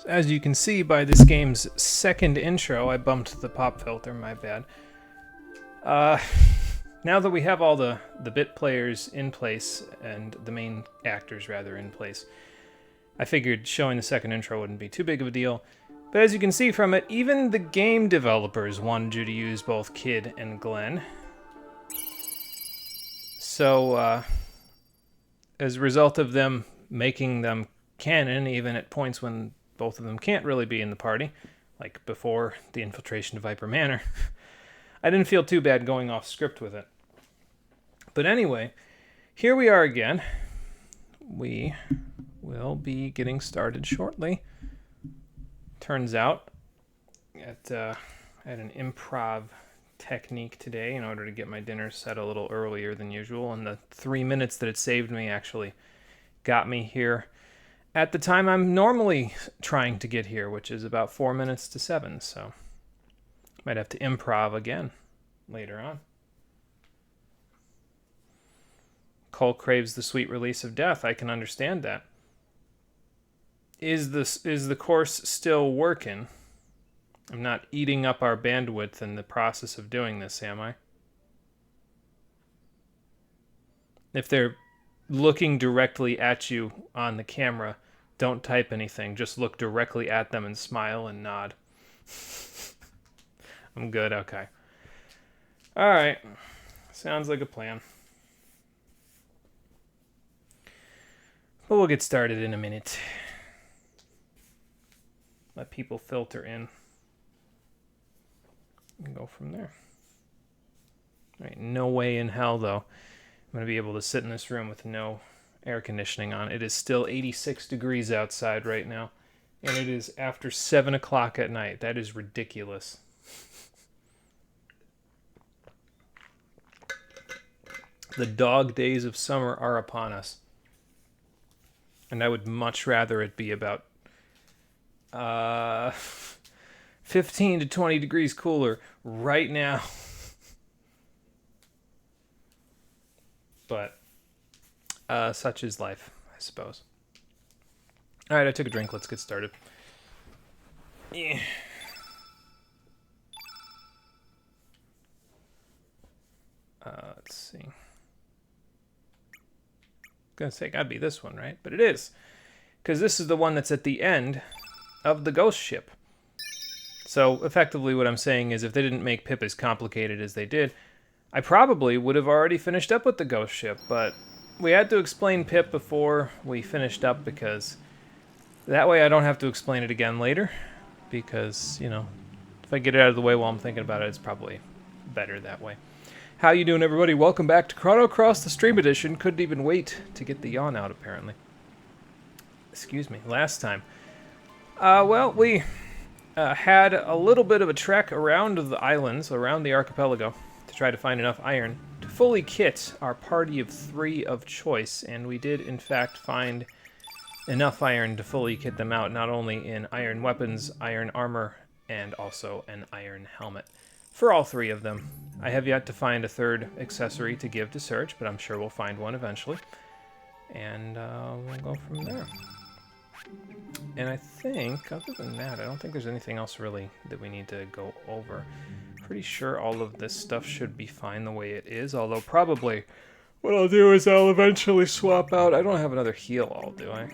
As you can see by this game's second intro, I bumped the pop filter, my bad. Now that we have all the bit players in place, and the main actors rather in place, I figured showing the second intro wouldn't be too big of a deal. But as you can see from it, even the game developers wanted you to use both Kid and Glenn. So, as a result of them making them canon, even at points when both of them can't really be in the party, like before the infiltration to Viper Manor, I didn't feel too bad going off script with it. But anyway, here we are again. We will be getting started shortly. Turns out, I had an improv technique today in order to get my dinner set a little earlier than usual, and the 3 minutes that it saved me actually got me here at the time I'm normally trying to get here, which is about 4 minutes to 7, so might have to improv again later on. Cole craves the sweet release of death. I can understand that. Is the course still working? I'm not eating up our bandwidth in the process of doing this, am I? If they're looking directly at you on the camera, don't type anything. Just look directly at them and smile and nod. I'm good, okay. Alright. Sounds like a plan. But we'll get started in a minute. Let people filter in. And go from there. Alright, no way in hell, though, I'm going to be able to sit in this room with no air conditioning on. It is still 86 degrees outside right now, and it is after 7 o'clock at night. That is ridiculous. The dog days of summer are upon us, and I would much rather it be about 15 to 20 degrees cooler right now. But such is life, I suppose. All right, I took a drink. Let's get started. Yeah. Let's see. I was gonna say, gotta be this one, right? But it is, because this is the one that's at the end of the ghost ship. So effectively what I'm saying is, if they didn't make Pip as complicated as they did, I probably would have already finished up with the ghost ship, but we had to explain Pip before we finished up, because that way I don't have to explain it again later, because, you know, if I get it out of the way while I'm thinking about it, it's probably better that way. How you doing, everybody? Welcome back to Chrono Cross, the Stream Edition. Couldn't even wait to get the yawn out, apparently. Excuse me. Last time. Well, we had a little bit of a trek around the islands, around the archipelago, to try to find enough iron to fully kit our party of 3 of choice, and we did in fact find enough iron to fully kit them out, not only in iron weapons, iron armor, and also an iron helmet for all 3 of them. I have yet to find a third accessory to give to Serge, but I'm sure we'll find one eventually, and we'll go from there. And I think, other than that, I don't think there's anything else really that we need to go over. Pretty sure all of this stuff should be fine the way it is, although probably what I'll do is I'll eventually swap out. I don't have another heal all, do I?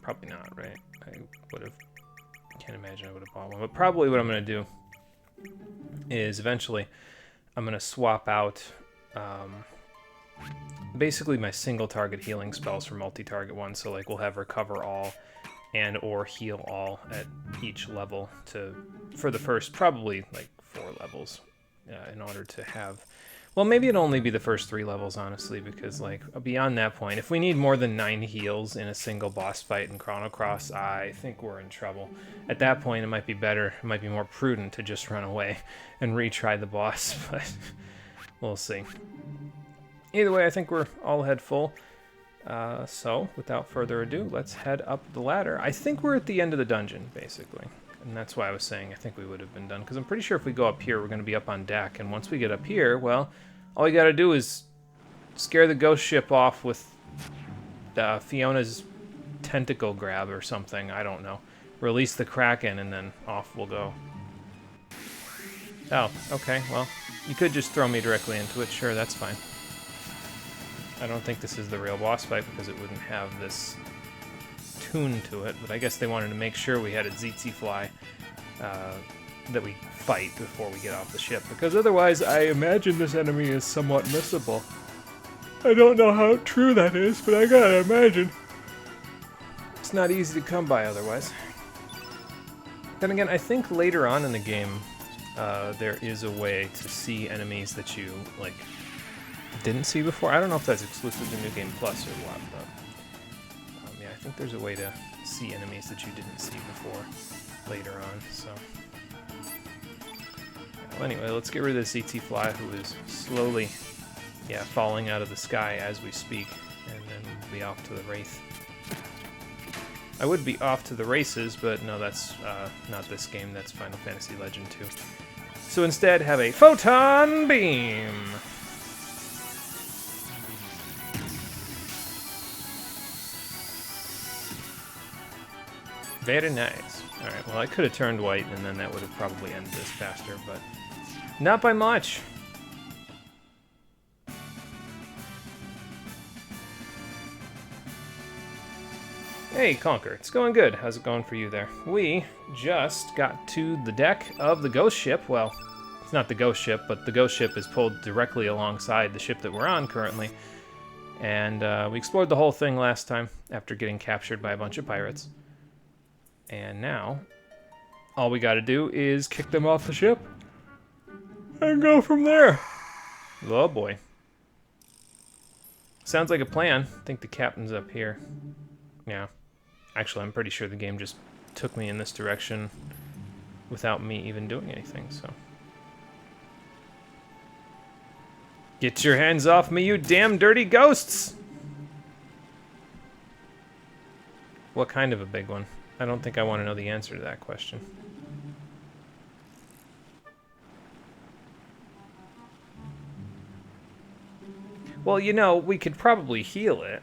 Probably not, right? I would have, can't imagine I would have bought one, but probably what I'm going to do is eventually I'm going to swap out basically my single target healing spells for multi-target ones, so like we'll have recover all and or heal all at each level for the first probably like 4 levels in order to have, well, maybe it'd only be the first 3 levels, honestly, because like beyond that point, if we need more than 9 heals in a single boss fight in Chrono Cross, I think we're in trouble. At that point, it might be better, it might be more prudent to just run away and retry the boss, but we'll see. Either way, I think we're all head full. So, without further ado, let's head up the ladder. I think we're at the end of the dungeon, basically. And that's why I was saying I think we would have been done. Because I'm pretty sure if we go up here, we're going to be up on deck. And once we get up here, well, all we got to do is scare the ghost ship off with Fiona's tentacle grab or something. I don't know. release the Kraken, and then off we'll go. Oh, okay, well, you could just throw me directly into it. Sure, that's fine. I don't think this is the real boss fight because it wouldn't have this tune to it, but I guess they wanted to make sure we had a tsetse fly that we fight before we get off the ship, because otherwise I imagine this enemy is somewhat missable. I don't know how true that is, but I gotta imagine. It's not easy to come by otherwise. Then again, I think later on in the game, there is a way to see enemies that you, like, didn't see before. I don't know if that's exclusive to New Game Plus or what, but yeah, I think there's a way to see enemies that you didn't see before later on, so. Well, anyway, let's get rid of this tsetse fly who is slowly, yeah, falling out of the sky as we speak, and then we'll be off to the Wraith. I would be off to the races, but no, that's not this game, that's Final Fantasy Legend 2. So instead, have a photon beam! Very nice. Alright, well I could have turned white and then that would have probably ended this faster, but not by much. Hey, Conker, it's going good. How's it going for you there? We just got to the deck of the ghost ship. Well, it's not the ghost ship, but the ghost ship is pulled directly alongside the ship that we're on currently. And we explored the whole thing last time after getting captured by a bunch of pirates. And now, all we gotta do is kick them off the ship and go from there. Oh boy. Sounds like a plan. I think the captain's up here. Yeah. Actually, I'm pretty sure the game just took me in this direction without me even doing anything, so. Get your hands off me, you damn dirty ghosts! What kind of a big one? I don't think I want to know the answer to that question. Well, you know, we could probably heal it.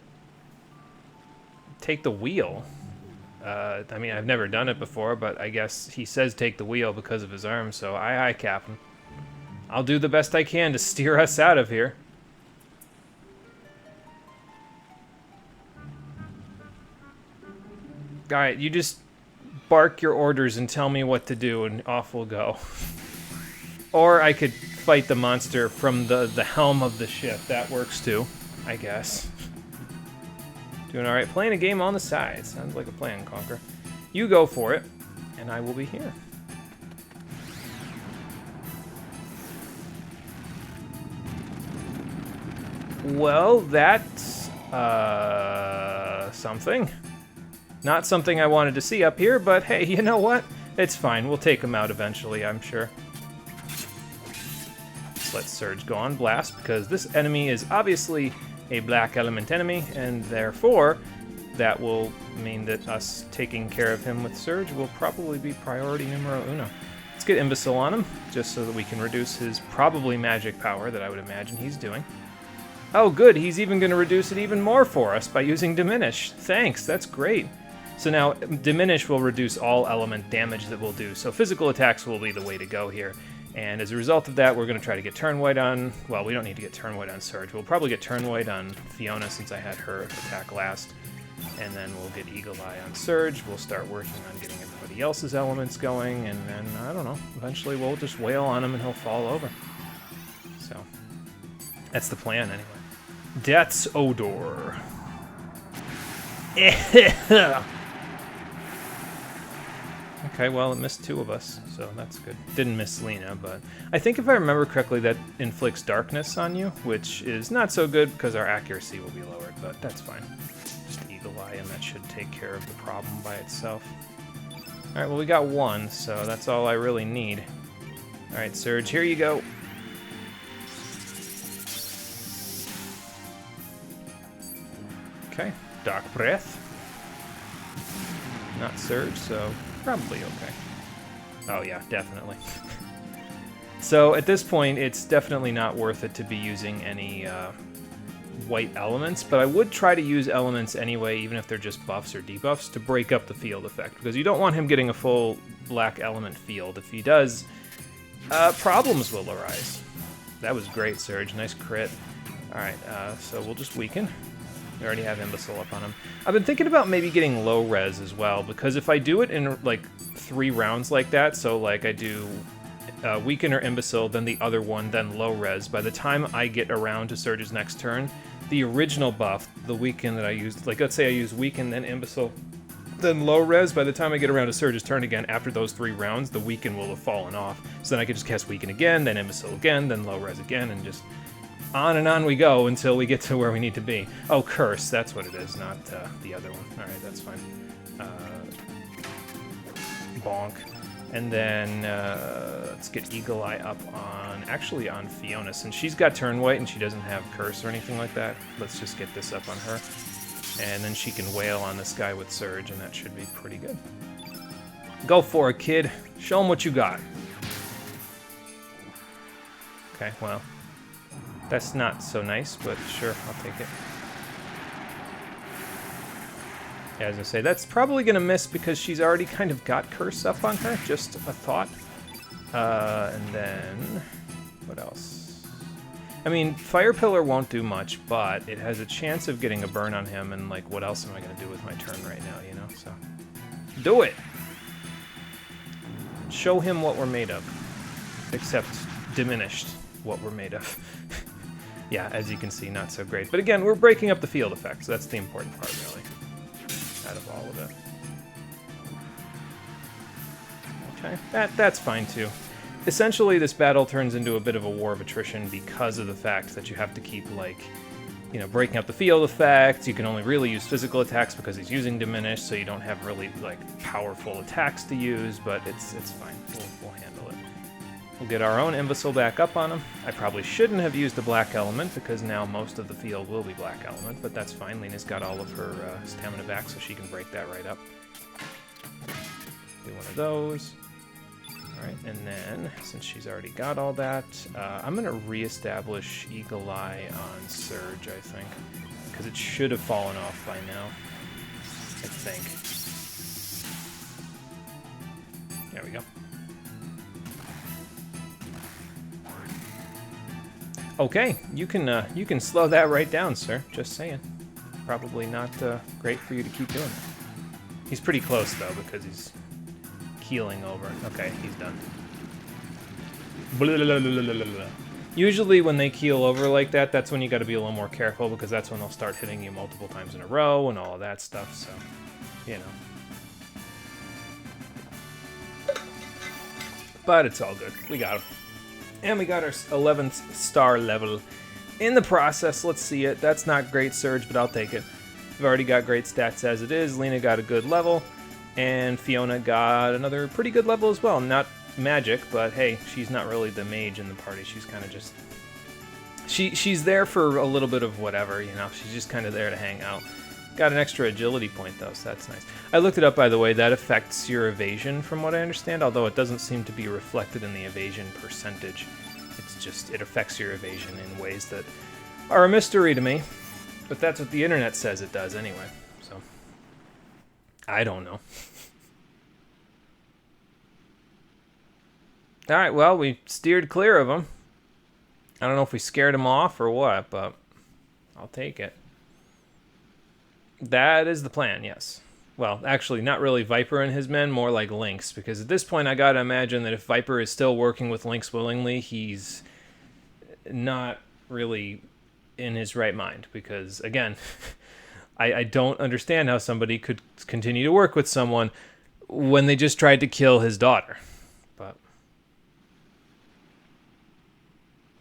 Take the wheel. I mean, I've never done it before, but I guess he says take the wheel because of his arm, so aye, Captain. I'll do the best I can to steer us out of here. Alright, you just bark your orders and tell me what to do, and off we'll go. Or I could fight the monster from the helm of the ship. That works too, I guess. Doing alright. Playing a game on the side. Sounds like a plan, Conker. You go for it, and I will be here. Well, that's something. Not something I wanted to see up here, but hey, you know what? It's fine. We'll take him out eventually, I'm sure. Let's let Surge go on blast, because this enemy is obviously a black element enemy, and therefore that will mean that us taking care of him with Surge will probably be priority numero uno. Let's get Imbecile on him, just so that we can reduce his probably magic power that I would imagine he's doing. Oh good, he's even going to reduce it even more for us by using Diminish. Thanks, that's great. So now, Diminish will reduce all element damage that we'll do, so physical attacks will be the way to go here. And as a result of that, we're going to try to get Turn White on... Well, we don't need to get Turn White on Surge. We'll probably get Turn White on Fiona since I had her attack last. And then we'll get Eagle Eye on Surge. We'll start working on getting everybody else's elements going, and then, I don't know, eventually we'll just wail on him and he'll fall over. So, that's the plan anyway. Death's Odor. Okay, well, it missed two of us, so that's good. Didn't miss Lena, but I think if I remember correctly, that inflicts darkness on you, which is not so good because our accuracy will be lowered, but that's fine. Just Eagle Eye, and that should take care of the problem by itself. Alright, well, we got one, so that's all I really need. Alright, Surge, here you go. Okay, Dark Breath. Not Surge, so probably okay. Oh yeah, definitely. So at this point, it's definitely not worth it to be using any white elements, but I would try to use elements anyway, even if they're just buffs or debuffs, to break up the field effect, because you don't want him getting a full black element field. If he does, problems will arise. That was great, Surge. Nice crit. Alright, so we'll just weaken. We already have Imbecile up on him. I've been thinking about maybe getting low res as well, because if I do it in, like, 3 rounds like that, so, like, I do Weaken or Imbecile, then the other one, then low res, by the time I get around to Surge's next turn, the original buff, the Weaken that I used, like, let's say I use Weaken, then Imbecile, then low res, by the time I get around to Surge's turn again, after those 3 rounds, the Weaken will have fallen off. So then I can just cast Weaken again, then Imbecile again, then low res again, and just on and on we go until we get to where we need to be. Oh, Curse, that's what it is, not the other one. Alright, that's fine. Bonk. And then let's get Eagle Eye up on, actually on Fiona. Since she's got Turn White and she doesn't have Curse or anything like that, let's just get this up on her. And then she can wail on this guy with Surge, and that should be pretty good. Go for it, kid. Show him what you got. Okay, well, that's not so nice, but sure, I'll take it. Yeah, as I say, that's probably going to miss because she's already kind of got Curse up on her. Just a thought. And then, what else? I mean, Fire Pillar won't do much, but it has a chance of getting a burn on him, and, like, what else am I going to do with my turn right now, you know? So, do it! Show him what we're made of. Except diminished what we're made of. Yeah, as you can see, not so great. But again, we're breaking up the field effects. That's the important part, really, out of all of it. Okay, that's fine, too. Essentially, this battle turns into a bit of a war of attrition because of the fact that you have to keep, like, you know, breaking up the field effects. You can only really use physical attacks because he's using Diminish, so you don't have really, like, powerful attacks to use, but it's fine. We'll handle it. We'll get our own Imbecile back up on him. I probably shouldn't have used a black element because now most of the field will be black element, but that's fine. Lena's got all of her stamina back, so she can break that right up. Do one of those. Alright, and then, since she's already got all that, I'm going to reestablish Eagle Eye on Surge, I think. Because it should have fallen off by now. I think. There we go. Okay, you can slow that right down, sir. Just saying. Probably not great for you to keep doing that. He's pretty close, though, because he's keeling over. Okay, he's done. Usually when they keel over like that, that's when you got to be a little more careful, because that's when they'll start hitting you multiple times in a row and all of that stuff, so, you know. But it's all good. We got him. And we got our 11th star level in the process. Let's see it. That's not great, Surge, but I'll take it. We've already got great stats as it is. Lena got a good level. And Fiona got another pretty good level as well. Not magic, but hey, she's not really the mage in the party. She's kind of just... She's there for a little bit of whatever, you know. She's just kind of there to hang out. Got an extra agility point, though, so that's nice. I looked it up, by the way. That affects your evasion, from what I understand, although it doesn't seem to be reflected in the evasion percentage. It's just, it affects your evasion in ways that are a mystery to me. But that's what the internet says it does anyway, so... I don't know. Alright, well, we steered clear of them. I don't know if we scared them off or what, but I'll take it. That is the plan, yes. Well, actually, not really Viper and his men, more like Lynx, because at this point I gotta imagine that if Viper is still working with Lynx willingly, he's not really in his right mind, because, again... I don't understand how somebody could continue to work with someone when they just tried to kill his daughter. But...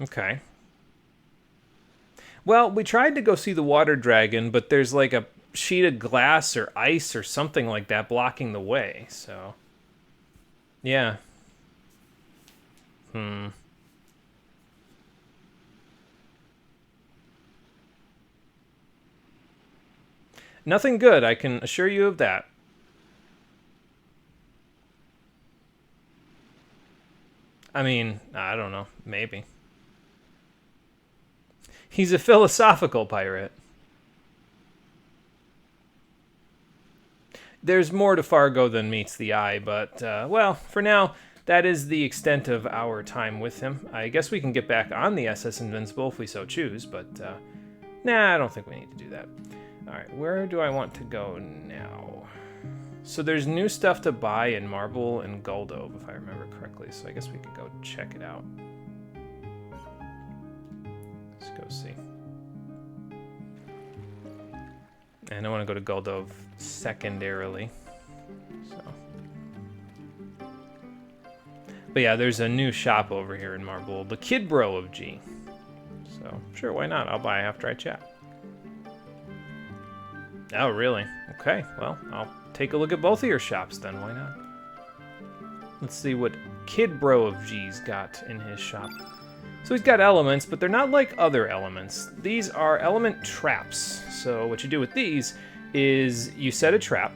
okay. Well, we tried to go see the water dragon, but there's like a sheet of glass or ice or something like that blocking the way, so... yeah. Nothing good, I can assure you of that. I mean, I don't know, maybe. He's a philosophical pirate. There's more to Fargo than meets the eye, but, well, for now, that is the extent of our time with him. I guess we can get back on the SS Invincible if we so choose, but, nah, I don't think we need to do that. Alright, where do I want to go now? So there's new stuff to buy in Marble and Goldove, if I remember correctly, so I guess we could go check it out. Let's go see. And I want to go to Goldove secondarily. So. But yeah, there's a new shop over here in Marble, the Kid Bro of G. So, sure, why not? I'll buy after I chat. Oh, really? Okay, well, I'll take a look at both of your shops then, why not? Let's see what Kid Bro of G's got in his shop. So he's got elements, but they're not like other elements. These are element traps. So what you do with these is you set a trap,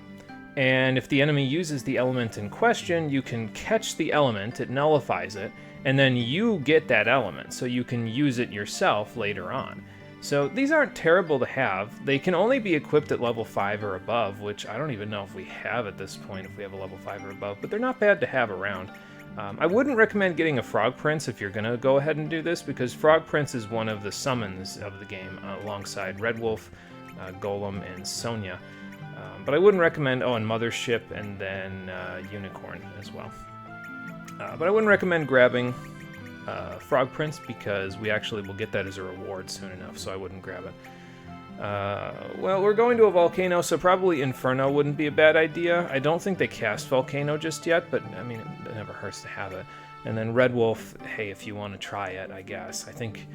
and if the enemy uses the element in question, you can catch the element, it nullifies it, and then you get that element, so you can use it yourself later on. So these aren't terrible to have. They can only be equipped at level 5 or above, which I don't even know if we have at this point, if we have a level 5 or above, but they're not bad to have around. I wouldn't recommend getting a Frog Prince if you're going to go ahead and do this, because Frog Prince is one of the summons of the game, alongside Red Wolf, Golem, and Sonya. But I wouldn't recommend, and Mothership, and then Unicorn as well. But I wouldn't recommend grabbing Frog Prince, because we actually will get that as a reward soon enough, so I wouldn't grab it. Well, we're going to a volcano, so probably Inferno wouldn't be a bad idea. I don't think they cast Volcano just yet, but, I mean, it never hurts to have it. And then Red Wolf, hey, if you want to try it, I guess. I think,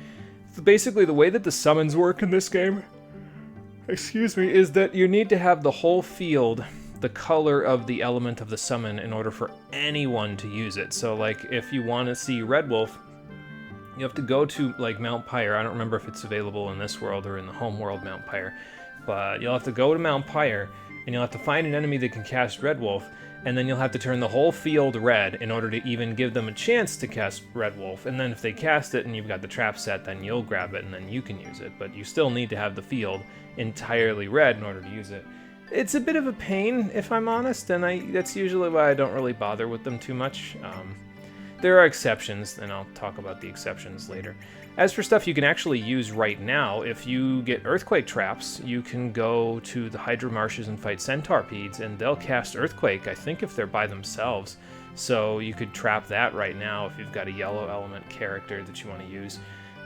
basically, the way that the summons work in this game, excuse me, is that you need to have the whole field the color of the element of the summon in order for anyone to use it. So, like, if you want to see Red Wolf, you have to go to, like, Mount Pyre. I don't remember if it's available in this world or in the home world Mount Pyre. But you'll have to go to Mount Pyre, and you'll have to find an enemy that can cast Red Wolf, and then you'll have to turn the whole field red in order to even give them a chance to cast Red Wolf. And then if they cast it and you've got the trap set, then you'll grab it and then you can use it. But you still need to have the field entirely red in order to use it. It's a bit of a pain, if I'm honest, and that's usually why I don't really bother with them too much. There are exceptions, and I'll talk about the exceptions later. As for stuff you can actually use right now, if you get Earthquake traps, you can go to the Hydra Marshes and fight Centaurpedes, and they'll cast Earthquake, I think, if they're by themselves. So you could trap that right now if you've got a yellow element character that you want to use.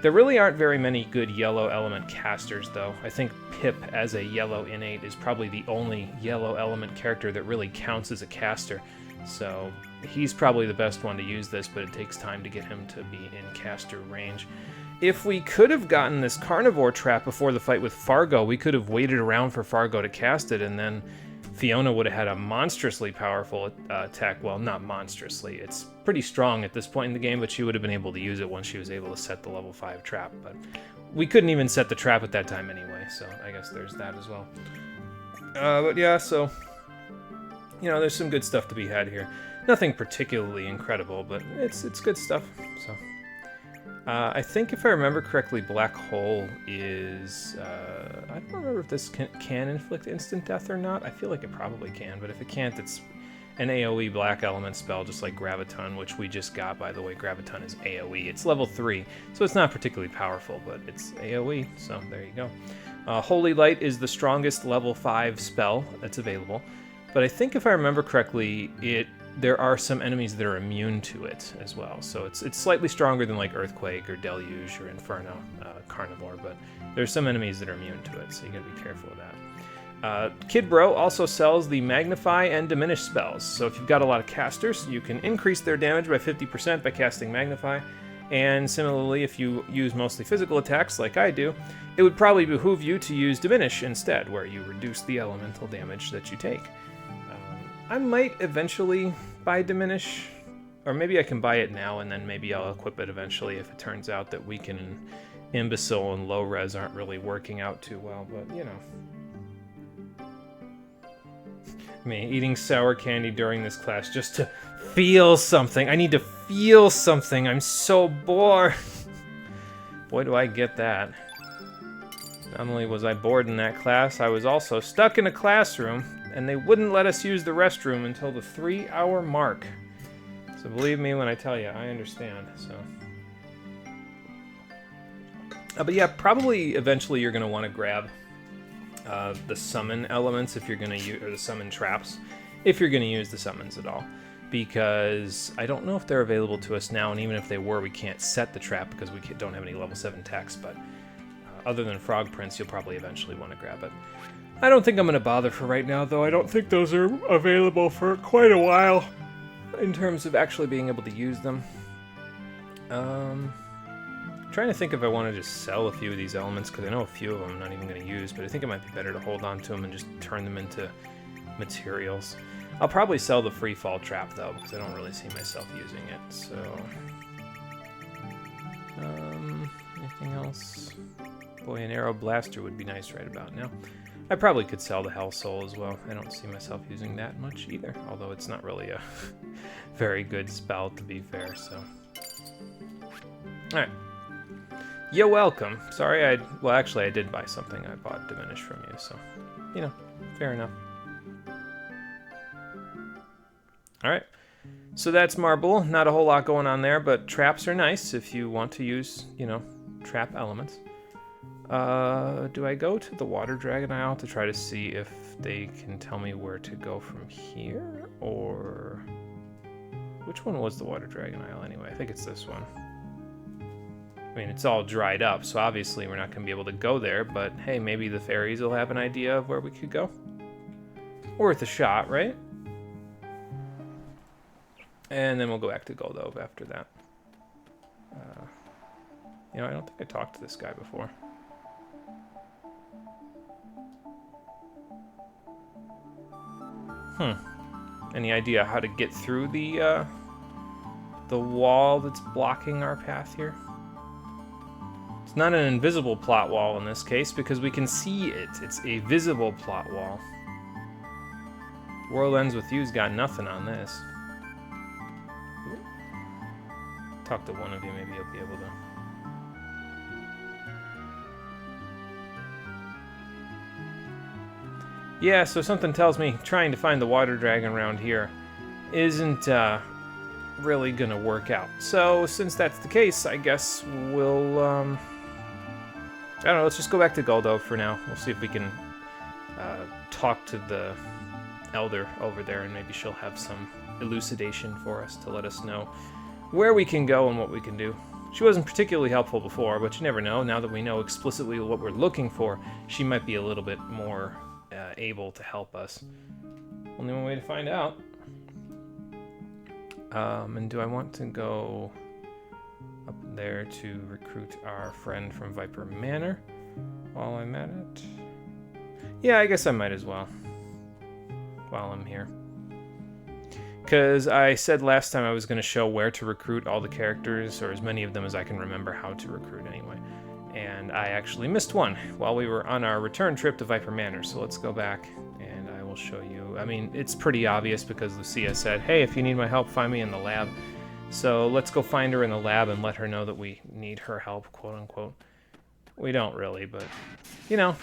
There really aren't very many good yellow element casters, though. I think Pip, as a yellow innate, is probably the only yellow element character that really counts as a caster. So he's probably the best one to use this, but it takes time to get him to be in caster range. If we could have gotten this carnivore trap before the fight with Fargo, we could have waited around for Fargo to cast it, and then Fiona would have had a monstrously powerful attack. Well, not monstrously. It's pretty strong at this point in the game, but she would have been able to use it once she was able to set the level 5 trap. But we couldn't even set the trap at that time anyway, so I guess there's that as well. But yeah, so, you know, there's some good stuff to be had here. Nothing particularly incredible, but it's good stuff, so. I think if I remember correctly, Black Hole is, I don't remember if this can inflict instant death or not. I feel like it probably can, but if it can't, it's an AoE black element spell, just like Graviton, which we just got, by the way. Graviton is AoE. It's level 3, so it's not particularly powerful, but it's AoE, so there you go. Holy Light is the strongest level 5 spell that's available, but I think if I remember correctly, there are some enemies that are immune to it as well. So it's slightly stronger than like Earthquake or Deluge or Inferno, Carnivore, but there's some enemies that are immune to it, so you gotta be careful of that. Kid Bro also sells the Magnify and Diminish spells. So if you've got a lot of casters, you can increase their damage by 50% by casting Magnify. And similarly, if you use mostly physical attacks like I do, it would probably behoove you to use Diminish instead, where you reduce the elemental damage that you take. I might eventually buy Diminish, or maybe I can buy it now and then maybe I'll equip it eventually if it turns out that Weaken and Imbecile and Low Res aren't really working out too well, but you know. Me eating sour candy during this class just to feel something. I need to feel something. I'm so bored. Boy, do I get that. Not only was I bored in that class, I was also stuck in a classroom, and they wouldn't let us use the restroom until the 3-hour mark. So believe me when I tell you, I understand. So, but yeah, probably eventually you're gonna want to grab the summon elements if you're gonna use, or the summon traps, if you're gonna use the summons at all. Because I don't know if they're available to us now, and even if they were, we can't set the trap because we don't have any level 7 text, but other than Frog Prince, you'll probably eventually want to grab it. I don't think I'm going to bother for right now, though. I don't think those are available for quite a while in terms of actually being able to use them. Trying to think if I want to just sell a few of these elements, because I know a few of them I'm not even going to use, but I think it might be better to hold on to them and just turn them into materials. I'll probably sell the free fall trap, though, because I don't really see myself using it, so... anything else? Boy, an arrow blaster would be nice right about now. I probably could sell the Hell Soul as well. I don't see myself using that much either, although it's not really a very good spell, to be fair, so... Alright. You're welcome. Sorry, well, actually, I did buy something. I bought Diminish from you, so... You know, fair enough. Alright, so that's Marble. Not a whole lot going on there, but traps are nice if you want to use, you know, trap elements. Do I go to the Water Dragon Isle to try to see if they can tell me where to go from here? Or... which one was the Water Dragon Isle anyway? I think it's this one. I mean, it's all dried up, so obviously we're not going to be able to go there, but hey, maybe the fairies will have an idea of where we could go. Worth a shot, right? And then we'll go back to Goldove after that. You know, I don't think I talked to this guy before. Any idea how to get through the wall that's blocking our path here? It's not an invisible plot wall in this case because we can see it. It's a visible plot wall. World Ends With You's got nothing on this. Talk to one of you, maybe you'll be able to. Yeah, so something tells me trying to find the water dragon around here isn't really gonna work out. So since that's the case, I guess we'll I don't know, let's just go back to Goldove for now. We'll see if we can talk to the elder over there, and maybe she'll have some elucidation for us to let us know where we can go and what we can do. She wasn't particularly helpful before, but you never know. Now that we know explicitly what we're looking for, she might be a little bit more able to help us. Only one way to find out. And do I want to go up there to recruit our friend from Viper Manor while I'm at it? Yeah, I guess I might as well while I'm here. Because I said last time I was going to show where to recruit all the characters, or as many of them as I can remember how to recruit anyway. And I actually missed one while we were on our return trip to Viper Manor. So let's go back and I will show you. I mean, it's pretty obvious because Lucia said, hey, if you need my help, find me in the lab. So let's go find her in the lab and let her know that we need her help, quote unquote. We don't really, but, you know,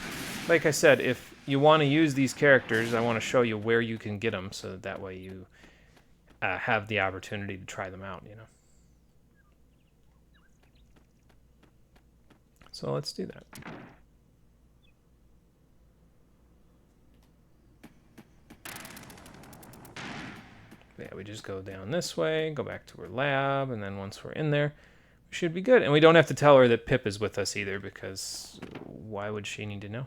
like I said, if you want to use these characters, I want to show you where you can get them so that way you have the opportunity to try them out, you know. So let's do that. Yeah, we just go down this way, go back to her lab, and then once we're in there, we should be good. And we don't have to tell her that Pip is with us either, because why would she need to know?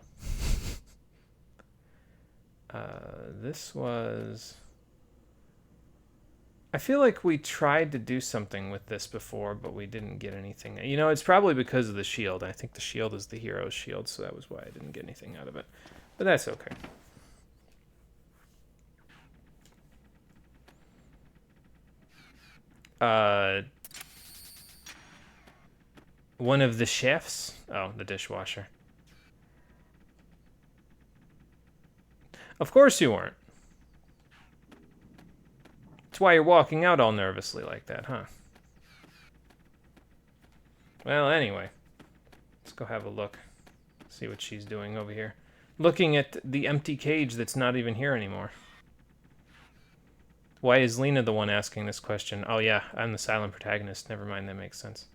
This was... I feel like we tried to do something with this before, but we didn't get anything. You know, it's probably because of the shield. I think the shield is the hero's shield, so that was why I didn't get anything out of it. But that's okay. One of the chefs? Oh, the dishwasher. Of course you weren't. That's why you're walking out all nervously like that, huh? Well, anyway. Let's go have a look. See what she's doing over here. Looking at the empty cage that's not even here anymore. Why is Lena the one asking this question? Oh yeah, I'm the silent protagonist. Never mind, that makes sense.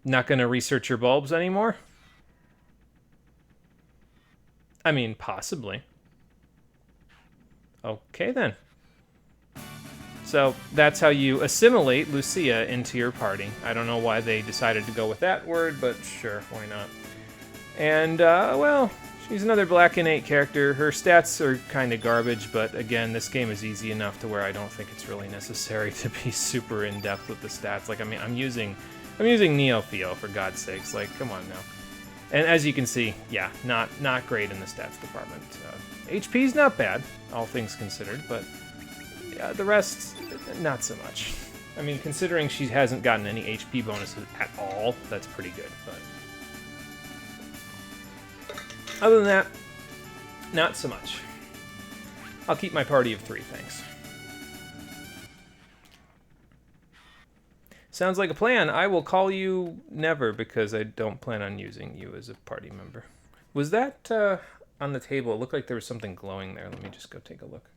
Not gonna research your bulbs anymore? I mean, possibly. Okay then. So that's how you assimilate Lucia into your party. I don't know why they decided to go with that word, but sure, why not? And, well, she's another Black Innate character. Her stats are kind of garbage, but again, this game is easy enough to where I don't think it's really necessary to be super in-depth with the stats. Like, I mean, I'm using Neo-Theo, for God's sakes. Like, come on now. And as you can see, yeah, not great in the stats department. HP's not bad, all things considered, but the rest, not so much. I mean, considering she hasn't gotten any HP bonuses at all, that's pretty good. But other than that, not so much. I'll keep my party of 3, thanks. Sounds like a plan. I will call you never because I don't plan on using you as a party member. Was that on the table? It looked like there was something glowing there. Let me just go take a look.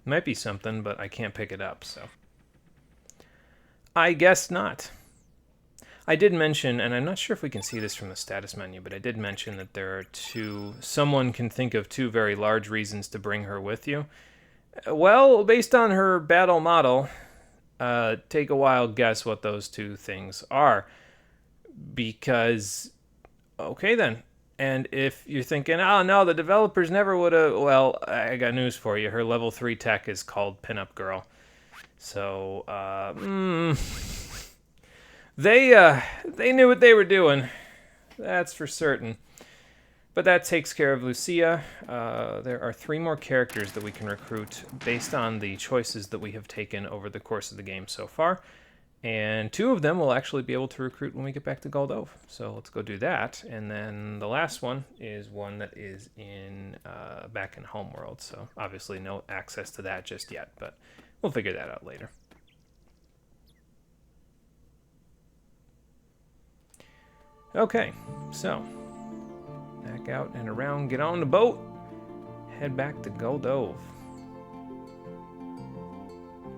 Might be something, but I can't pick it up, so. I guess not. I did mention, and I'm not sure if we can see this from the status menu, but I did mention that there are someone can think of 2 very large reasons to bring her with you. Well, based on her battle model, take a wild guess what those 2 things are. Because, okay then. And if you're thinking, oh no, the developers never would have, well, I got news for you. Her level 3 tech is called Pinup Girl. So, they knew what they were doing. That's for certain. But that takes care of Lucia. There are 3 more characters that we can recruit based on the choices that we have taken over the course of the game so far. And 2 of them we'll actually be able to recruit when we get back to Goldove. So let's go do that. And then the last one is one that is back in Homeworld. So obviously no access to that just yet, but we'll figure that out later. Okay, so back out and around, get on the boat, head back to Goldove.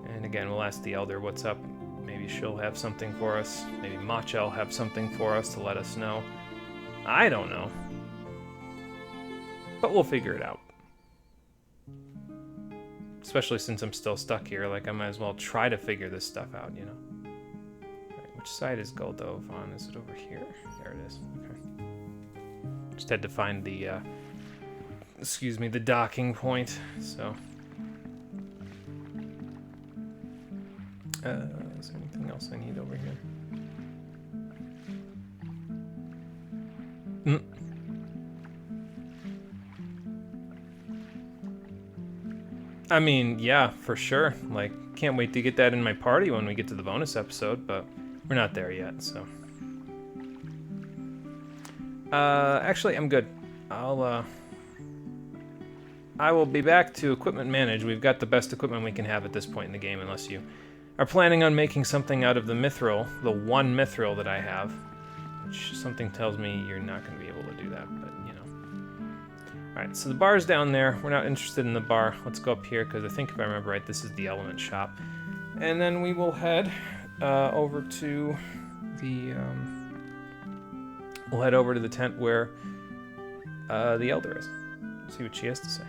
And again, we'll ask the Elder what's up. Maybe she'll have something for us. Maybe Machel have something for us to let us know. I don't know. But we'll figure it out. Especially since I'm still stuck here, like I might as well try to figure this stuff out, you know. Right, which side is Goldove on? Is it over here? There it is. Okay. Just had to find the, the docking point, so. Is there anything else I need over here? I mean, yeah, for sure. Like, can't wait to get that in my party when we get to the bonus episode, but we're not there yet, so. Actually, I'm good. I will be back to equipment manage. We've got the best equipment we can have at this point in the game, unless you are planning on making something out of the mithril, the 1 mithril that I have, which something tells me you're not going to be able to do that, but, you know. Alright, so the bar's down there. We're not interested in the bar. Let's go up here, because I think if I remember right, this is the element shop. And then we will head over to the, we'll head over to the tent where the Elder is. See what she has to say.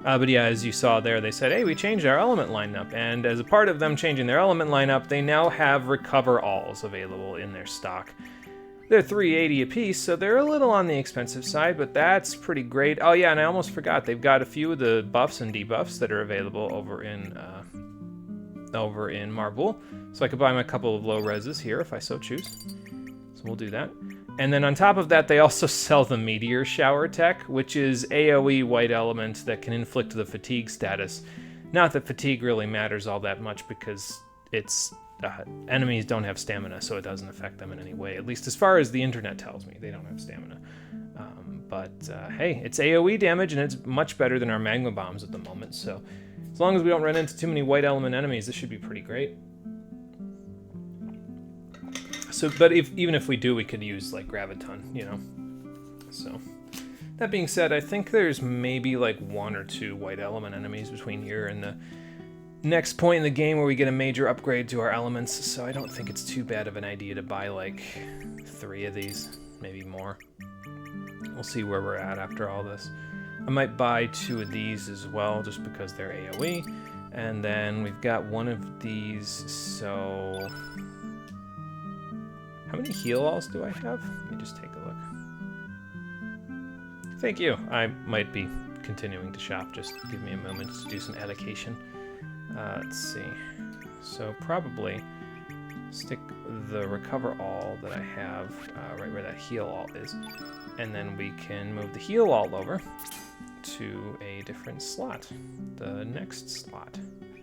But yeah, as you saw there, they said, hey, we changed our element lineup. And as a part of them changing their element lineup, they now have Recover Alls available in their stock. They're $3.80 a piece, so they're a little on the expensive side, but that's pretty great. Oh yeah, and I almost forgot, they've got a few of the buffs and debuffs that are available over in Marble. So I could buy them a couple of low reses here if I so choose. So we'll do that. And then on top of that, they also sell the Meteor Shower tech, which is AoE white element that can inflict the fatigue status. Not that fatigue really matters all that much because it's enemies don't have stamina, so it doesn't affect them in any way. At least as far as the internet tells me, they don't have stamina. But hey, it's AoE damage, and it's much better than our magma bombs at the moment, so As long as we don't run into too many white element enemies, this should be pretty great. So, but even if we do, we could use like Graviton, you know. So, that being said, I think there's maybe like 1 or 2 white element enemies between here and the next point in the game where we get a major upgrade to our elements. So I don't think it's too bad of an idea to buy like 3 of these, maybe more. We'll see where we're at after all this. I might buy 2 of these as well, just because they're AoE. And then we've got 1 of these, so... How many heal alls do I have? Let me just take a look. Thank you. I might be continuing to shop. Just give me a moment to do some allocation. Let's see. So probably stick the recover all that I have right where that heal all is. And then we can move the heal all over to a different slot, the next slot.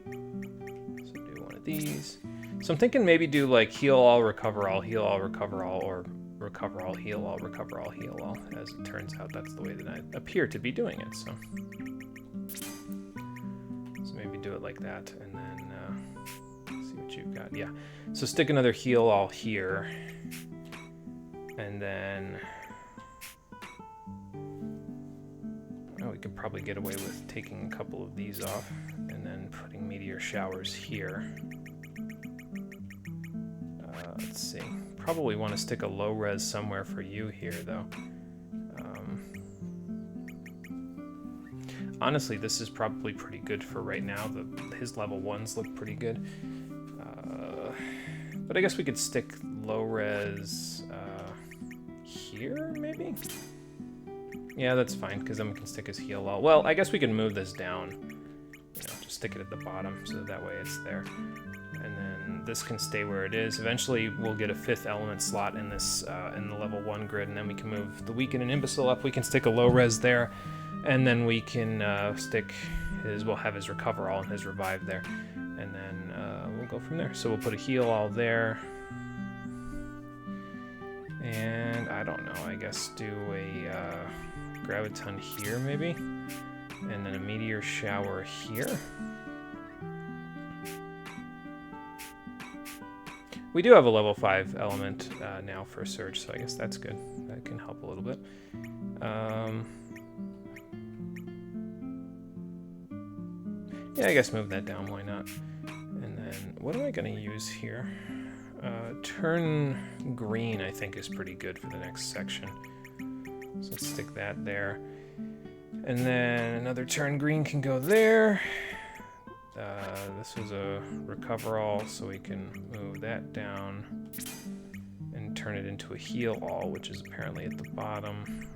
So do 1 of these. So I'm thinking maybe do like heal all, recover all, heal all, recover all, or recover all, heal all, recover all, heal all. As it turns out, that's the way that I appear to be doing it. So maybe do it like that, and then see what you've got. Yeah. So stick another heal all here, and then. We could probably get away with taking a couple of these off and then putting meteor showers here. Let's see. Probably want to stick a low res somewhere for you here, though. Honestly, this is probably pretty good for right now. His level 1s look pretty good. But I guess we could stick low res here, maybe? Yeah, that's fine, because then we can stick his heal all. Well, I guess we can move this down. You know, just stick it at the bottom, so that way it's there. And then this can stay where it is. Eventually, we'll get a 5th element slot in this in the level 1 grid, and then we can move the Weaken and Imbecile up. We can stick a low res there, and then we can stick his. We'll have his recover all and his revive there, and then we'll go from there. So we'll put a heal all there. And I don't know, I guess do a Graviton here maybe, and then a meteor shower here. We do have a level 5 element now for Surge, so I guess that's good. That can help a little bit. Yeah, I guess move that down, why not? And then, what am I going to use here? Turn green, I think, is pretty good for the next section. So let's stick that there. And then another turn green can go there. This was a recover all, so we can move that down and turn it into a heal all, which is apparently at the bottom.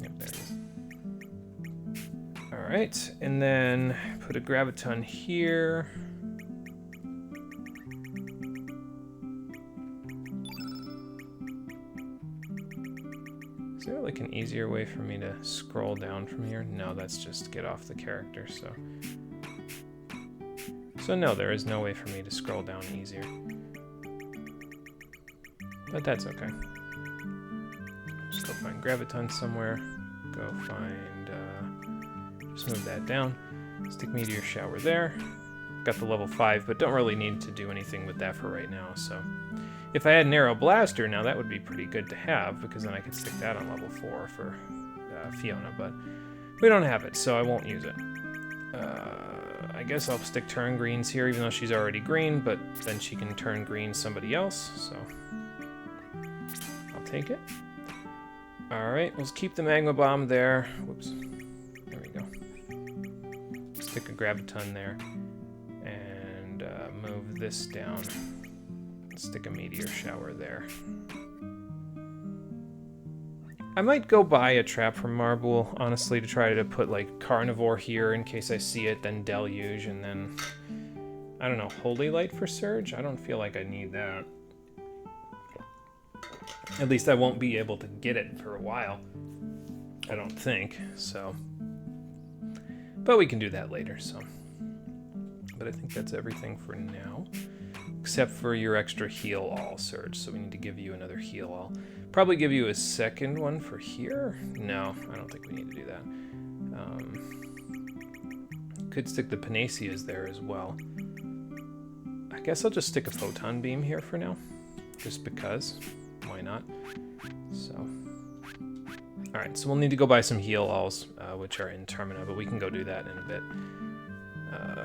Yep, there it is. Alright, and then put a Graviton here. Is there like an easier way for me to scroll down from here? No, that's just get off the character, so... So no, there is no way for me to scroll down easier. But that's okay. Just go find Graviton somewhere. Go find... just move that down. Stick Meteor Shower there. Got the level 5, but don't really need to do anything with that for right now, so... If I had an Arrow Blaster now, that would be pretty good to have, because then I could stick that on level 4 for Fiona, but we don't have it, so I won't use it. I guess I'll stick turn greens here, even though she's already green, but then she can turn green somebody else, so I'll take it. Alright, let's keep the Magma Bomb there. Whoops. There we go. Stick a Graviton there, and move this down. Stick a Meteor Shower there. I might go buy a trap from Marble, honestly, to try to put, like, Carnivore here in case I see it, then Deluge, and then, I don't know, Holy Light for Surge? I don't feel like I need that. At least I won't be able to get it for a while. I don't think, so. But we can do that later, so. But I think that's everything for now. Except for your extra heal all, Surge, so we need to give you another heal all. Probably give you a second one for here? No, I don't think we need to do that. could stick the Panaceas there as well. I guess I'll just stick a photon beam here for now, just because. Why not? So, all right. So we'll need to go buy some heal alls, which are in Termina, but we can go do that in a bit.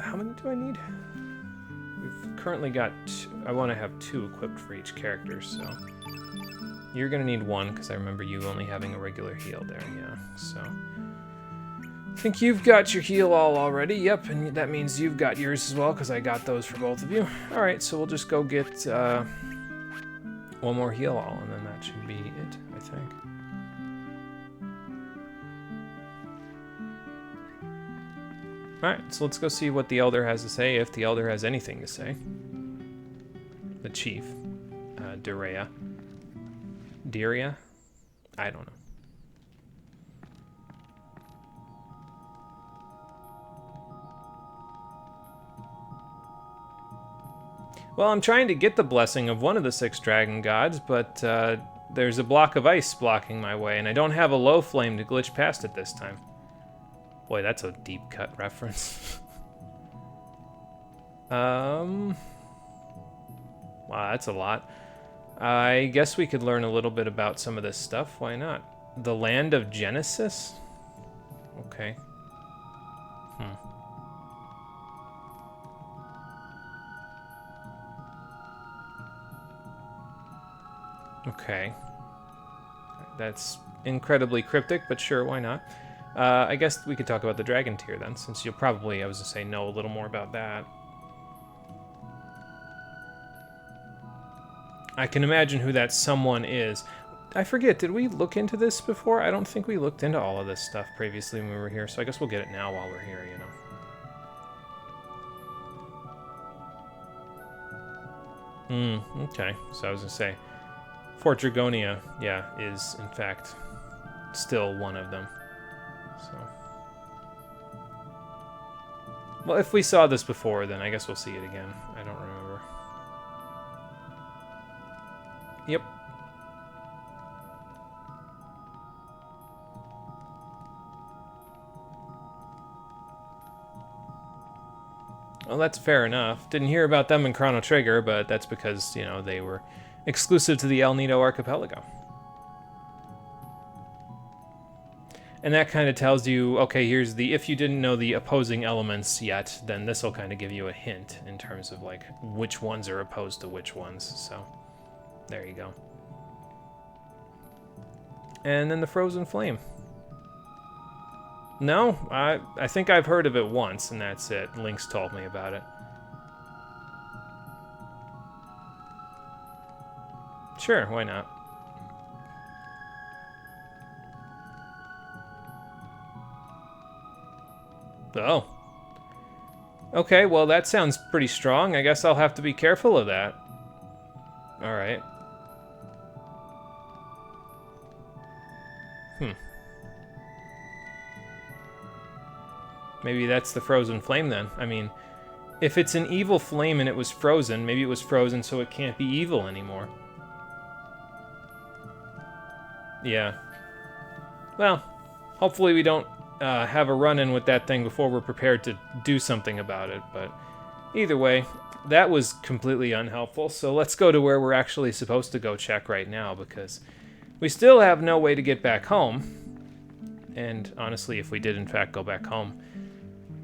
How many do I need? We've currently got I want to have 2 equipped for each character, so you're gonna need 1 because I remember you only having a regular heal there. Yeah, so I think you've got your heal all already. Yep, and that means you've got yours as well because I got those for both of you. All right, so we'll just go get 1 more heal all, and then that should be it, I think. Alright, so let's go see what the Elder has to say, if the Elder has anything to say. The Chief. Diria. Diria? I don't know. Well, I'm trying to get the blessing of one of the 6 dragon gods, but there's a block of ice blocking my way, and I don't have a low flame to glitch past it this time. Boy, that's a deep cut reference. Wow, that's a lot. I guess we could learn a little bit about some of this stuff. Why not? The Land of Genesis? Okay. Okay. That's incredibly cryptic, but sure, why not? I guess we could talk about the Dragon Tier then, since you'll probably, I was gonna say, know a little more about that. I can imagine who that someone is. I forget, did we look into this before? I don't think we looked into all of this stuff previously when we were here, so I guess we'll get it now while we're here, you know. Okay, so I was gonna say, Fort Dragonia, yeah, is in fact still one of them. So, well, if we saw this before, then I guess we'll see it again. I don't remember. Yep. Well, that's fair enough. Didn't hear about them in Chrono Trigger, but that's because, you know, they were exclusive to the El Nido Archipelago. And that kind of tells you, okay, here's the, if you didn't know the opposing elements yet, then this will kind of give you a hint in terms of, like, which ones are opposed to which ones. So, there you go. And then the Frozen Flame. No, I think I've heard of it once, and that's it. Link's told me about it. Sure, why not? Oh. Okay, well that sounds pretty strong. I guess I'll have to be careful of that. Alright. Maybe that's the Frozen Flame then. I mean, if it's an evil flame and it was frozen, maybe it was frozen so it can't be evil anymore. Yeah. Well, hopefully we don't have a run-in with that thing before we're prepared to do something about it, but either way, that was completely unhelpful, so let's go to where we're actually supposed to go check right now, because we still have no way to get back home. And honestly, if we did in fact go back home,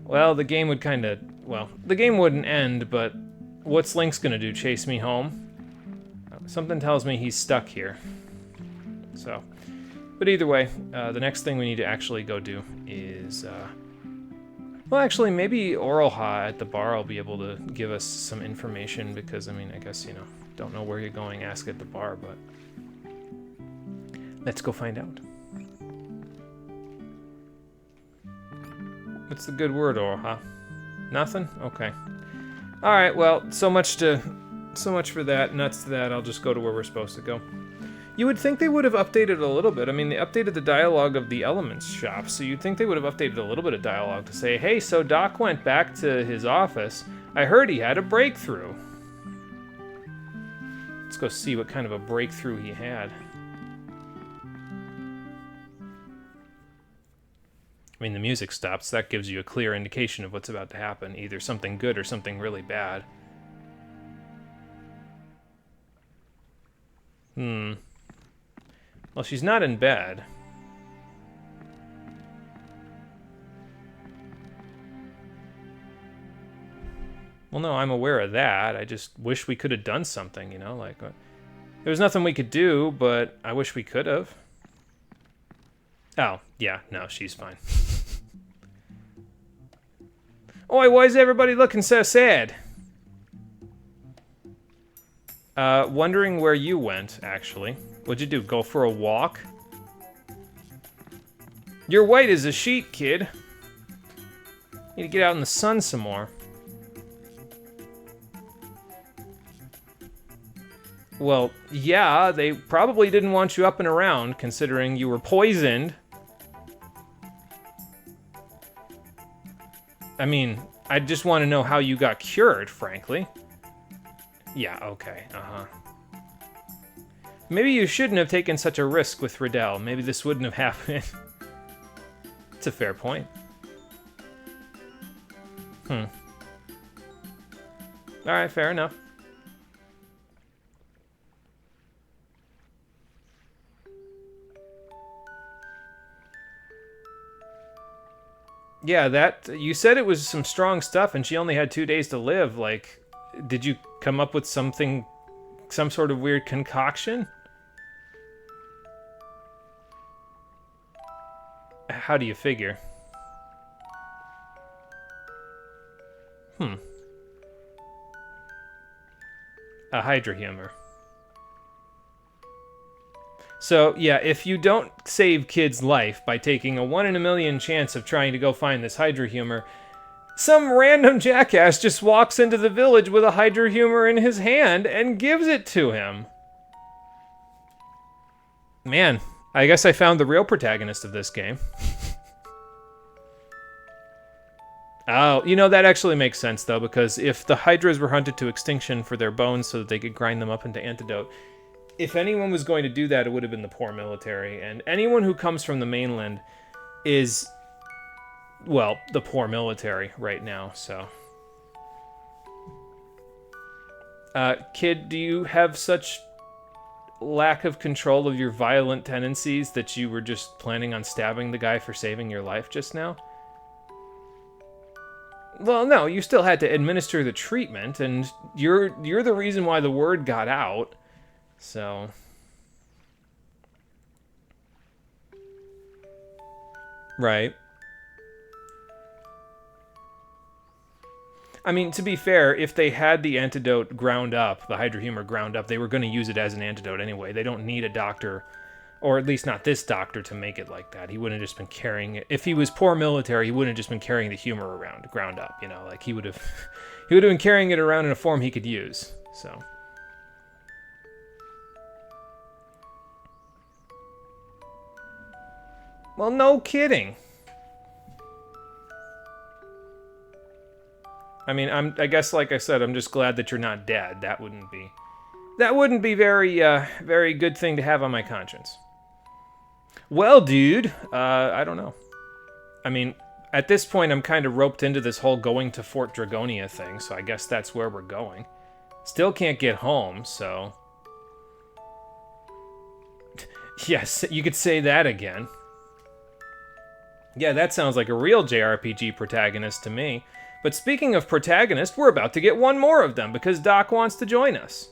well, the game would kind of, well, the game wouldn't end, but what's Link's gonna do, chase me home? Something tells me he's stuck here. So, but either way, the next thing we need to actually go do is, well, actually, maybe Oroha at the bar will be able to give us some information, because, I mean, I guess, you know, don't know where you're going, ask at the bar, but let's go find out. What's the good word, Oroha? Nothing? Okay. Alright, well, so much for that. Nuts to that, I'll just go to where we're supposed to go. You would think they would have updated a little bit. I mean, they updated the dialogue of the Elements shop, so you'd think they would have updated a little bit of dialogue to say, hey, so Doc went back to his office. I heard he had a breakthrough. Let's go see what kind of a breakthrough he had. mean, the music stops. That gives you a clear indication of what's about to happen. Either something good or something really bad. Well, she's not in bed. Well, no, I'm aware of that. I just wish we could have done something, you know? Like, there was nothing we could do, but I wish we could have. Oh, yeah, no, she's fine. Oi, why is everybody looking so sad? Wondering where you went, actually. What'd you do, go for a walk? You're white as a sheet, kid. Need to get out in the sun some more. Well, yeah, they probably didn't want you up and around, considering you were poisoned. I mean, I just want to know how you got cured, frankly. Yeah, okay, Maybe you shouldn't have taken such a risk with Riddell. Maybe this wouldn't have happened. It's a fair point. Alright, fair enough. Yeah, that... You said it was some strong stuff and she only had 2 days to live. Like, did you come up with something... some sort of weird concoction? How do you figure? A Hydra humor. So, yeah, if you don't save Kid's life by taking a 1 in a million chance of trying to go find this Hydra humor, some random jackass just walks into the village with a Hydra humor in his hand and gives it to him. Man, I guess I found the real protagonist of this game. Oh, you know, that actually makes sense, though, because if the Hydras were hunted to extinction for their bones so that they could grind them up into antidote, if anyone was going to do that, it would have been the poor military. And anyone who comes from the mainland is, well, the poor military right now, so. Kid, do you have such lack of control of your violent tendencies that you were just planning on stabbing the guy for saving your life just now? Well, no, you still had to administer the treatment, and you're the reason why the word got out. So, right. I mean, to be fair, if they had the antidote ground up, the Hydra humor ground up, they were going to use it as an antidote anyway. They don't need a doctor, or at least not this doctor, to make it like that. He wouldn't have just been carrying it. If he was poor military, he wouldn't have just been carrying the humor around, ground up, you know? Like, he would have been carrying it around in a form he could use, so. Well, no kidding. I mean, I guess, like I said, I'm just glad that you're not dead. That wouldn't be very good thing to have on my conscience. Well, dude, I don't know. I mean, at this point, I'm kind of roped into this whole going to Fort Dragonia thing, so I guess that's where we're going. Still can't get home, so. Yes, you could say that again. Yeah, that sounds like a real JRPG protagonist to me. But speaking of protagonists, we're about to get one more of them because Doc wants to join us.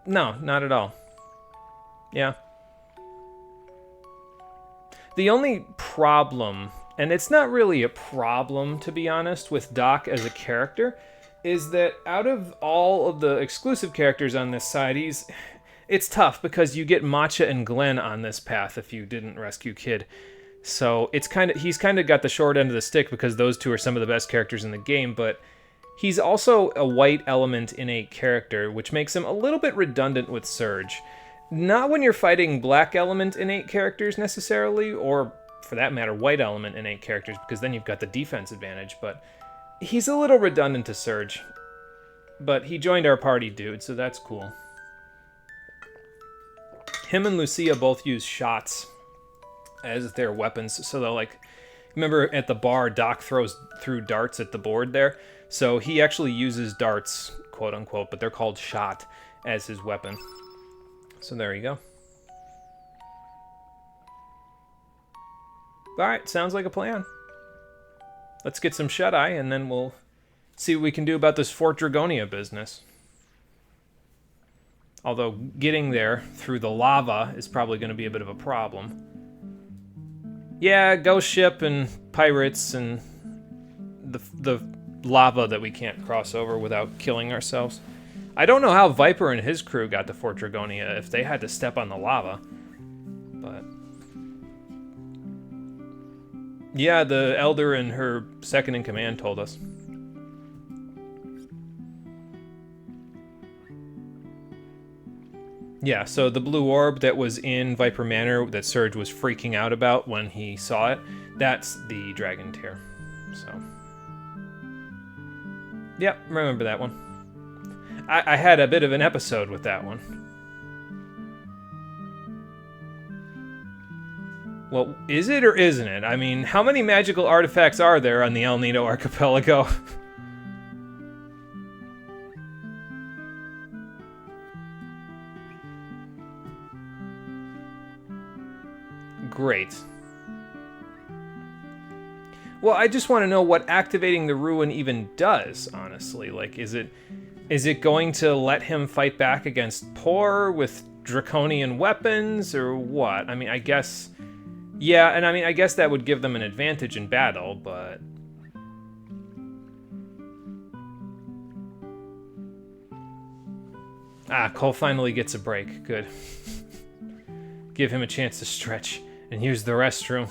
No, not at all. Yeah. The only problem, and it's not really a problem to be honest, with Doc as a character, is that out of all of the exclusive characters on this side, it's tough because you get Matcha and Glenn on this path if you didn't rescue Kid. So he's kind of got the short end of the stick because those two are some of the best characters in the game, but he's also a white element innate character, which makes him a little bit redundant with Surge. Not when you're fighting black element innate characters necessarily, or for that matter, white element innate characters, because then you've got the defense advantage, but he's a little redundant to Surge. But he joined our party, dude, so that's cool. Him and Lucia both use shots. as their weapons. So they'll like, remember at the bar, Doc threw darts at the board there. So he actually uses darts, quote unquote, but they're called shot, as his weapon. So there you go. Alright, sounds like a plan. Let's get some shut-eye, and then we'll see what we can do about this Fort Dragonia business. Although getting there through the lava is probably going to be a bit of a problem. Yeah, ghost ship and pirates and the lava that we can't cross over without killing ourselves. I don't know how Viper and his crew got to Fort Dragonia if they had to step on the lava. But yeah, the Elder and her second in command told us. Yeah, so the blue orb that was in Viper Manor that Surge was freaking out about when he saw it, that's the Dragon Tear. So, yep, remember that one. I had a bit of an episode with that one. Well, is it or isn't it? I mean, how many magical artifacts are there on the El Nido Archipelago? Great. Well, I just want to know what activating the ruin even does, honestly. Like, is it going to let him fight back against Poor with draconian weapons, or what? I mean, I guess... Yeah, and I mean, I guess that would give them an advantage in battle, but... Ah, Cole finally gets a break. Good. Give him a chance to stretch and use the restroom.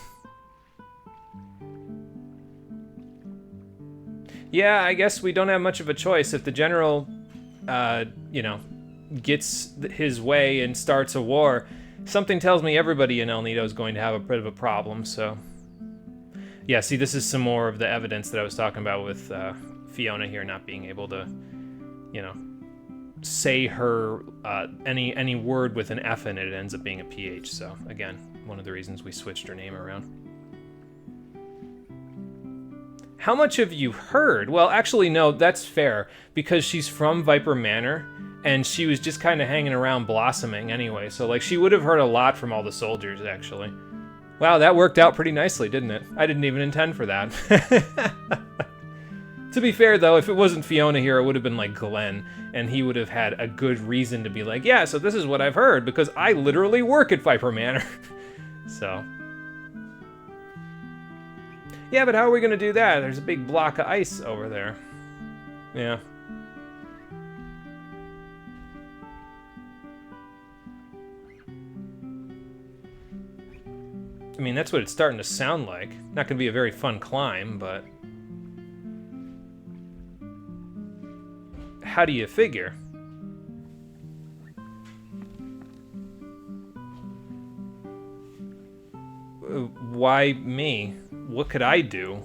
Yeah, I guess we don't have much of a choice. If the general, you know, gets his way and starts a war, something tells me everybody in El Nido is going to have a bit of a problem, so... Yeah, see, this is some more of the evidence that I was talking about with Fiona here not being able to, you know, say her any word with an F in it. It ends up being a PH, so again, one of the reasons we switched her name around. How much have you heard? Well, actually, no, that's fair, because she's from Viper Manor, and she was just kind of hanging around blossoming anyway, so like she would have heard a lot from all the soldiers, actually. Wow, that worked out pretty nicely, didn't it? I didn't even intend for that. To be fair, though, if it wasn't Fiona here, it would have been like Glenn, and he would have had a good reason to be like, yeah, so this is what I've heard, because I literally work at Viper Manor. So... Yeah, but how are we going to do that? There's a big block of ice over there. Yeah. I mean, that's what it's starting to sound like. Not going to be a very fun climb, but... How do you figure? Why me? What could I do?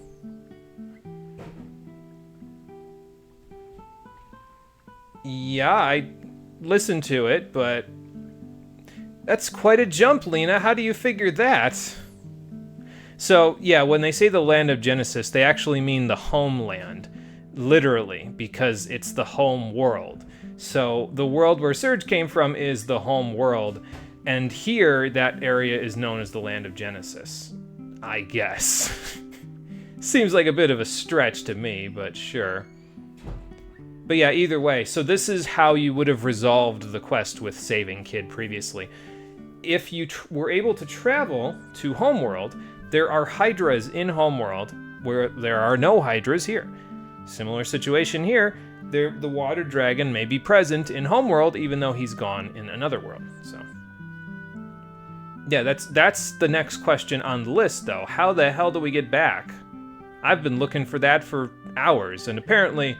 Yeah, I listened to it, but... That's quite a jump, Lena. How do you figure that? So, yeah, when they say the land of Genesis, they actually mean the homeland. Literally, because it's the home world. So, the world where Surge came from is the home world. And here, that area is known as the land of Genesis. I guess. Seems like a bit of a stretch to me, but sure. But yeah, either way, so this is how you would have resolved the quest with saving Kid previously. If you were able to travel to Homeworld, there are Hydras in Homeworld where there are no Hydras here. Similar situation here, the water dragon may be present in Homeworld even though he's gone in another world, so... Yeah, that's the next question on the list, though. How the hell do we get back? I've been looking for that for hours, and apparently...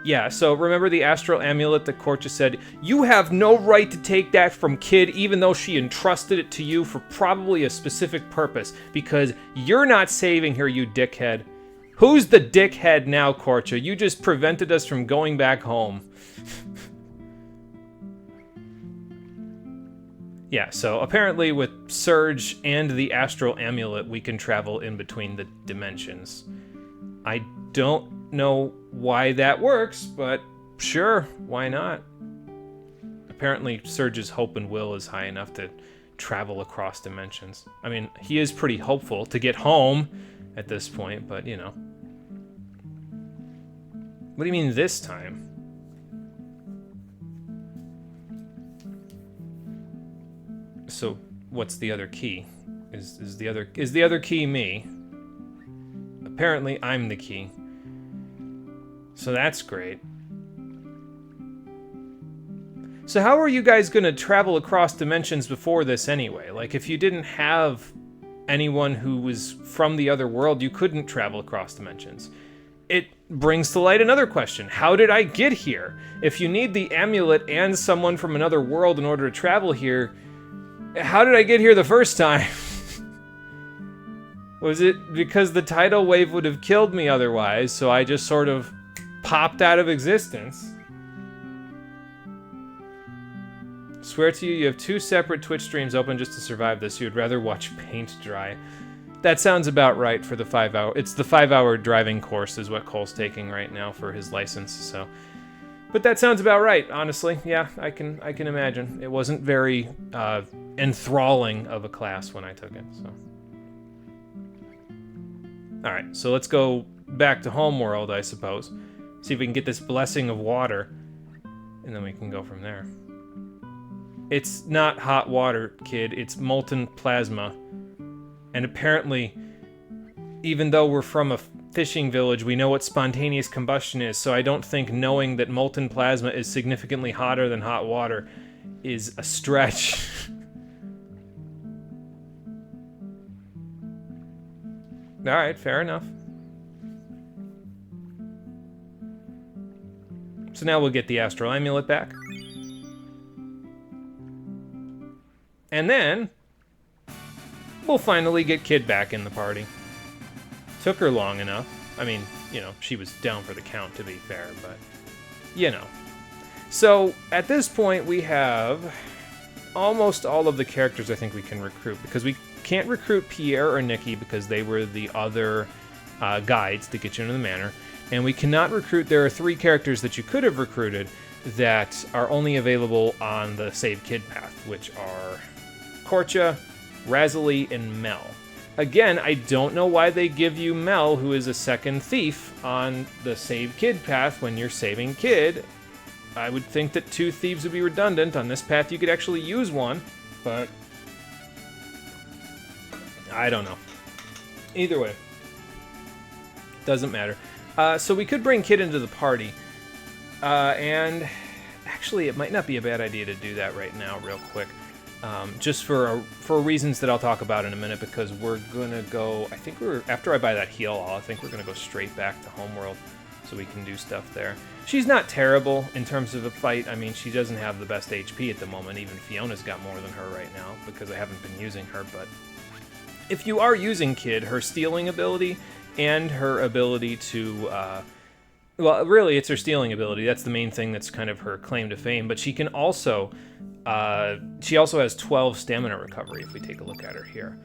Yeah, so remember the astral amulet that Korcha said, you have no right to take that from Kid even though she entrusted it to you for probably a specific purpose, because you're not saving her, you dickhead. Who's the dickhead now, Korcha? You just prevented us from going back home. Yeah, so apparently with Surge and the Astral Amulet, we can travel in between the dimensions. I don't know why that works, but sure, why not? Apparently Surge's hope and will is high enough to travel across dimensions. I mean, he is pretty hopeful to get home at this point, but you know. What do you mean this time? So, what's the other key? Is the other key me? Apparently, I'm the key. So that's great. So how are you guys gonna travel across dimensions before this anyway? Like, if you didn't have anyone who was from the other world, you couldn't travel across dimensions. It brings to light another question. How did I get here? If you need the amulet and someone from another world in order to travel here, how did I get here the first time? Was it because the tidal wave would have killed me otherwise, so I just sort of popped out of existence? Swear to you, you have 2 separate Twitch streams open just to survive this. You would rather watch paint dry. That sounds about right for the 5-hour... It's the 5-hour driving course is what Cole's taking right now for his license, so... But that sounds about right, honestly. Yeah, I can imagine. It wasn't very enthralling of a class when I took it, so... Alright, so let's go back to Homeworld, I suppose. See if we can get this blessing of water, and then we can go from there. It's not hot water, kid. It's molten plasma. And apparently, even though we're from a fishing village, we know what spontaneous combustion is, so I don't think knowing that molten plasma is significantly hotter than hot water is a stretch. Alright, fair enough. So now we'll get the Astral Amulet back. And then, we'll finally get Kid back in the party. Took her long enough. I mean, you know, she was down for the count, to be fair, but, you know. So, at this point, we have almost all of the characters I think we can recruit, because we can't recruit Pierre or Nikki because they were the other guides to get you into the manor. And we cannot recruit, there are 3 characters that you could have recruited that are only available on the Save Kid path, which are Korcha, Razali, and Mel. Again, I don't know why they give you Mel, who is a second thief, on the Save Kid path when you're saving Kid. I would think that 2 thieves would be redundant. On this path, you could actually use one, but I don't know. Either way, doesn't matter. So we could bring Kid into the party, and actually, it might not be a bad idea to do that right now, real quick. Just for reasons that I'll talk about in a minute, because we're gonna go, I think after I buy that heal, I think we're gonna go straight back to Homeworld so we can do stuff there. She's not terrible in terms of a fight. I mean, she doesn't have the best HP at the moment. Even Fiona's got more than her right now because I haven't been using her, but if you are using Kid, her stealing ability and her ability to, well, really, it's her stealing ability. That's the main thing that's kind of her claim to fame, but she can also... she also has 12 stamina recovery if we take a look at her here.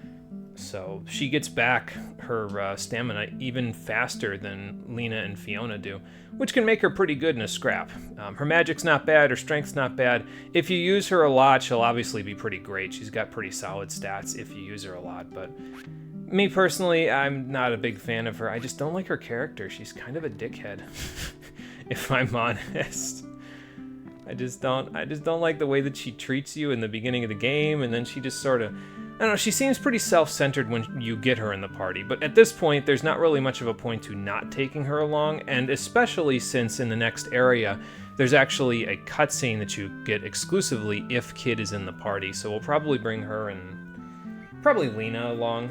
So she gets back her stamina even faster than Lena and Fiona do, which can make her pretty good in a scrap. Her magic's not bad, her strength's not bad. If you use her a lot, she'll obviously be pretty great. She's got pretty solid stats if you use her a lot, but me personally, I'm not a big fan of her. I just don't like her character. She's kind of a dickhead, if I'm honest. I just don't like the way that she treats you in the beginning of the game, and then she just sort of, I don't know, she seems pretty self-centered when you get her in the party, but at this point, there's not really much of a point to not taking her along, and especially since in the next area, there's actually a cutscene that you get exclusively if Kid is in the party, so we'll probably bring her and probably Lena along.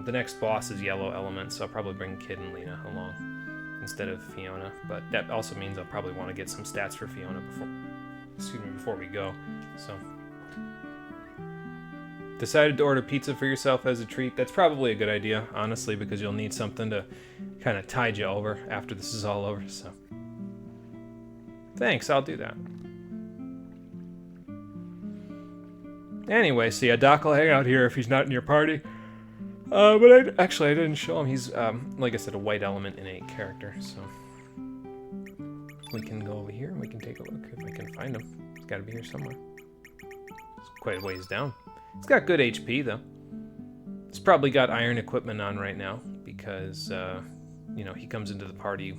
The next boss is Yellow Element, so I'll probably bring Kid and Lena along instead of Fiona, but that also means I'll probably want to get some stats for Fiona before we go. So decided to order pizza for yourself as a treat. That's probably a good idea, honestly, because you'll need something to kind of tide you over after this is all over. So thanks, I'll do that. Anyway, so yeah, Doc will hang out here if he's not in your party. But I didn't show him. He's, like I said, a white element innate character, so... We can go over here and we can take a look if I can find him. He's got to be here somewhere. It's quite a ways down. He's got good HP, though. He's probably got iron equipment on right now because, you know, he comes into the party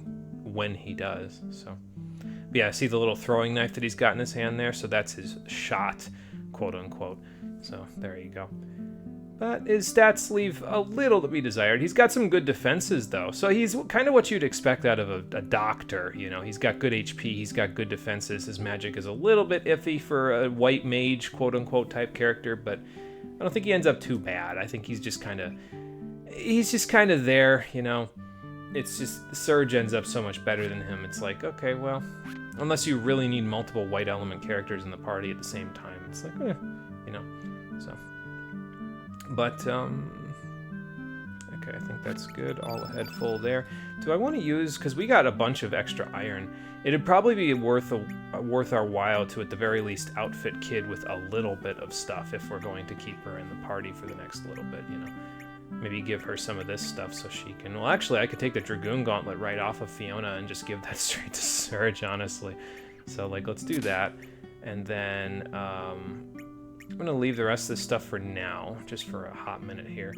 when he does, so... But yeah, see the little throwing knife that he's got in his hand there? So that's his shot, quote-unquote. So, there you go. But his stats leave a little to be desired. He's got some good defenses, though. So he's kind of what you'd expect out of a doctor, you know. He's got good HP, he's got good defenses. His magic is a little bit iffy for a white mage, quote-unquote, type character, but I don't think he ends up too bad. I think he's just kind of there, you know. It's just, Surge ends up so much better than him. It's like, okay, well, unless you really need multiple white element characters in the party at the same time. It's like, you know, so... But, okay, I think that's good. All ahead full there. Do I want to use, because we got a bunch of extra iron, it'd probably be worth our while to, at the very least, outfit Kid with a little bit of stuff if we're going to keep her in the party for the next little bit, you know. Maybe give her some of this stuff so she can... Well, actually, I could take the Dragoon Gauntlet right off of Fiona and just give that straight to Surge, honestly. So, like, let's do that. And then, I'm going to leave the rest of this stuff for now, just for a hot minute here.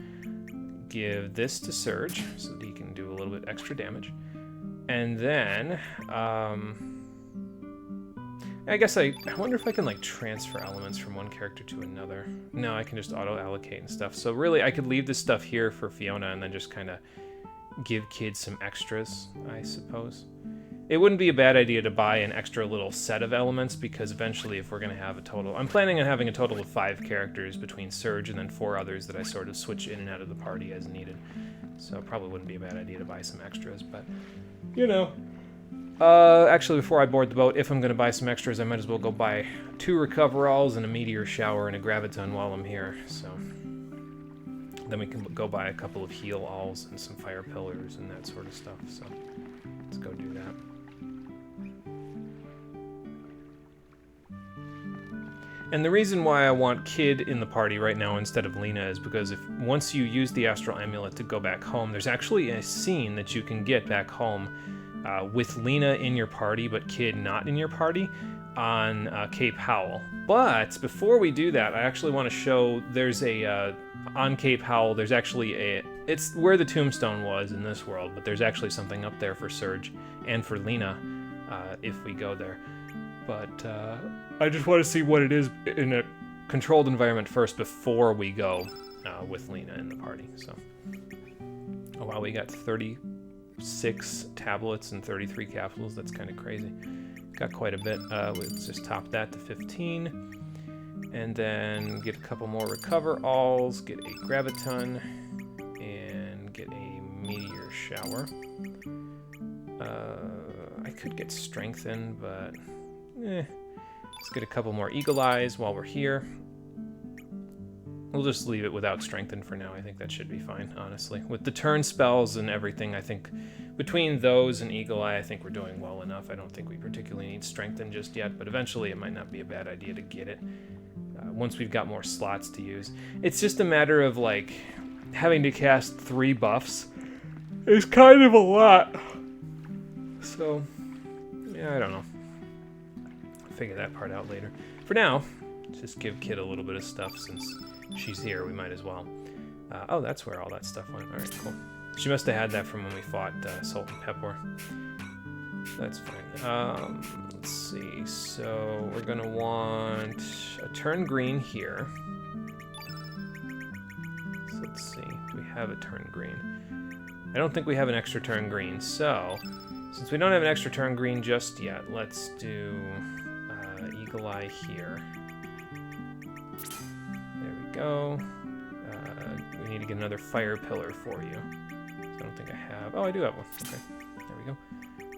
Give this to Surge, so that he can do a little bit extra damage. And then, I guess I wonder if I can, like, transfer elements from one character to another. No, I can just auto-allocate and stuff. So really, I could leave this stuff here for Fiona and then just kind of give Kid some extras, I suppose. It wouldn't be a bad idea to buy an extra little set of elements, because eventually if we're going to have a total... I'm planning on having a total of 5 characters between Surge and then 4 others that I sort of switch in and out of the party as needed. So it probably wouldn't be a bad idea to buy some extras, but, you know. Actually, before I board the boat, if I'm going to buy some extras, I might as well go buy 2 Recoveralls and a Meteor Shower and a Graviton while I'm here, so... Then we can go buy a couple of Heal Alls and some Fire Pillars and that sort of stuff, so... Let's go do that. And the reason why I want Kid in the party right now instead of Lena is because once you use the Astral Amulet to go back home, there's actually a scene that you can get back home with Lena in your party, but Kid not in your party, on Cape Howell. But before we do that, I actually want to show there's on Cape Howell, there's actually it's where the tombstone was in this world, but there's actually something up there for Surge and for Lena if we go there. But I just want to see what it is in a controlled environment first before we go with Lena in the party. So, oh wow, we got 36 tablets and 33 capsules. That's kind of crazy. Got quite a bit. Let's just top that to 15. And then get a couple more Recover-Alls, get a Graviton, and get a Meteor Shower. I could get Strengthened, but... Let's get a couple more Eagle Eyes while we're here. We'll just leave it without Strengthened for now. I think that should be fine, honestly. With the turn spells and everything, I think between those and Eagle Eye, I think we're doing well enough. I don't think we particularly need Strengthened just yet, but eventually it might not be a bad idea to get it once we've got more slots to use. It's just a matter of, like, having to cast 3 buffs is kind of a lot. So, yeah, I don't know. Figure that part out later. For now, just give Kid a little bit of stuff since she's here. We might as well. Oh, that's where all that stuff went. All right, cool. She must have had that from when we fought Sultan Pepor. That's fine. Let's see. So we're gonna want a turn green here. So let's see. Do we have a turn green? I don't think we have an extra turn green. So since we don't have an extra turn green just yet, let's do Eagle Eye here. There we go. We need to get another Fire Pillar for you. I don't think I have... Oh, I do have one. Okay, there we go.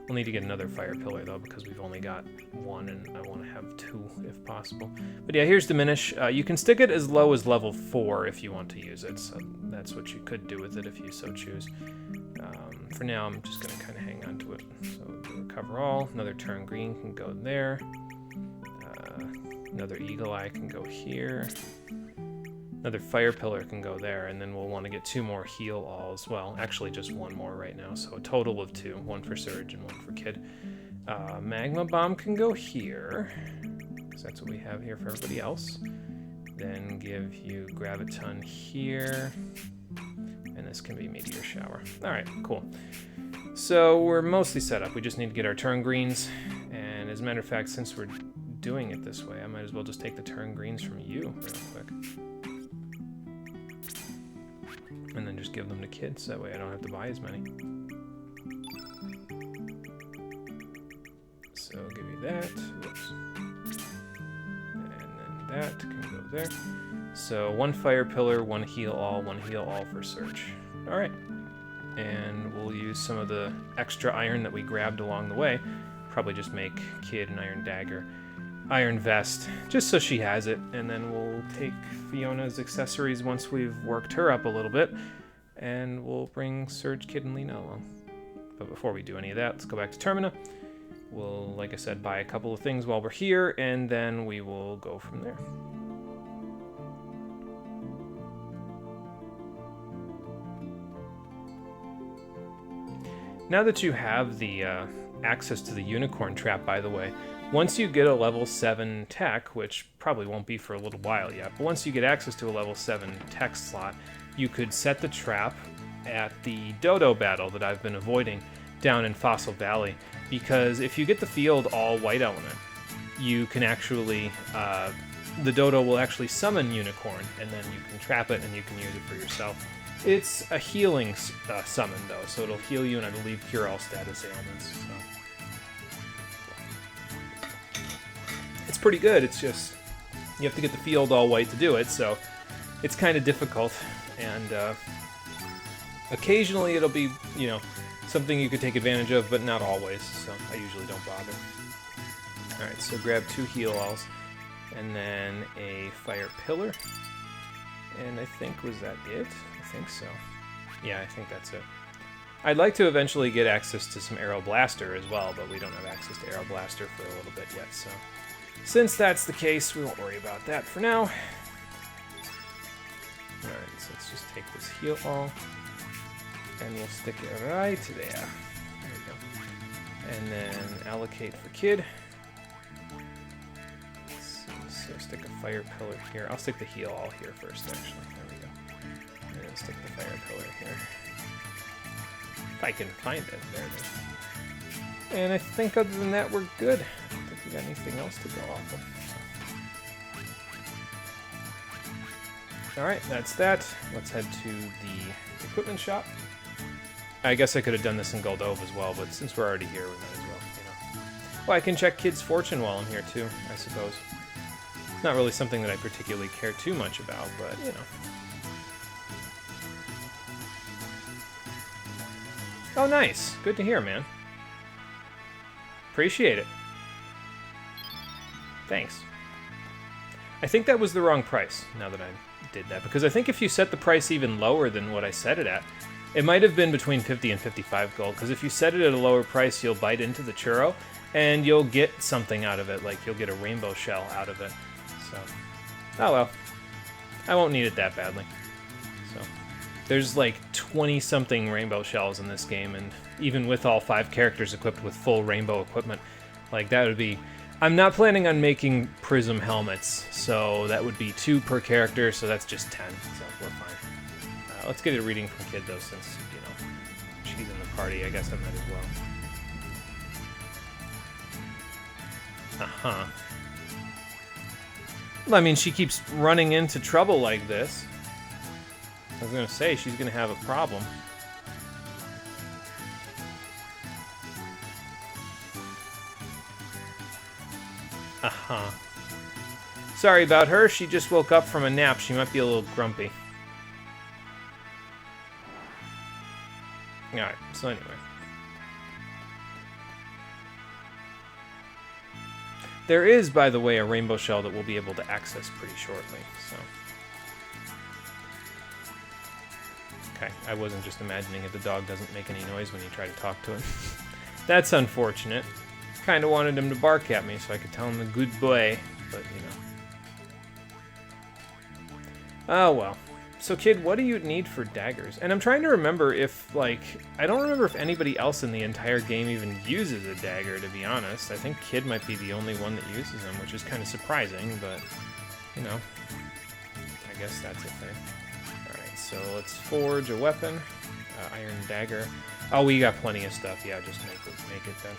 We'll need to get another Fire Pillar, though, because we've only got 1, and I want to have 2, if possible. But yeah, here's Diminish. You can stick it as low as level 4 if you want to use it, so that's what you could do with it if you so choose. For now, I'm just going to kind of hang on to it. So Recover All. Another turn green can go there. Another eagle eye can go here. Another fire pillar can go there, and then we'll want to get 2 more heal alls. Well, actually just 1 more right now, so a total of 2. 1 for Surge and 1 for Kid. Magma Bomb can go here, because that's what we have here for everybody else. Then give you Graviton here, and this can be Meteor Shower. Alright, cool. So we're mostly set up. We just need to get our turn greens, and as a matter of fact, since we're doing it this way, I might as well just take the turn greens from you real quick. And then just give them to kids, that way I don't have to buy as many. So I'll give you that, whoops. And then that can go there. So 1 fire pillar, 1 heal all for Surge. Alright. And we'll use some of the extra iron that we grabbed along the way. Probably just make Kid an iron dagger. Iron vest, just so she has it, and then we'll take Fiona's accessories once we've worked her up a little bit, and we'll bring Surge, Kid, and Lena along. But before we do any of that, let's go back to Termina. We'll, like I said, buy a couple of things while we're here, and then we will go from there. Now that you have the access to the unicorn trap, by the way, once you get a level 7 tech, which probably won't be for a little while yet, but once you get access to a level 7 tech slot, you could set the trap at the dodo battle that I've been avoiding down in Fossil Valley, because if you get the field all white element, you can actually, the dodo will actually summon unicorn, and then you can trap it and you can use it for yourself. It's a healing summon, though, so it'll heal you and I believe cure all status ailments, so. It's pretty good, it's just you have to get the field all white to do it, so it's kind of difficult, and occasionally it'll be, you know, something you could take advantage of, but not always, so I usually don't bother. Alright, so grab 2 heal alls, and then a fire pillar, and I think, was that it? I think so. Yeah, I think that's it. I'd like to eventually get access to some Arrow Blaster as well, but we don't have access to Arrow Blaster for a little bit yet, so since that's the case, we won't worry about that for now. Alright, so let's just take this heal all, and we'll stick it right there. There we go. And then allocate for Kid. Let's see, so stick a fire pillar here. I'll stick the heal all here first, actually. There we go. And then stick the fire pillar here. If I can find it. There it is. And I think other than that, we're good. I don't think we got anything else to go off of. Alright, that's that. Let's head to the equipment shop. I guess I could have done this in Goldove as well, but since we're already here, we might as well, you know. Well, I can check Kid's fortune while I'm here too, I suppose. It's not really something that I particularly care too much about, but, you know. Oh, nice. Good to hear, man. Appreciate it. Thanks. I think that was the wrong price, now that I did that, because I think if you set the price even lower than what I set it at, it might have been between 50 and 55 gold, because if you set it at a lower price, you'll bite into the churro, and you'll get something out of it, like you'll get a rainbow shell out of it. So, oh well. I won't need it that badly. So, there's like 20-something rainbow shells in this game, and even with all 5 characters equipped with full rainbow equipment, like that would be... I'm not planning on making prism helmets, so that would be 2 per character, so that's just 10, so we're fine. Let's get a reading from Kid, though, since, you know, she's in the party. I guess I might as well. Uh-huh. Well, I mean, she keeps running into trouble like this. I was going to say, she's going to have a problem. Uh-huh. Sorry about her. She just woke up from a nap. She might be a little grumpy. Alright, so anyway. There is, by the way, a rainbow shell that we'll be able to access pretty shortly, so... Okay, I wasn't just imagining it. The dog doesn't make any noise when you try to talk to it. That's unfortunate. Kind of wanted him to bark at me so I could tell him a good boy, but, you know. Oh, well. So, kid, what do you need for daggers? And I'm trying to remember if, like, I don't remember if anybody else in the entire game even uses a dagger, to be honest. I think Kid might be the only one that uses them, which is kind of surprising, but, you know, I guess that's a thing. Alright, so let's forge a weapon. Iron dagger. Oh, we got plenty of stuff. Yeah, just make it then.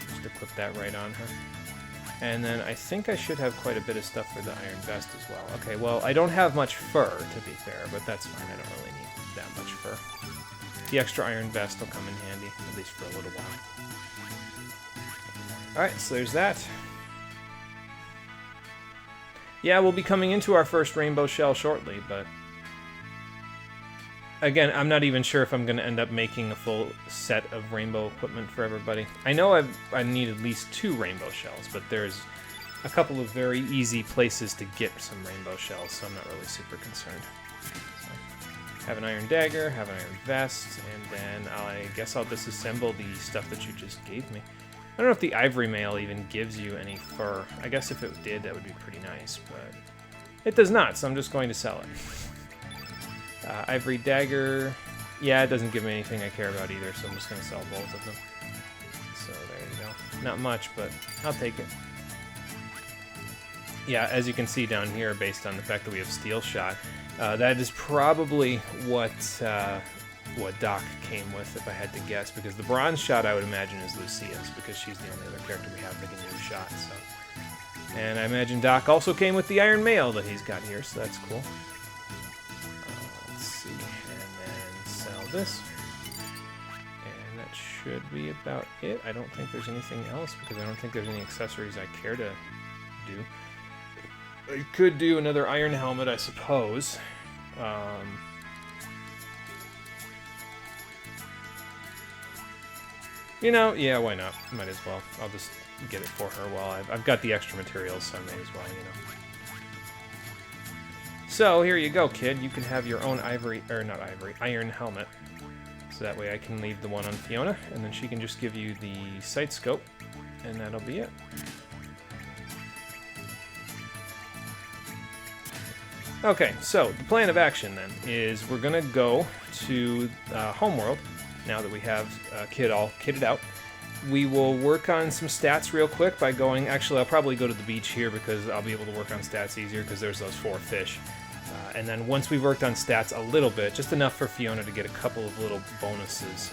Just equip that right on her. And then I think I should have quite a bit of stuff for the iron vest as well. Okay, well, I don't have much fur, to be fair, but that's fine. I don't really need that much fur. The extra iron vest will come in handy, at least for a little while. Alright, so there's that. Yeah, we'll be coming into our first rainbow shell shortly, but... Again, I'm not even sure if I'm going to end up making a full set of rainbow equipment for everybody. I know I need at least 2 rainbow shells, but there's a couple of very easy places to get some rainbow shells, so I'm not really super concerned. So, have an iron dagger, have an iron vest, and then I guess I'll disassemble the stuff that you just gave me. I don't know if the ivory mail even gives you any fur. I guess if it did, that would be pretty nice, but it does not, so I'm just going to sell it. Ivory dagger, yeah, it doesn't give me anything I care about either, so I'm just going to sell both of them. So there you go. Not much, but I'll take it. Yeah, as you can see down here, based on the fact that we have steel shot, that is probably what Doc came with, if I had to guess, because the bronze shot I would imagine is Lucia's, because she's the only other character we have that can use shot. So, and I imagine Doc also came with the iron mail that he's got here, so that's cool. This, and that should be about it. I don't think there's anything else because I don't think there's any accessories I care to do. I could do another iron helmet, I suppose. You know, yeah, why not? Might as well. I'll just get it for her while I've got the extra materials, so I may as well, you know. So, here you go, kid. You can have your own iron helmet. So that way I can leave the one on Fiona, and then she can just give you the sight scope, and that'll be it. Okay, so the plan of action then is we're gonna go to Homeworld, now that we have Kid all kitted out. We will work on some stats real quick by going, actually I'll probably go to the beach here because I'll be able to work on stats easier because there's those 4 fish. And then once we've worked on stats a little bit, just enough for Fiona to get a couple of little bonuses,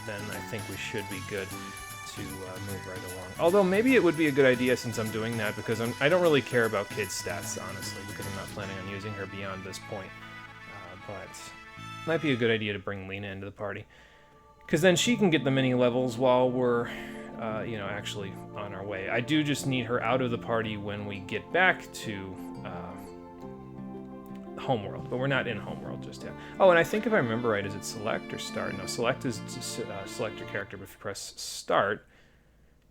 then I think we should be good to move right along. Although maybe it would be a good idea since I'm doing that because I don't really care about Kid's stats, honestly, because I'm not planning on using her beyond this point. But it might be a good idea to bring Lena into the party. Because then she can get the mini levels while we're, you know, actually on our way. I do just need her out of the party when we get back to Homeworld, but we're not in Homeworld just yet. Oh, and I think if I remember right, is it select or start? No, select is to select your character, but if you press start,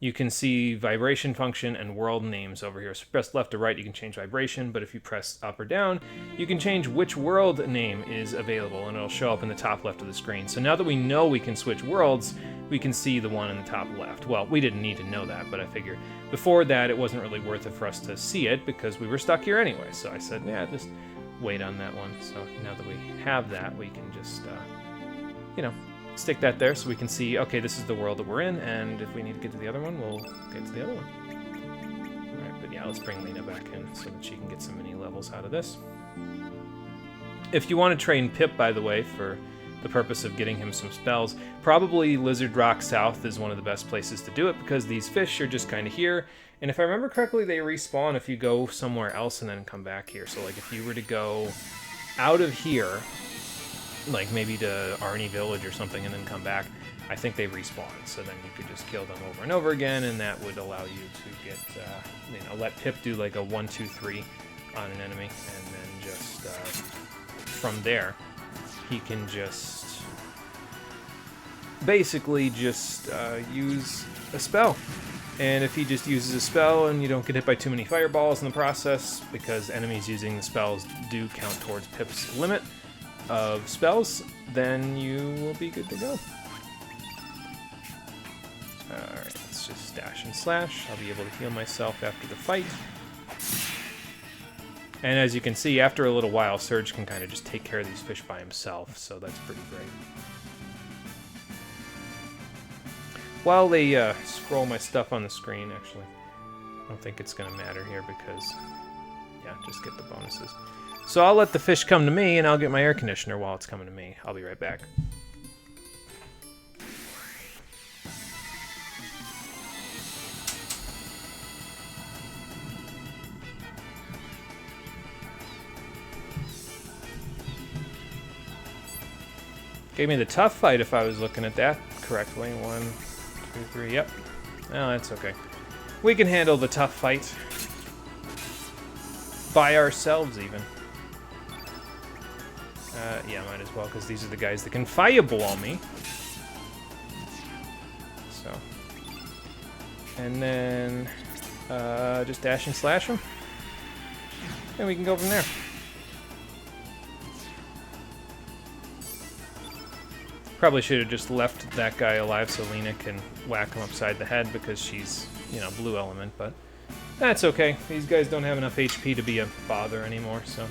you can see vibration function and world names over here. So if you press left or right, you can change vibration, but if you press up or down, you can change which world name is available, and it'll show up in the top left of the screen. So now that we know we can switch worlds, we can see the one in the top left. Well, we didn't need to know that, but I figured before that, it wasn't really worth it for us to see it because we were stuck here anyway. So I said, yeah, just wait on that one. So now that we have that, we can just, you know, stick that there so we can see, okay, this is the world that we're in, and if we need to get to the other one, we'll get to the other one. Alright, but yeah, let's bring Lena back in so that she can get some mini levels out of this. If you want to train Pip, by the way, for the purpose of getting him some spells, probably Lizard Rock South is one of the best places to do it because these fish are just kind of here. And if I remember correctly, they respawn if you go somewhere else and then come back here. So like if you were to go out of here, like maybe to Arnie Village or something and then come back, I think they respawn. So then you could just kill them over and over again, and that would allow you to get, you know, let Pip do like a 1, 2, 3 on an enemy, and then just from there, he can just basically just use a spell. And if he just uses a spell and you don't get hit by too many fireballs in the process, because enemies using the spells do count towards Pip's limit of spells, then you will be good to go. Alright, let's just dash and slash. I'll be able to heal myself after the fight. And as you can see, after a little while, Surge can kind of just take care of these fish by himself, so that's pretty great. While they scroll my stuff on the screen, actually, I don't think it's going to matter here because, yeah, just get the bonuses. So I'll let the fish come to me, and I'll get my air conditioner while it's coming to me. I'll be right back. Gave me the tough fight if I was looking at that correctly. 1, 2, 3, yep. Oh, that's okay. We can handle the tough fight. By ourselves, even. Yeah, might as well, because these are the guys that can fireball me. So. And then, just dash and slash them. And we can go from there. Probably should have just left that guy alive so Lena can whack him upside the head because she's, you know, blue element, but that's okay. These guys don't have enough HP to be a bother anymore, so.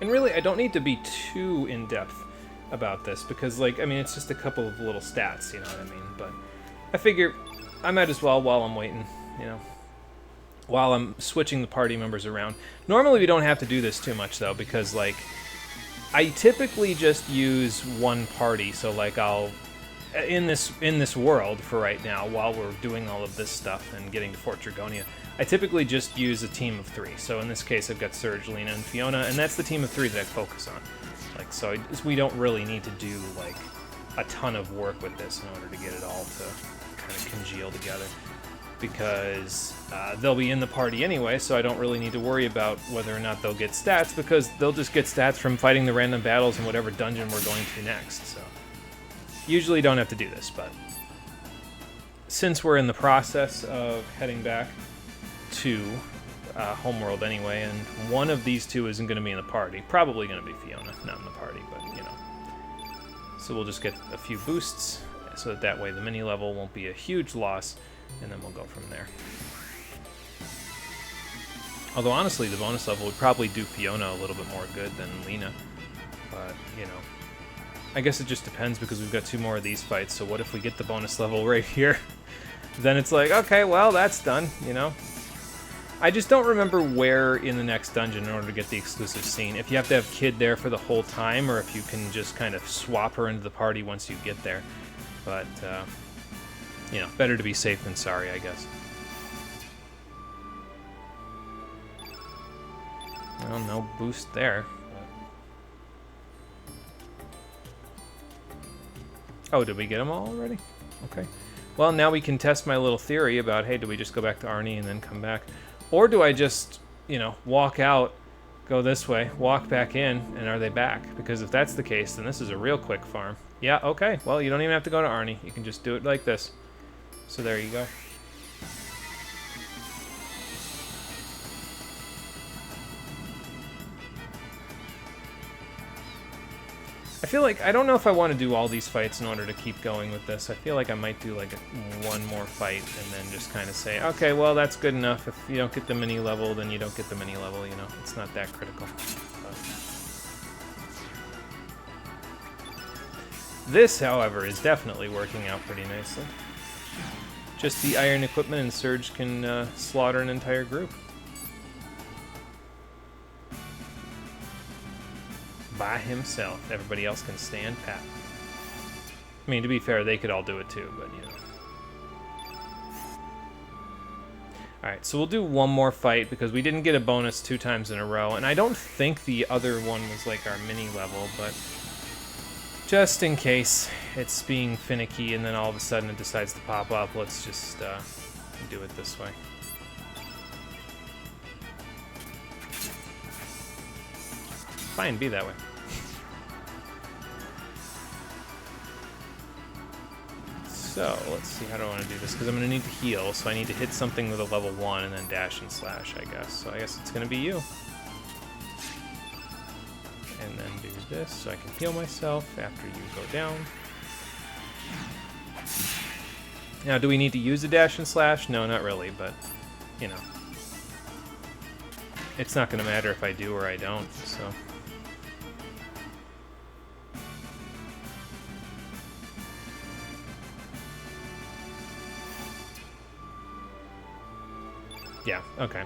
And really, I don't need to be too in-depth about this because, like, I mean, it's just a couple of little stats, you know what I mean? But I figure I might as well while I'm waiting, you know, while I'm switching the party members around. Normally we don't have to do this too much though, because like I typically just use one party. So like I'll in this world for right now, while we're doing all of this stuff and getting to Fort Dragonia, I typically just use a team of 3. So in this case I've got Surge, Lena, and Fiona, and that's the team of 3 that I focus on. Like, so we don't really need to do like a ton of work with this in order to get it all to kind of congeal together, because they'll be in the party anyway, so I don't really need to worry about whether or not they'll get stats, because they'll just get stats from fighting the random battles in whatever dungeon we're going to next. So usually don't have to do this, but since we're in the process of heading back to Homeworld anyway, and one of these two isn't going to be in the party, probably going to be Fiona, not in the party, but you know. So we'll just get a few boosts, so that way the mini level won't be a huge loss, and then we'll go from there. Although honestly, the bonus level would probably do Fiona a little bit more good than Lena, but you know, I guess it just depends, because we've got 2 more of these fights. So what if we get the bonus level right here? Then it's like, okay, well, that's done, you know. I just don't remember where in the next dungeon in order to get the exclusive scene. If you have to have Kid there for the whole time, or if you can just kind of swap her into the party once you get there. But you know, better to be safe than sorry, I guess. Well, no boost there. But... oh, did we get them all already? Okay. Well, now we can test my little theory about, hey, do we just go back to Arnie and then come back? Or do I just, you know, walk out, go this way, walk back in, and are they back? Because if that's the case, then this is a real quick farm. Yeah, okay. Well, you don't even have to go to Arnie. You can just do it like this. So there you go. I feel like, I don't know if I want to do all these fights in order to keep going with this. I feel like I might do like one more fight and then just kind of say, okay, well, that's good enough. If you don't get the mini level, then you don't get the mini level, you know. It's not that critical. But this, however, is definitely working out pretty nicely. Just the iron equipment, and Surge can slaughter an entire group. By himself. Everybody else can stand pat. I mean, to be fair, they could all do it too, but you know. Alright, so we'll do one more fight, because we didn't get a bonus 2 times in a row, and I don't think the other one was like our mini level, but just in case it's being finicky and then all of a sudden it decides to pop up, let's just do it this way. Fine, be that way. So, let's see, how do I want to do this? Because I'm going to need to heal, so I need to hit something with a level 1 and then dash and slash, I guess. So I guess it's going to be you. And then do this, so I can heal myself after you go down. Now, do we need to use a dash and slash? No, not really, but you know, it's not going to matter if I do or I don't, so... Yeah, okay.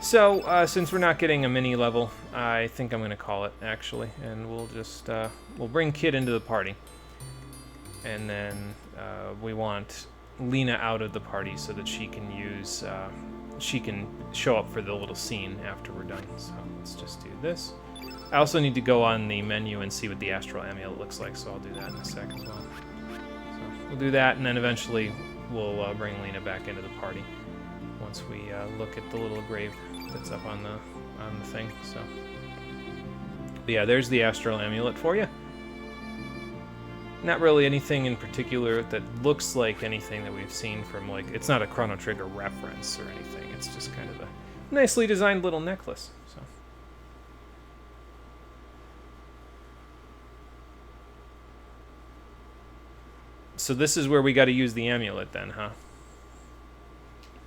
So, since we're not getting a mini level, I think I'm going to call it, actually. And we'll just, we'll bring Kid into the party. And then we want Lena out of the party so that she can use, she can show up for the little scene after we're done. So let's just do this. I also need to go on the menu and see what the Astral Amulet looks like, so I'll do that in a sec as well. So we'll do that, and then eventually we'll bring Lena back into the party once we look at the little grave that's up on the thing. So, but yeah, there's the Astral Amulet for you. Not really anything in particular that looks like anything that we've seen from, like, it's not a Chrono Trigger reference or anything. It's just kind of a nicely designed little necklace. So this is where we got to use the amulet then, huh?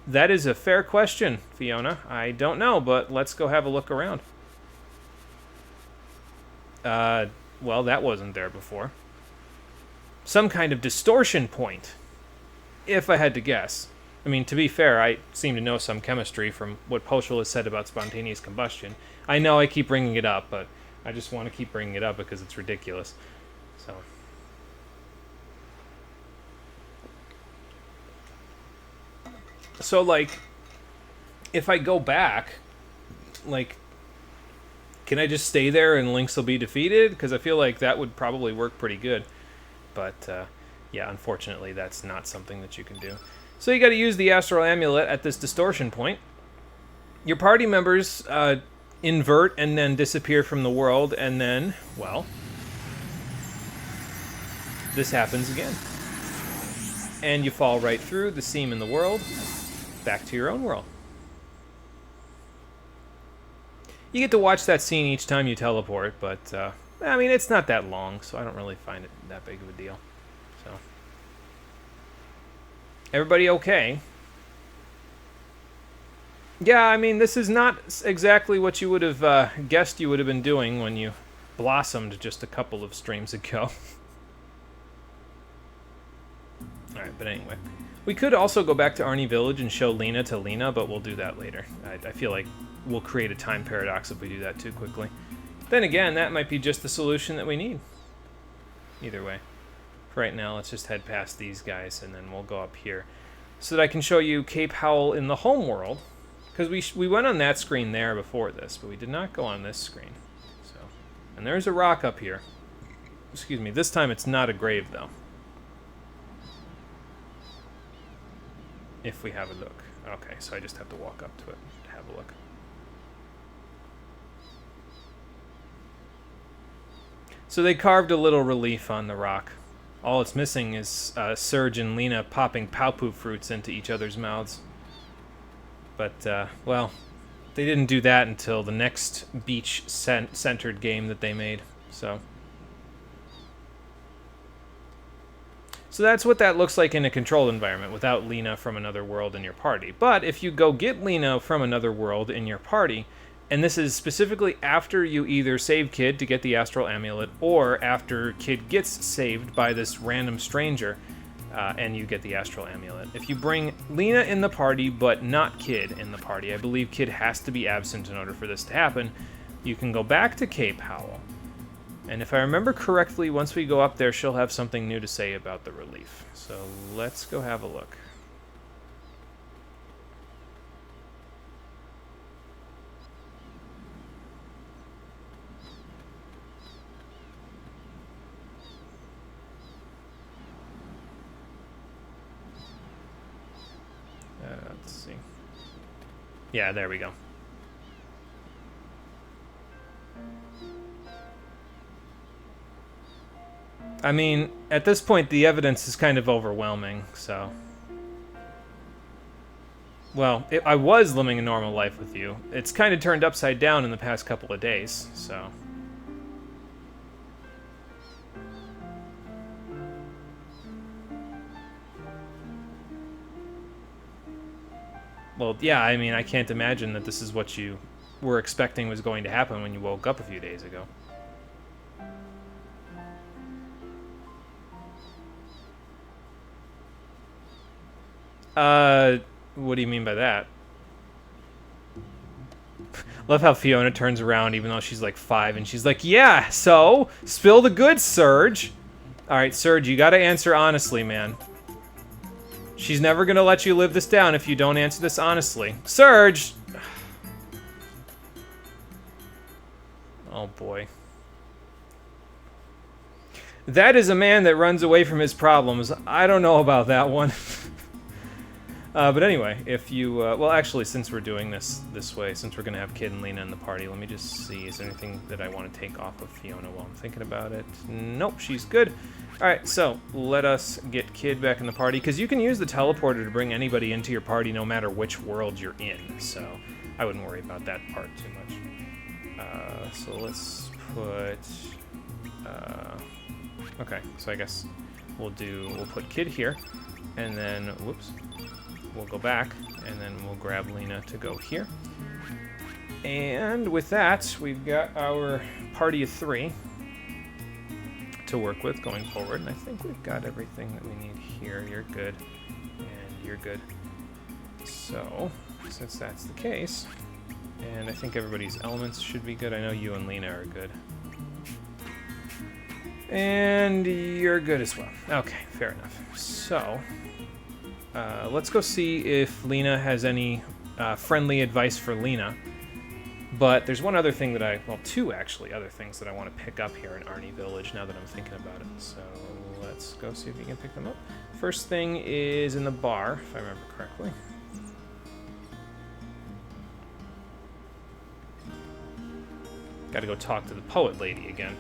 That is a fair question, Fiona. I don't know, but let's go have a look around. Well, that wasn't there before. Some kind of distortion point, if I had to guess. I mean, to be fair, I seem to know some chemistry from what Poshul has said about spontaneous combustion. I know I keep bringing it up, but I just want to keep bringing it up because it's ridiculous. So, like, if I go back, like, can I just stay there and Lynx will be defeated? Because I feel like that would probably work pretty good. But, yeah, unfortunately, that's not something that you can do. So you got to use the Astral Amulet at this distortion point. Your party members invert and then disappear from the world, and then, well, this happens again. And you fall right through the seam in the world, back to your own world. You get to watch that scene each time you teleport, but, I mean, it's not that long, so I don't really find it that big of a deal. So, everybody okay? Yeah, I mean, this is not exactly what you would have guessed you would have been doing when you blossomed just a couple of streams ago. Alright, but anyway. We could also go back to Arnie Village and show Lena to Lena, but we'll do that later. I feel like we'll create a time paradox if we do that too quickly. Then again, that might be just the solution that we need. Either way. For right now, let's just head past these guys, and then we'll go up here. So that I can show you Cape Howell in the home world. Because we went on that screen there before this, but we did not go on this screen. So, and there's a rock up here. Excuse me, this time it's not a grave, though. If we have a look. Okay, so I just have to walk up to it to have a look. So they carved a little relief on the rock. All it's missing is Serge and Lena popping Paupu fruits into each other's mouths. But, well, they didn't do that until the next beach-centered game that they made, so... So that's what that looks like in a controlled environment without Lena from another world in your party. But if you go get Lena from another world in your party, and this is specifically after you either save Kid to get the Astral Amulet, or after Kid gets saved by this random stranger, and you get the Astral Amulet. If you bring Lena in the party, but not Kid in the party, I believe Kid has to be absent in order for this to happen, you can go back to Cape Howell. And if I remember correctly, once we go up there, she'll have something new to say about the relief. So let's go have a look. Let's see. Yeah, there we go. I mean, at this point, the evidence is kind of overwhelming, so... Well, I was living a normal life with you. It's kind of turned upside down in the past couple of days, so... Well, yeah, I mean, I can't imagine that this is what you were expecting was going to happen when you woke up a few days ago. What do you mean by that? Love how Fiona turns around even though she's like 5 and she's like, yeah, so, spill the goods, Serge. Alright, Serge, you gotta answer honestly, man. She's never gonna let you live this down if you don't answer this honestly. Serge! Oh boy. That is a man that runs away from his problems. I don't know about that one. But anyway, if you... well, actually, since we're doing this way, since we're going to have Kid and Lena in the party, let me just see. Is there anything that I want to take off of Fiona while I'm thinking about it? Nope, she's good. Alright, so let us get Kid back in the party, because you can use the teleporter to bring anybody into your party no matter which world you're in, so I wouldn't worry about that part too much. So let's put... okay, so I guess we'll put Kid here, and then, whoops, we'll go back, and then we'll grab Lena to go here. And with that, we've got our party of 3 to work with going forward, and I think we've got everything that we need here. You're good, and you're good. So, since that's the case, and I think everybody's elements should be good. I know you and Lena are good. And you're good as well. Okay, fair enough. So, let's go see if Lena has any friendly advice for Lena. But there's one other thing that well, 2 actually other things that I want to pick up here in Arnie Village now that I'm thinking about it. So let's go see if we can pick them up. First thing is in the bar, if I remember correctly. Gotta go talk to the poet lady again.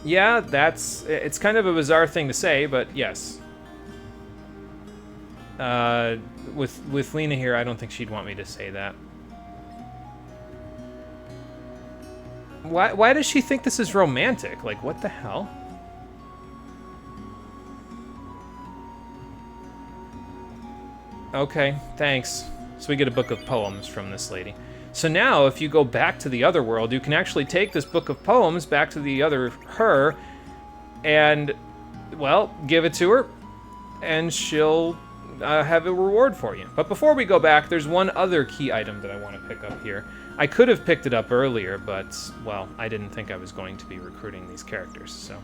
Yeah, it's kind of a bizarre thing to say, but yes. With Lena here, I don't think she'd want me to say that. Why does she think this is romantic? Like, what the hell? Okay, thanks. So we get a book of poems from this lady. So now, if you go back to the other world, you can actually take this book of poems back to the other her and, well, give it to her, and she'll have a reward for you. But before we go back, there's one other key item that I want to pick up here. I could have picked it up earlier, but, well, I didn't think I was going to be recruiting these characters. So,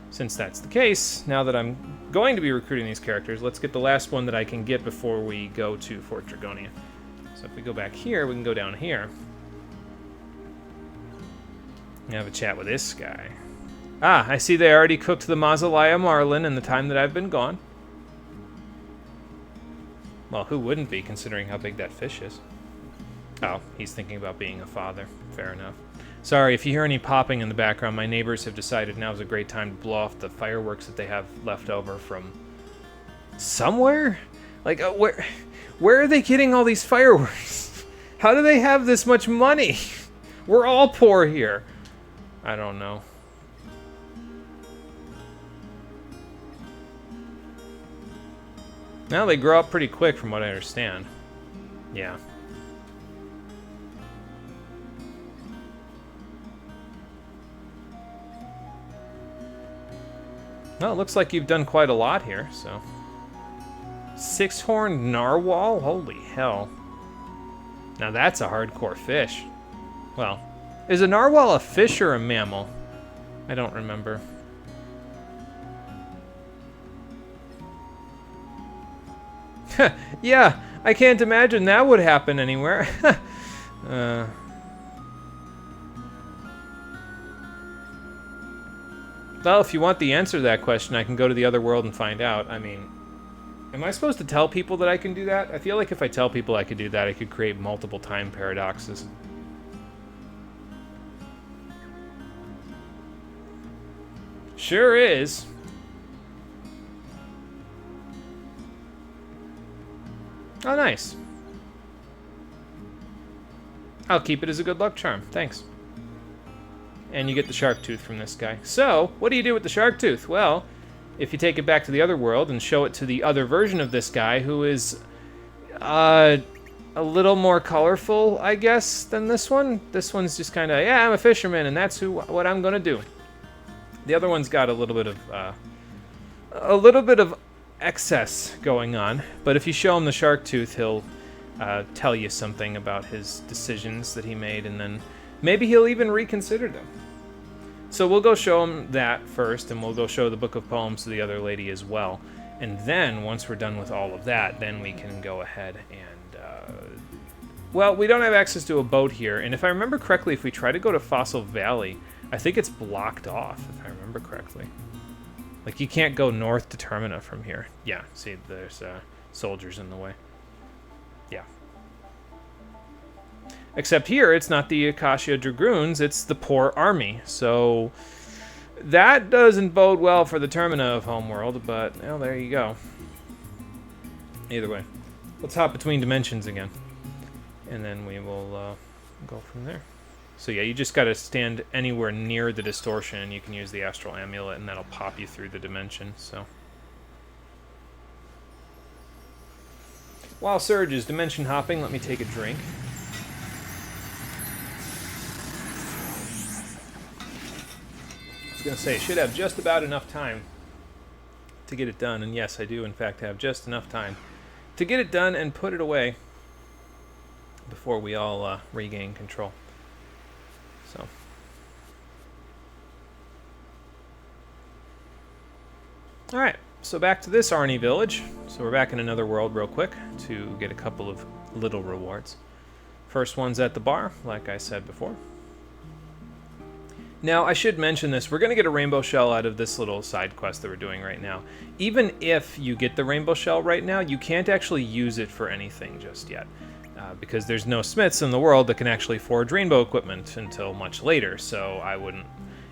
since that's the case, now that I'm going to be recruiting these characters, let's get the last one that I can get before we go to Fort Dragonia. So if we go back here, we can go down here and have a chat with this guy. Ah, I see they already cooked the Mausolea Marlin in the time that I've been gone. Well, who wouldn't be, considering how big that fish is? Oh, he's thinking about being a father. Fair enough. Sorry, if you hear any popping in the background, my neighbors have decided now's a great time to blow off the fireworks that they have left over from... somewhere? Like, where are they getting all these fireworks? How do they have this much money? We're all poor here. I don't know. Now they grow up pretty quick from what I understand. Yeah. Well, it looks like you've done quite a lot here, so... 6-horned narwhal? Holy hell. Now that's a hardcore fish. Well, is a narwhal a fish or a mammal? I don't remember. Yeah, I can't imagine that would happen anywhere. Well, if you want the answer to that question, I can go to the other world and find out. I mean, am I supposed to tell people that I can do that? I feel like if I tell people I could do that, I could create multiple time paradoxes. Sure is. Oh, nice. I'll keep it as a good luck charm. Thanks. And you get the shark tooth from this guy. So, what do you do with the shark tooth? Well, if you take it back to the other world and show it to the other version of this guy who is A little more colorful, I guess, than this one. This one's just kind of, yeah, I'm a fisherman, and that's what I'm gonna do. The other one's got a little bit of excess going on. But if you show him the shark tooth, he'll tell you something about his decisions that he made, and then maybe he'll even reconsider them. So we'll go show him that first, and we'll go show the book of poems to the other lady as well. And then, once we're done with all of that, then we can go ahead and... well, we don't have access to a boat here, and if I remember correctly, if we try to go to Fossil Valley, I think it's blocked off, if I remember correctly. Like, you can't go north to Termina from here. Yeah, see, there's soldiers in the way. Yeah. Except here, it's not the Acacia Dragoons, it's the poor army, so... that doesn't bode well for the Termina of Homeworld, but, well, there you go. Either way. Let's hop between dimensions again. And then we will go from there. So yeah, you just gotta stand anywhere near the distortion, and you can use the Astral Amulet, and that'll pop you through the dimension, so... While Surge is dimension hopping, let me take a drink. I was gonna say, should have just about enough time to get it done, and yes, I do in fact have just enough time to get it done and put it away before we all regain control. So. Alright, so back to this Arnie village. So we're back in another world real quick to get a couple of little rewards. First one's at the bar, like I said before. Now, I should mention this. We're going to get a rainbow shell out of this little side quest that we're doing right now. Even if you get the rainbow shell right now, you can't actually use it for anything just yet. Because there's no smiths in the world that can actually forge rainbow equipment until much later, so I wouldn't...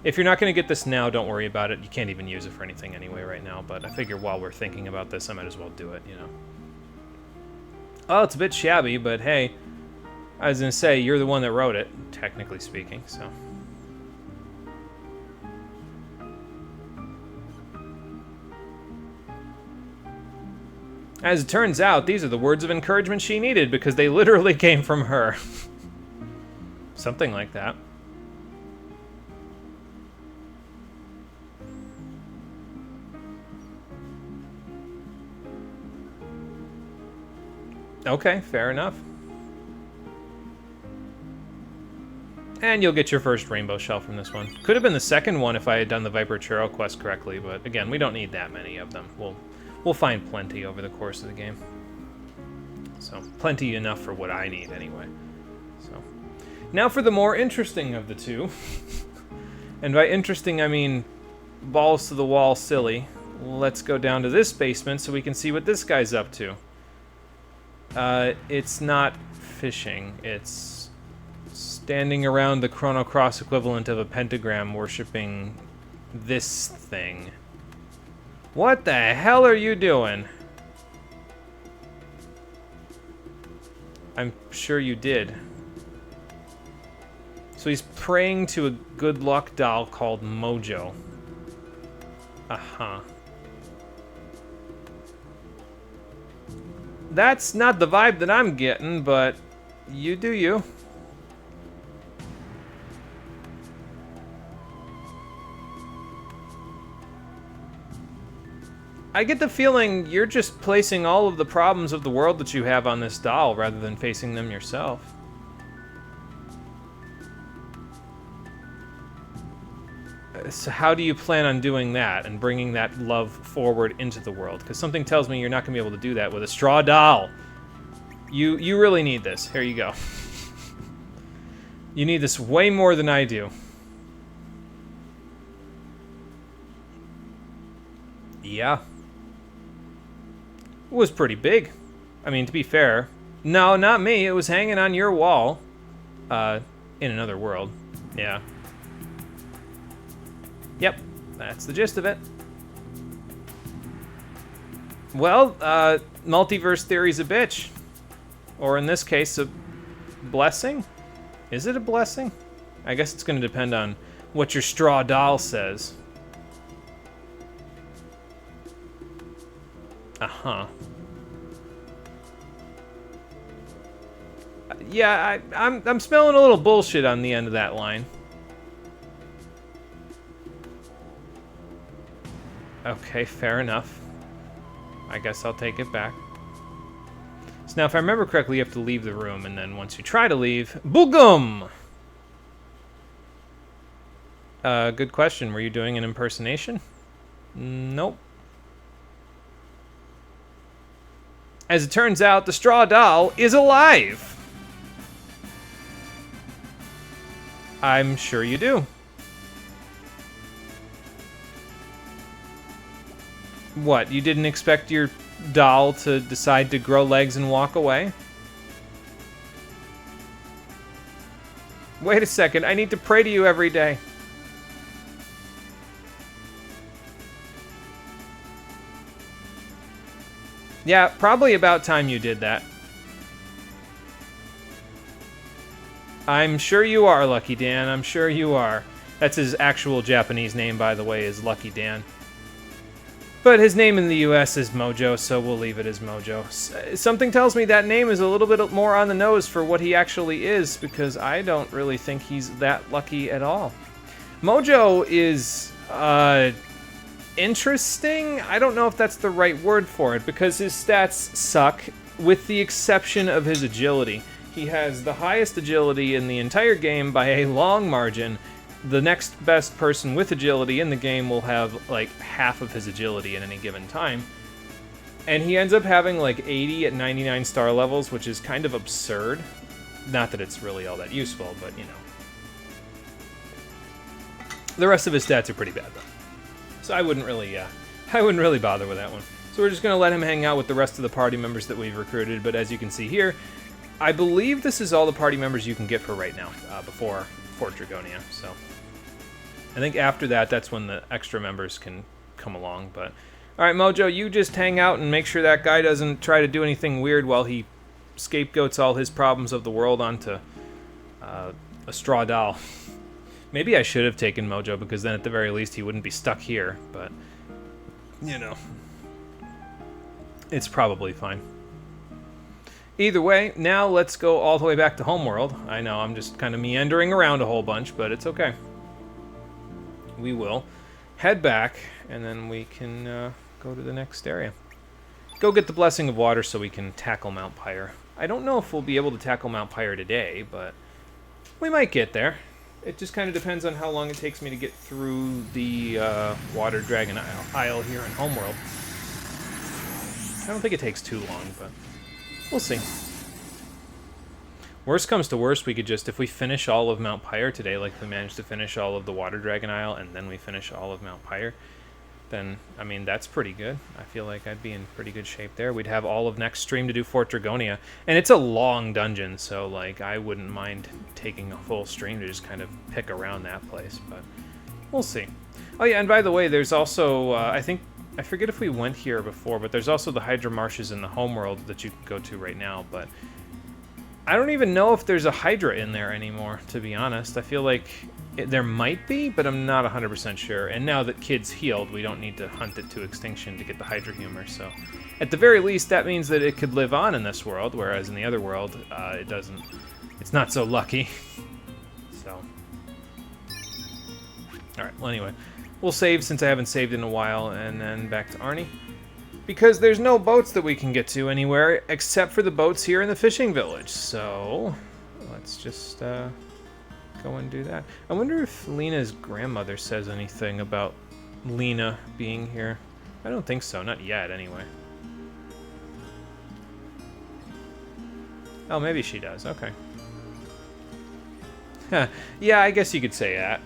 If you're not going to get this now, don't worry about it. You can't even use it for anything anyway right now, but I figure while we're thinking about this, I might as well do it, you know. Oh, it's a bit shabby, but hey, I was going to say, you're the one that wrote it, technically speaking, so... As it turns out, these are the words of encouragement she needed, because they literally came from her. Something like that. Okay, fair enough. And you'll get your first rainbow shell from this one. Could have been the second one if I had done the Viper Churro quest correctly, but again, we don't need that many of them. We'll find plenty over the course of the game. So, plenty enough for what I need, anyway. So, now for the more interesting of the two. And by interesting, I mean balls to the wall silly. Let's go down to this basement so we can see what this guy's up to. It's not fishing. It's standing around the Chrono Cross equivalent of a pentagram worshipping this thing. What the hell are you doing? I'm sure you did. So he's praying to a good luck doll called Mojo. Uh-huh. That's not the vibe that I'm getting, but you do you. I get the feeling you're just placing all of the problems of the world that you have on this doll rather than facing them yourself. So how do you plan on doing that and bringing that love forward into the world? Because something tells me you're not going to be able to do that with a straw doll. You really need this. Here you go. You need this way more than I do. Yeah. It was pretty big. I mean, to be fair. No, not me. It was hanging on your wall. In another world. Yeah. Yep. That's the gist of it. Well, multiverse theory's a bitch. Or in this case, a blessing? Is it a blessing? I guess it's going to depend on what your straw doll says. Uh-huh. Yeah, I'm smelling a little bullshit on the end of that line. Okay, fair enough. I guess I'll take it back. So now, if I remember correctly, you have to leave the room, and then once you try to leave, boogum! Good question. Were you doing an impersonation? Nope. As it turns out, the straw doll is alive! I'm sure you do. What, you didn't expect your doll to decide to grow legs and walk away? Wait a second, I need to pray to you every day. Yeah, probably about time you did that. I'm sure you are, Lucky Dan. I'm sure you are. That's his actual Japanese name, by the way, is Lucky Dan. But his name in the US is Mojo, so we'll leave it as Mojo. Something tells me that name is a little bit more on the nose for what he actually is, because I don't really think he's that lucky at all. Mojo is, interesting? I don't know if that's the right word for it, because his stats suck, with the exception of his agility. He has the highest agility in the entire game by a long margin. The next best person with agility in the game will have, like, half of his agility at any given time. And he ends up having, like, 80 at 99 star levels, which is kind of absurd. Not that it's really all that useful, but, you know. The rest of his stats are pretty bad, though. So I wouldn't really bother with that one. So we're just going to let him hang out with the rest of the party members that we've recruited, but as you can see here, I believe this is all the party members you can get for right now, before Fort Dragonia, so... I think after that, that's when the extra members can come along, but... Alright, Mojo, you just hang out and make sure that guy doesn't try to do anything weird while he scapegoats all his problems of the world onto a straw doll. Maybe I should have taken Mojo, because then at the very least he wouldn't be stuck here, but... You know. It's probably fine. Either way, now let's go all the way back to Homeworld. I know, I'm just kind of meandering around a whole bunch, but it's okay. We will head back, and then we can go to the next area. Go get the Blessing of Water so we can tackle Mount Pyre. I don't know if we'll be able to tackle Mount Pyre today, but we might get there. It just kind of depends on how long it takes me to get through the Water Dragon Isle here in Homeworld. I don't think it takes too long, but we'll see. Worst comes to worst, we could just, if we finish all of Mount Pyre today, like we managed to finish all of the Water Dragon Isle, and then we finish all of Mount Pyre, then, I mean, that's pretty good. I feel like I'd be in pretty good shape there. We'd have all of next stream to do Fort Dragonia, and it's a long dungeon, so, like, I wouldn't mind taking a full stream to just kind of pick around that place, but we'll see. Oh yeah, and by the way, there's also, I forget if we went here before, but there's also the Hydra Marshes in the Homeworld that you can go to right now, but I don't even know if there's a Hydra in there anymore, to be honest. I feel like there might be, but I'm not 100% sure. And now that Kid's healed, we don't need to hunt it to extinction to get the Hydra humor, so... At the very least, that means that it could live on in this world, whereas in the other world, it doesn't. It's not so lucky. So... Alright, well anyway. We'll save since I haven't saved in a while, and then back to Arnie. Because there's no boats that we can get to anywhere except for the boats here in the fishing village. So let's just go and do that. I wonder if Lena's grandmother says anything about Lena being here. I don't think so, not yet anyway. Oh, maybe she does, okay. Yeah, I guess you could say that.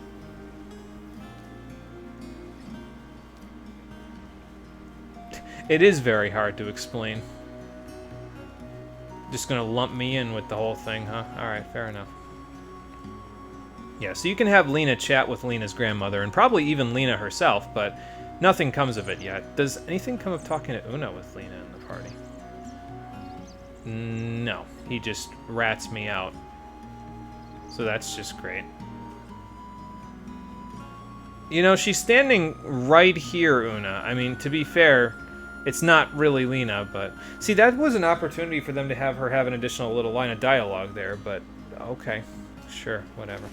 It is very hard to explain. Just gonna lump me in with the whole thing, huh? Alright, fair enough. Yeah, so you can have Lena chat with Lena's grandmother, and probably even Lena herself, but nothing comes of it yet. Does anything come of talking to Una with Lena in the party? No, he just rats me out. So that's just great. You know, she's standing right here, Una. I mean, to be fair, It's not really Lena, but... See, that was an opportunity for them to have her have an additional little line of dialogue there, but... Okay. Sure, whatever.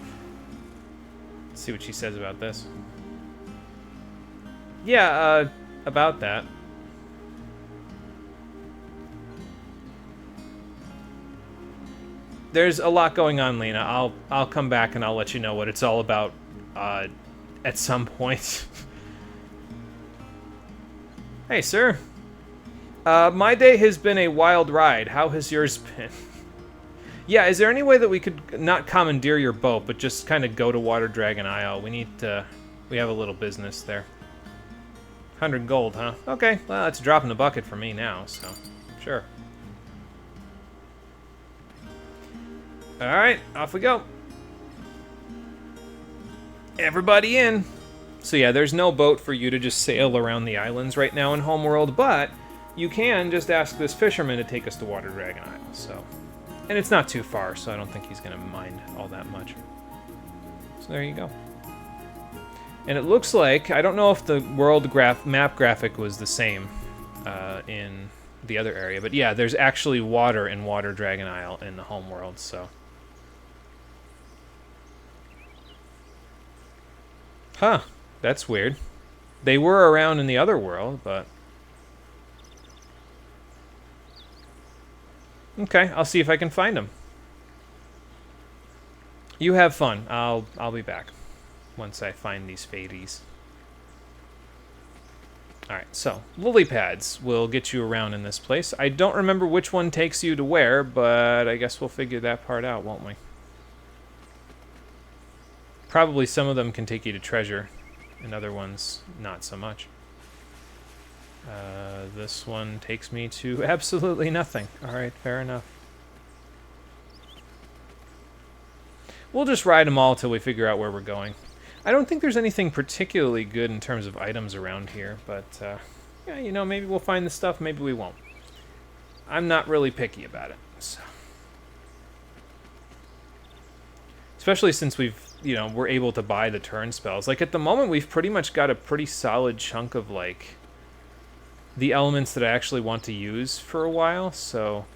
Let's see what she says about this. Yeah, about that. There's a lot going on, Lena. I'll come back and I'll let you know what it's all about at some point. Hey, sir. My day has been a wild ride. How has yours been? Yeah, is there any way that we could not commandeer your boat, but just kind of go to Water Dragon Isle? We have a little business there. 100 gold, huh? Okay, well, that's a drop in the bucket for me now, so sure. Alright, off we go. Everybody in. So yeah, there's no boat for you to just sail around the islands right now in Homeworld, but you can just ask this fisherman to take us to Water Dragon Isle, so... And it's not too far, so I don't think he's gonna mind all that much. So there you go. And it looks like, I don't know if the world map graphic was the same in the other area, but yeah, there's actually water in Water Dragon Isle in the Homeworld, so... Huh, that's weird. They were around in the other world, but... Okay, I'll see if I can find them. You have fun. I'll be back once I find these fairies. Alright, so, lily pads will get you around in this place. I don't remember which one takes you to where, but I guess we'll figure that part out, won't we? Probably some of them can take you to treasure, and other ones not so much. This one takes me to absolutely nothing. Alright, fair enough. We'll just ride them all till we figure out where we're going. I don't think there's anything particularly good in terms of items around here, but, yeah, you know, maybe we'll find the stuff, maybe we won't. I'm not really picky about it, so. Especially since we're able to buy the turn spells. Like, at the moment, we've pretty much got a pretty solid chunk of, like, the elements that I actually want to use for a while, so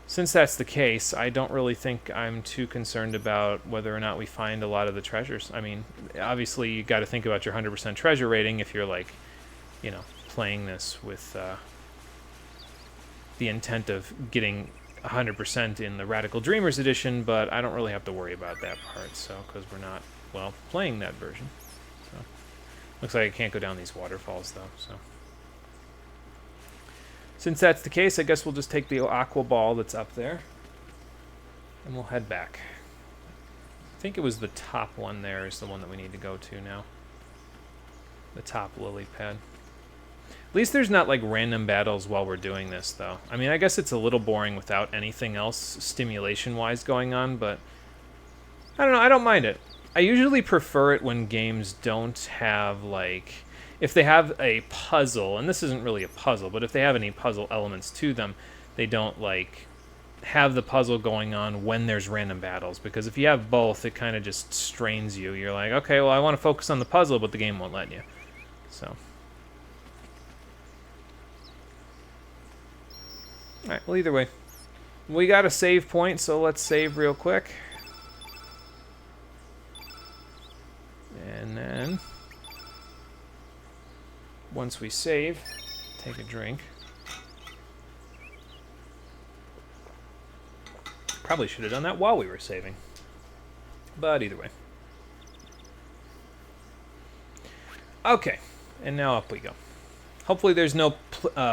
since that's the case, I don't really think I'm too concerned about whether or not we find a lot of the treasures. I mean, obviously you got to think about your 100% treasure rating if you're, like, you know, playing this with the intent of getting 100% in the Radical Dreamers edition, but I don't really have to worry about that part, so, because we're not, well, playing that version. So, looks like I can't go down these waterfalls, though, so. Since that's the case, I guess we'll just take the aqua ball that's up there, and we'll head back. I think it was the top one there is the one that we need to go to now. The top lily pad. At least there's not, like, random battles while we're doing this, though. I mean, I guess it's a little boring without anything else stimulation-wise going on, but I don't know, I don't mind it. I usually prefer it when games don't have, like... If they have a puzzle, and this isn't really a puzzle, but if they have any puzzle elements to them, they don't, like, have the puzzle going on when there's random battles. Because if you have both, it kind of just strains you. You're like, okay, well, I want to focus on the puzzle, but the game won't let you. So. Alright, well, either way. We got a save point, so let's save real quick. And then... once we save, take a drink. Probably should have done that while we were saving. But either way. Okay, and now up we go. Hopefully there's no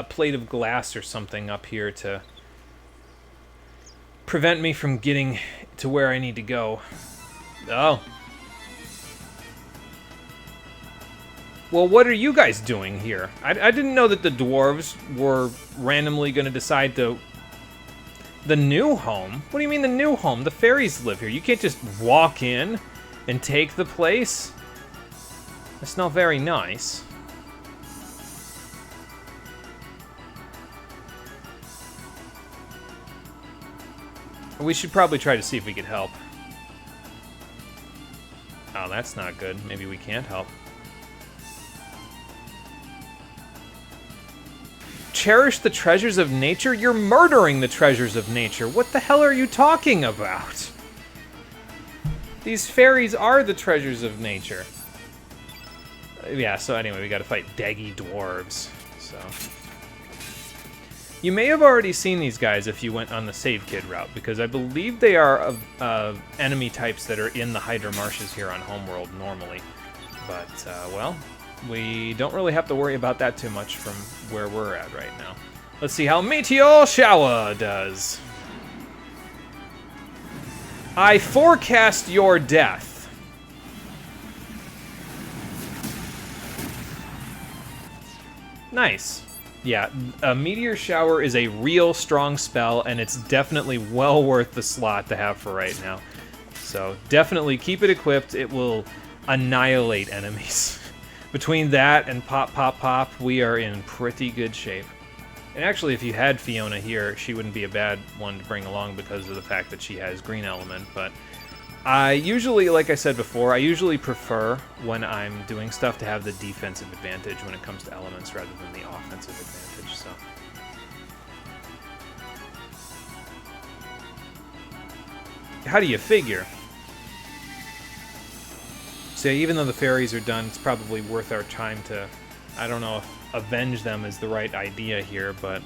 plate of glass or something up here to prevent me from getting to where I need to go. Oh. Well, what are you guys doing here? I didn't know that the dwarves were randomly going to decide to... The new home? What do you mean the new home? The fairies live here. You can't just walk in and take the place? That's not very nice. We should probably try to see if we could help. Oh, that's not good. Maybe we can't help. cherish the treasures of nature? You're murdering the treasures of nature. What the hell are you talking about? These fairies are the treasures of nature. Yeah, so anyway, we gotta fight daggy dwarves. So you may have already seen these guys if you went on the Save Kid route, because I believe they are of enemy types that are in the Hydra Marshes here on Homeworld normally. But, well, we don't really have to worry about that too much from where we're at right now. Let's see how Meteor Shower does. I forecast your death. Nice. Yeah, a Meteor Shower is a real strong spell, and it's definitely well worth the slot to have for right now. So definitely keep it equipped. It will annihilate enemies. Between that and Pop, Pop, Pop, we are in pretty good shape. And actually, if you had Fiona here, she wouldn't be a bad one to bring along because of the fact that she has Green Element, but I usually, like I said before, I usually prefer when I'm doing stuff to have the defensive advantage when it comes to elements rather than the offensive advantage, so. How do you figure? So even though the fairies are done, it's probably worth our time to, I don't know if avenge them is the right idea here, but,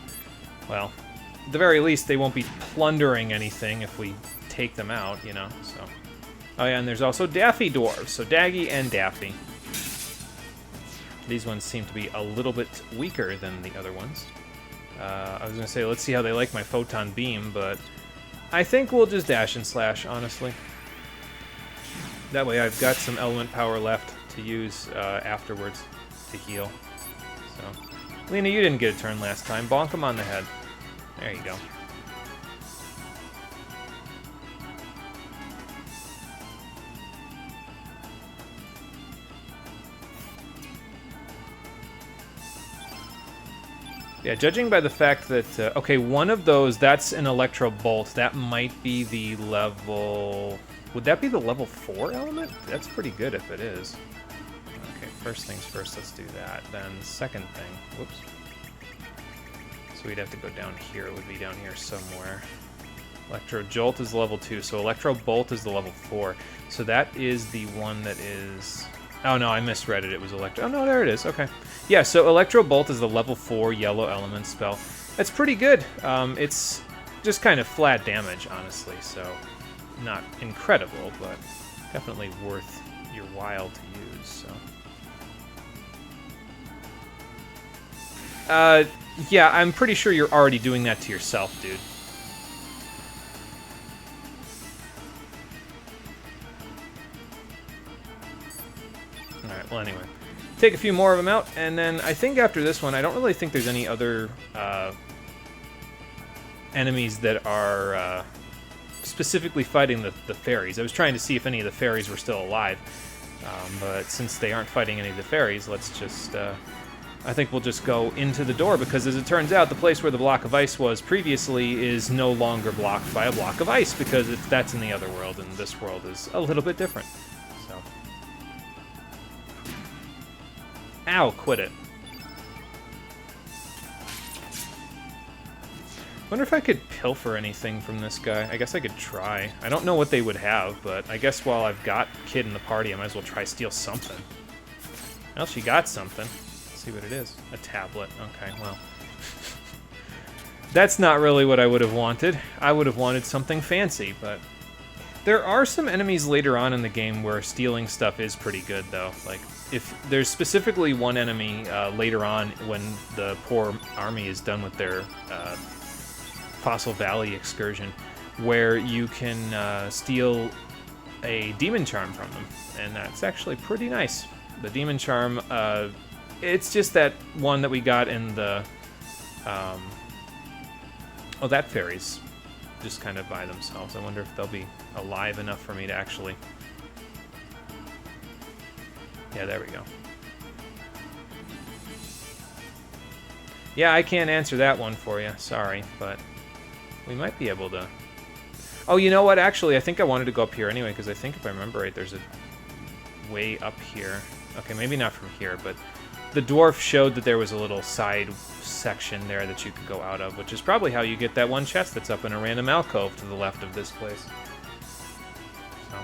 well, at the very least, they won't be plundering anything if we take them out, you know, so. Oh yeah, and there's also Daffy dwarves, so Daggy and Daffy. These ones seem to be a little bit weaker than the other ones. I was going to say, let's see how they like my Photon Beam, but I think we'll just dash and slash, honestly. That way I've got some element power left to use afterwards to heal. So, Lena, you didn't get a turn last time. Bonk him on the head. There you go. Yeah, judging by the fact that, okay, one of those, that's an Electro Bolt. That might be the level... Would that be the level 4 element? That's pretty good if it is. Okay, first things first, let's do that. Then second thing, whoops. So we'd have to go down here. It would be down here somewhere. Electro Jolt is level 2, so Electro Bolt is the level 4. So that is the one that is... Oh no, I misread it. It was Electro... Oh no, there it is. Okay. Yeah, so Electro Bolt is the level 4 yellow element spell. That's pretty good. It's just kind of flat damage, honestly, so not incredible, but definitely worth your while to use, so. Yeah, I'm pretty sure you're already doing that to yourself, dude. Alright, well anyway. Take a few more of them out, and then I think after this one, I don't really think there's any other enemies that are specifically fighting the fairies. I was trying to see if any of the fairies were still alive, but since they aren't fighting any of the fairies, let's just... I think we'll just go into the door, because as it turns out, the place where the block of ice was previously is no longer blocked by a block of ice, because that's in the other world, and this world is a little bit different. So. Ow, quit it. Wonder if I could pilfer anything from this guy. I guess I could try. I don't know what they would have, but I guess while I've got Kid in the party, I might as well try steal something. Well, she got something. Let's see what it is. A tablet. Okay, well. That's not really what I would have wanted. I would have wanted something fancy, but... There are some enemies later on in the game where stealing stuff is pretty good, though. Like, if there's specifically one enemy later on when the poor army is done with their Fossil Valley excursion, where you can steal a Demon Charm from them, and that's actually pretty nice. The Demon Charm, it's just that one that we got in the... Oh, that fairy's just kind of by themselves. I wonder if they'll be alive enough for me to actually... Yeah, there we go. Yeah, I can't answer that one for you. Sorry, but we might be able to... Oh, you know what? Actually, I think I wanted to go up here anyway, because I think if I remember right, there's a way up here. Okay, maybe not from here, but the dwarf showed that there was a little side section there that you could go out of, which is probably how you get that one chest that's up in a random alcove to the left of this place. So.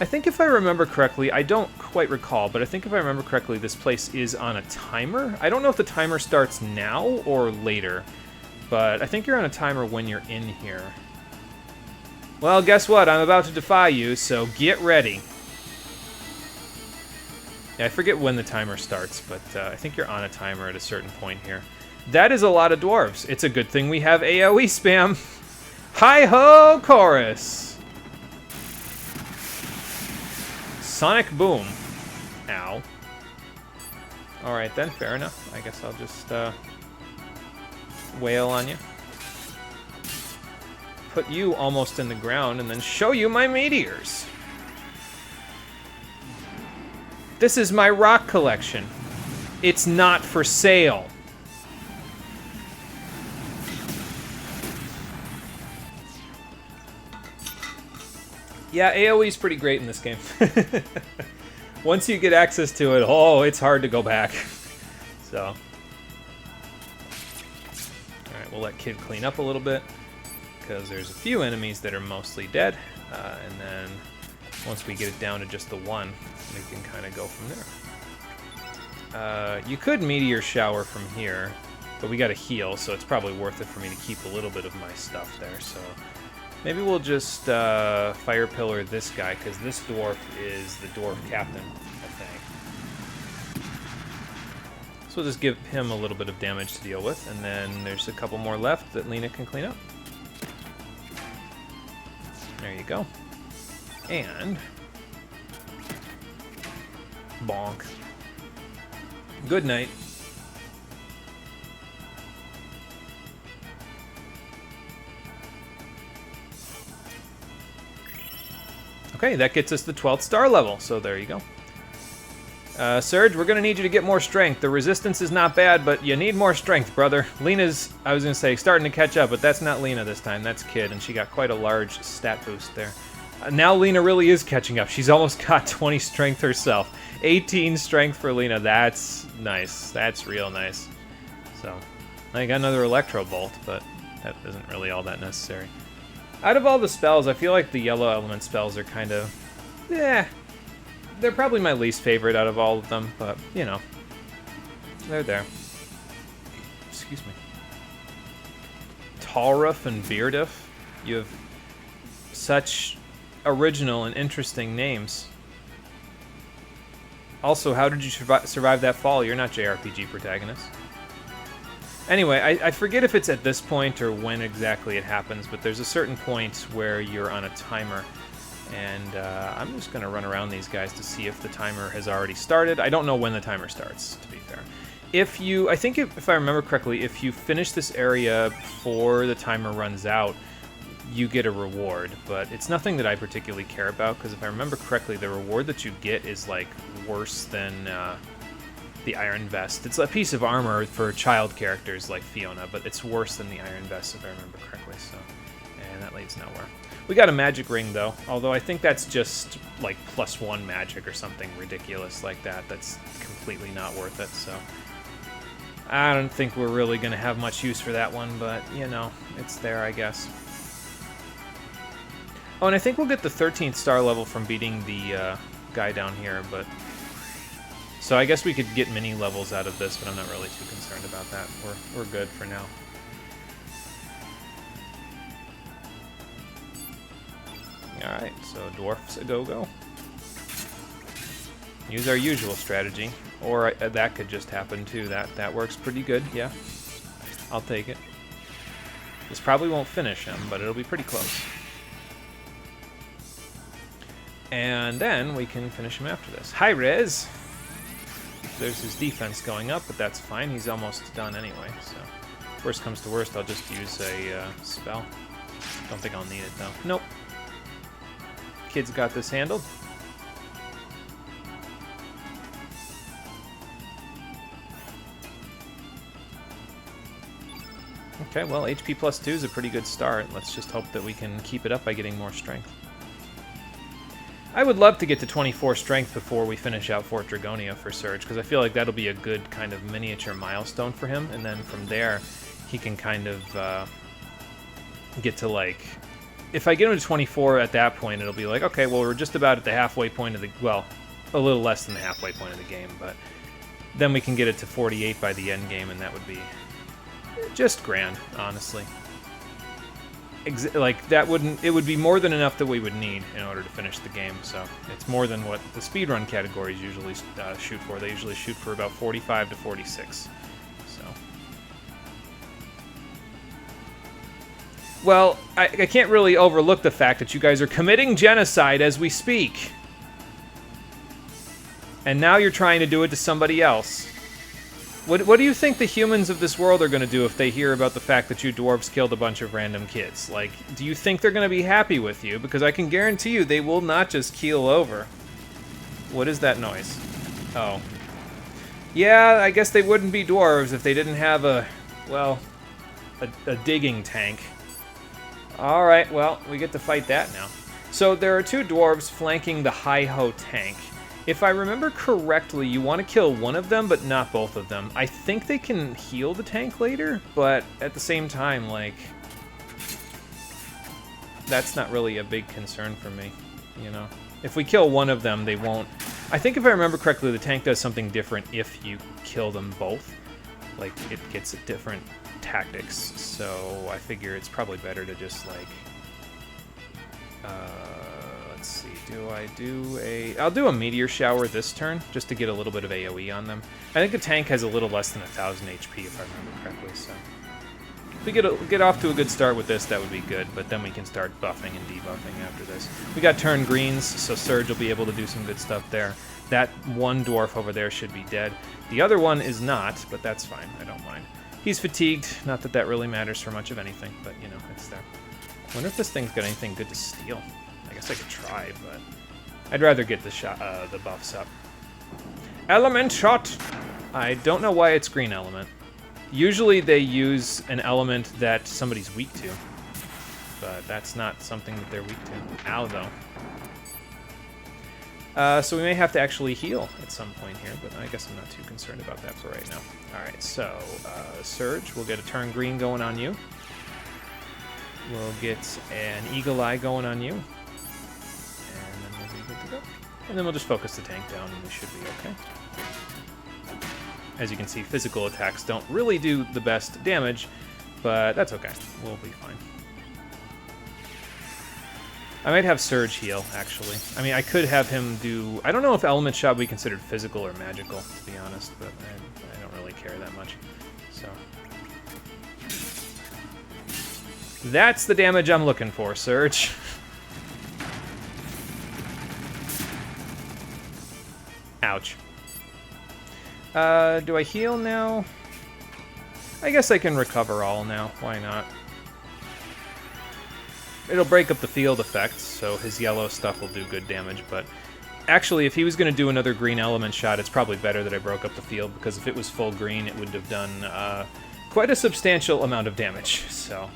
I think if I remember correctly, I don't quite recall, but I think if I remember correctly, this place is on a timer. I don't know if the timer starts now or later, but I think you're on a timer when you're in here. Well, guess what? I'm about to defy you, so get ready. Yeah, I forget when the timer starts, but I think you're on a timer at a certain point here. That is a lot of dwarves. It's a good thing we have AoE spam. Hi-ho, chorus! Sonic boom. Ow. Alright then, fair enough. I guess I'll just wail on you. Put you almost in the ground and then show you my meteors. This is my rock collection. It's not for sale. Yeah, AoE is pretty great in this game. Once you get access to it, oh, it's hard to go back. So. Alright, we'll let Kid clean up a little bit, because there's a few enemies that are mostly dead, and then once we get it down to just the one, we can kind of go from there. You could meteor shower from here, but we got to heal, so it's probably worth it for me to keep a little bit of my stuff there. So maybe we'll just fire pillar this guy, because this dwarf is the dwarf captain, I think. So we'll just give him a little bit of damage to deal with, and then there's a couple more left that Lena can clean up. There you go. And bonk. Good night. Okay, that gets us the 12th star level, so there you go. Surge, we're going to need you to get more strength. The resistance is not bad, but you need more strength, brother. Lena's, I was going to say, starting to catch up, but that's not Lena this time. That's Kid, and she got quite a large stat boost there. Now Lena really is catching up. She's almost got 20 strength herself. 18 strength for Lena. That's nice. That's real nice. So, I got another Electro Bolt, but that isn't really all that necessary. Out of all the spells, I feel like the yellow element spells are kind of... they're probably my least favorite out of all of them, but, you know, they're there. Excuse me. Talruf and Beardif, you have such original and interesting names. Also, how did you survive that fall? You're not JRPG protagonists. Anyway, I forget if it's at this point or when exactly it happens, but there's a certain point where you're on a timer. And I'm just going to run around these guys to see if the timer has already started. I don't know when the timer starts, to be fair. If you, I think if I remember correctly, if you finish this area before the timer runs out, you get a reward. But it's nothing that I particularly care about, because if I remember correctly, the reward that you get is, like, worse than the Iron Vest. It's a piece of armor for child characters like Fiona, but it's worse than the Iron Vest, if I remember correctly. So, and that leads nowhere. We got a magic ring, though, although I think that's just, like, +1 magic or something ridiculous like that. That's completely not worth it, so... I don't think we're really going to have much use for that one, but, you know, it's there, I guess. Oh, and I think we'll get the 13th star level from beating the guy down here, but... So I guess we could get mini levels out of this, but I'm not really too concerned about that. We're good for now. Alright, so dwarfs a go-go. Use our usual strategy. Or that could just happen too. That works pretty good, yeah. I'll take it. This probably won't finish him, but it'll be pretty close. And then we can finish him after this. Hi, Rez! There's his defense going up, but that's fine. He's almost done anyway, so... Worst comes to worst, I'll just use a spell. Don't think I'll need it, though. Nope. Kid's got this handled. Okay, well, HP +2 is a pretty good start. Let's just hope that we can keep it up by getting more strength. I would love to get to 24 strength before we finish out Fort Dragonia for Surge, because I feel like that'll be a good kind of miniature milestone for him, and then from there, he can kind of get to, like... If I get him to 24 at that point, it'll be like, okay, well, we're just about at the halfway point of the... Well, a little less than the halfway point of the game, but then we can get it to 48 by the end game, and that would be just grand, honestly. Like, that wouldn't... It would be more than enough that we would need in order to finish the game, so it's more than what the speedrun categories usually shoot for. They usually shoot for about 45 to 46, so... Well, I can't really overlook the fact that you guys are committing genocide as we speak. And now you're trying to do it to somebody else. What do you think the humans of this world are going to do if they hear about the fact that you dwarves killed a bunch of random kids? Like, do you think they're going to be happy with you? Because I can guarantee you they will not just keel over. What is that noise? Oh. Yeah, I guess they wouldn't be dwarves if they didn't have a digging tank. Alright, well, we get to fight that now. So there are two dwarves flanking the Hi-Ho tank. If I remember correctly, you want to kill one of them, but not both of them. I think they can heal the tank later, but at the same time, like... That's not really a big concern for me, you know? If we kill one of them, they won't... I think if I remember correctly, the tank does something different if you kill them both. Like, it gets different tactics, so I figure it's probably better to just, like... let's see, I'll do a Meteor Shower this turn, just to get a little bit of AoE on them. I think the tank has a little less than 1,000 HP, if I remember correctly, so... If we get off to a good start with this, that would be good, but then we can start buffing and debuffing after this. We got turn greens, so Surge will be able to do some good stuff there. That one dwarf over there should be dead. The other one is not, but that's fine, I don't mind. He's fatigued, not that that really matters for much of anything, but, you know, it's there. I wonder if this thing's got anything good to steal. I guess I could try, but I'd rather get the buffs up. Element Shot! I don't know why it's green element. Usually they use an element that somebody's weak to, but that's not something that they're weak to. Ow, though. So we may have to actually heal at some point here, but I guess I'm not too concerned about that for right now. Alright, so Surge, we'll get a turn green going on you. We'll get an Eagle Eye going on you. And then we'll be good to go. And then we'll just focus the tank down and we should be okay. As you can see, physical attacks don't really do the best damage, but that's okay. We'll be fine. I might have Surge heal, actually. I mean, I could have him do... I don't know if Element Shot would be considered physical or magical, to be honest, but I don't really care that much. So... That's the damage I'm looking for, Surge. Ouch. Do I heal now? I guess I can recover all now. Why not? It'll break up the field effect, so his yellow stuff will do good damage, but... Actually, if he was going to do another green element shot, it's probably better that I broke up the field, because if it was full green, it would have done quite a substantial amount of damage, so...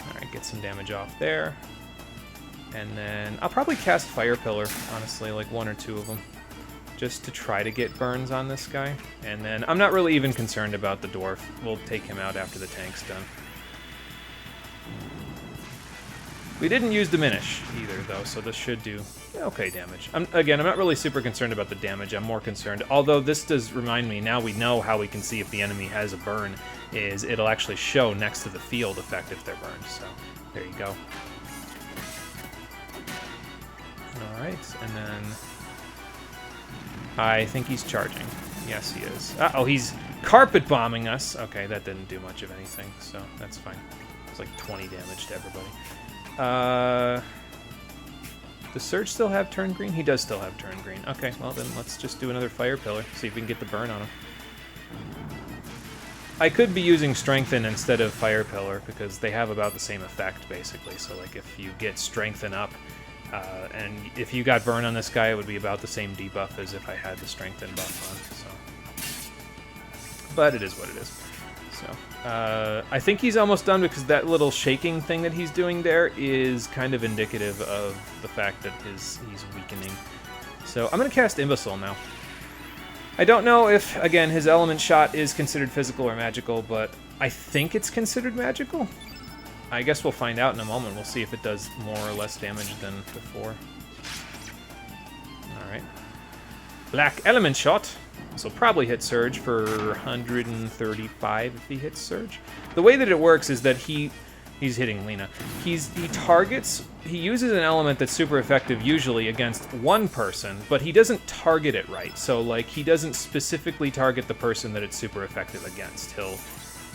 Alright, get some damage off there. And then I'll probably cast Fire Pillar, honestly, like one or two of them, just to try to get burns on this guy. And then I'm not really even concerned about the dwarf. We'll take him out after the tank's done. We didn't use Diminish either, though, so this should do okay damage. Again, I'm not really super concerned about the damage. I'm more concerned, although this does remind me, now we know how we can see if the enemy has a burn, is it'll actually show next to the field effect if they're burned. So there you go. Alright, and then... I think he's charging. Yes, he is. Uh-oh, he's carpet bombing us. Okay, that didn't do much of anything, so that's fine. It's like 20 damage to everybody. Does Surge still have turn green? He does still have turn green. Okay, well then let's just do another Fire Pillar, see if we can get the burn on him. I could be using Strengthen instead of Fire Pillar, because they have about the same effect, basically. So, like, if you get Strengthen up, and if you got burn on this guy, it would be about the same debuff as if I had the Strengthen buff on, so... But it is what it is. So, I think he's almost done because that little shaking thing that he's doing there is kind of indicative of the fact that he's weakening. So I'm going to cast Imbecile now. I don't know if, again, his element shot is considered physical or magical, but I think it's considered magical. I guess we'll find out in a moment. We'll see if it does more or less damage than before. Alright. Black element shot. This will probably hit Surge for 135 if he hits Surge. The way that it works is that he's hitting Lena. He uses an element that's super effective usually against one person, but he doesn't target it right. So, like, he doesn't specifically target the person that it's super effective against.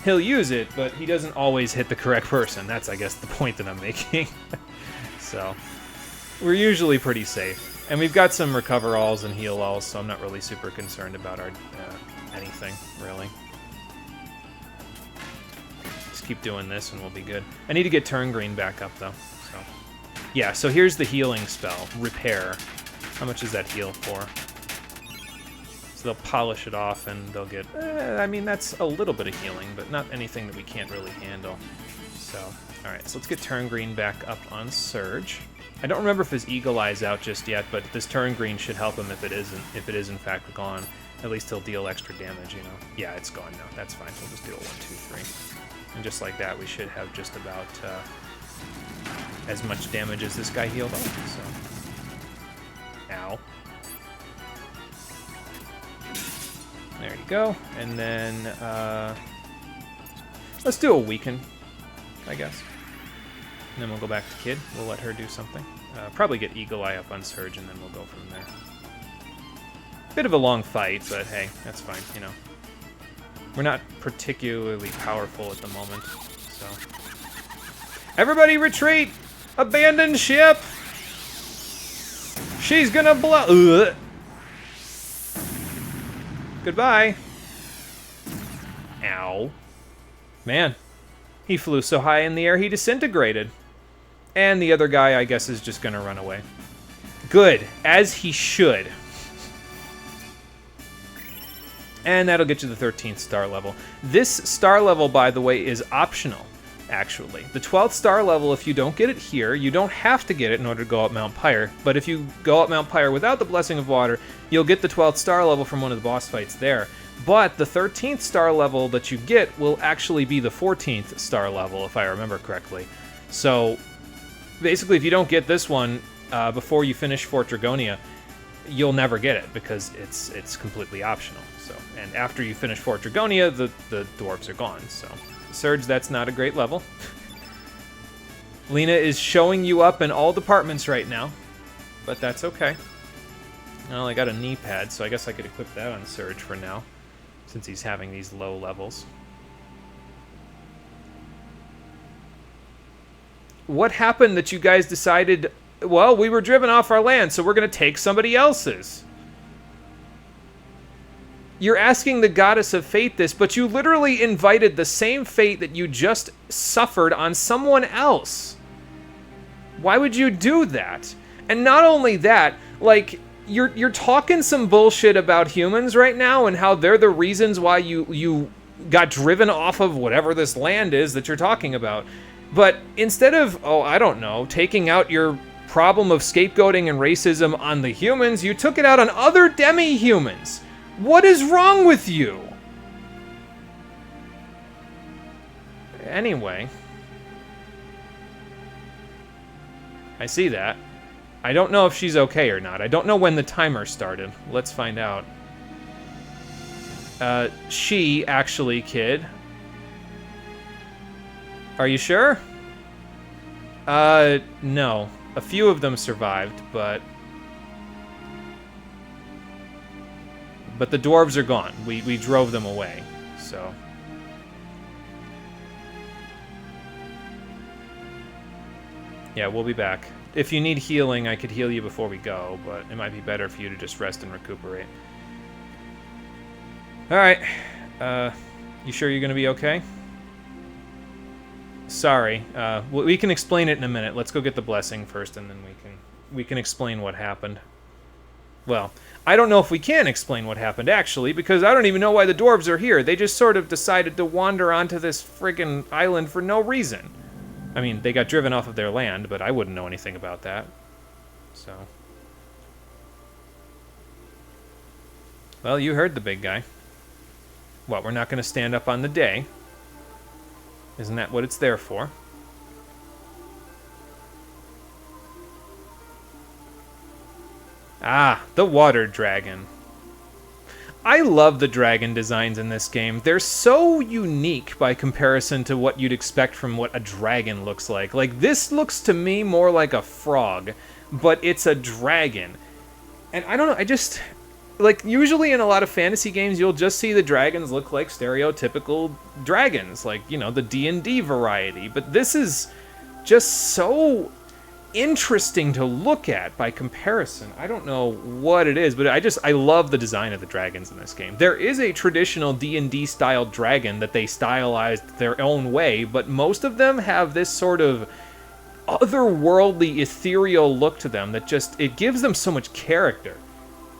He'll use it, but he doesn't always hit the correct person. That's, I guess, the point that I'm making. So, we're usually pretty safe. And we've got some recover alls and heal alls, so I'm not really super concerned about our anything, really. Just keep doing this and we'll be good. I need to get Turn Green back up, though. So, yeah, so here's the healing spell, Repair. How much does that heal for? So they'll polish it off and they'll get... I mean, that's a little bit of healing, but not anything that we can't really handle. So, alright, so let's get Turn Green back up on Surge. I don't remember if his Eagle Eye's out just yet, but this Turn Green should help him if it is in fact gone. At least he'll deal extra damage, you know. Yeah, it's gone now. That's fine. We'll just do a 1, 2, 3. And just like that, we should have just about as much damage as this guy healed off. So, ow. There you go. And then let's do a Weaken, I guess. And then we'll go back to Kid. We'll let her do something. Probably get Eagle Eye up on Surge, and then we'll go from there. Bit of a long fight, but hey, that's fine, you know. We're not particularly powerful at the moment, so... Everybody retreat! Abandon ship! She's gonna blow... Ugh. Goodbye. Ow. Man. He flew so high in the air, he disintegrated. And the other guy, I guess, is just gonna run away. Good. As he should. And that'll get you the 13th star level. This star level, by the way, is optional, actually. The 12th star level, if you don't get it here, you don't have to get it in order to go up Mount Pyre. But if you go up Mount Pyre without the Blessing of Water, you'll get the 12th star level from one of the boss fights there. But the 13th star level that you get will actually be the 14th star level, if I remember correctly. So, basically, if you don't get this one before you finish Fort Dragonia, you'll never get it, because it's completely optional. So, and after you finish Fort Dragonia, the dwarves are gone. So, Surge, that's not a great level. Lena is showing you up in all departments right now, but that's okay. Well, I got a knee pad, so I guess I could equip that on Surge for now, since he's having these low levels. What happened that you guys decided, well, we were driven off our land, so we're going to take somebody else's? You're asking the Goddess of Fate this, but you literally invited the same fate that you just suffered on someone else. Why would you do that? And not only that, like, you're talking some bullshit about humans right now and how they're the reasons why you got driven off of whatever this land is that you're talking about. But instead of, oh, I don't know, taking out your problem of scapegoating and racism on the humans, you took it out on other demi-humans. What is wrong with you? Anyway. I see that. I don't know if she's okay or not. I don't know when the timer started. Let's find out. She, actually, Kid. Are you sure? No. A few of them survived, but the dwarves are gone. We drove them away, so. Yeah, we'll be back. If you need healing, I could heal you before we go, but it might be better for you to just rest and recuperate. Alright. You sure you're gonna be okay? Sorry. We can explain it in a minute. Let's go get the blessing first, and then we can explain what happened. Well, I don't know if we can explain what happened, actually, because I don't even know why the dwarves are here. They just sort of decided to wander onto this friggin' island for no reason. I mean, they got driven off of their land, but I wouldn't know anything about that. So... Well, you heard the big guy. What, we're not going to stand up on the day? Isn't that what it's there for? Ah, the water dragon. I love the dragon designs in this game. They're so unique by comparison to what you'd expect from what a dragon looks like. Like, this looks to me more like a frog, but it's a dragon. And I don't know, I just... Like, usually in a lot of fantasy games, you'll just see the dragons look like stereotypical dragons. Like, you know, the D&D variety. But this is just so interesting to look at by comparison. I don't know what it is, but I love the design of the dragons in this game. There is a traditional D&D style dragon that they stylized their own way, but most of them have this sort of otherworldly, ethereal look to them that just, it gives them so much character.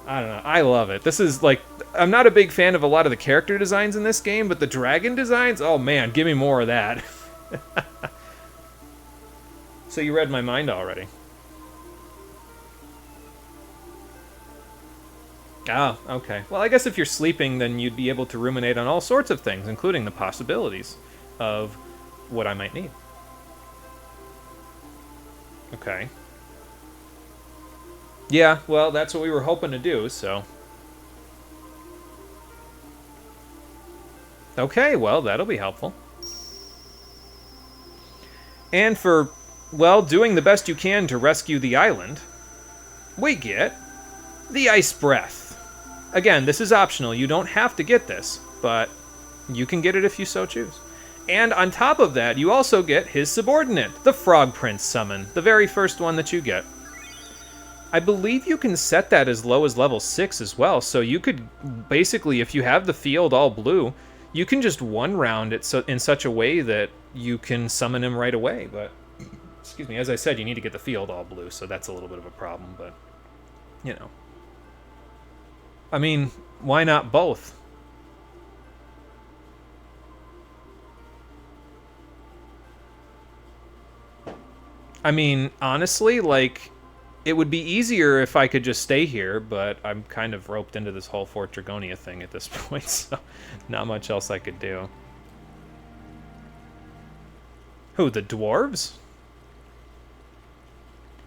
I don't know, I love it. This is like, I'm not a big fan of a lot of the character designs in this game, but the dragon designs, oh man, give me more of that. So you read my mind already. Ah, okay. Well, I guess if you're sleeping, then you'd be able to ruminate on all sorts of things, including the possibilities of what I might need. Okay. Yeah, well, that's what we were hoping to do, so... Okay, well, that'll be helpful. And for... well, doing the best you can to rescue the island, we get the Ice Breath. Again, this is optional. You don't have to get this, but you can get it if you so choose. And on top of that, you also get his subordinate, the Frog Prince summon, the very first one that you get. I believe you can set that as low as level 6 as well, so you could basically, if you have the field all blue, you can just one round it in such a way that you can summon him right away, but... Excuse me, as I said, you need to get the field all blue, so that's a little bit of a problem, but, you know. I mean, why not both? I mean, honestly, like, it would be easier if I could just stay here, but I'm kind of roped into this whole Fort Dragonia thing at this point, so not much else I could do. Who, the dwarves?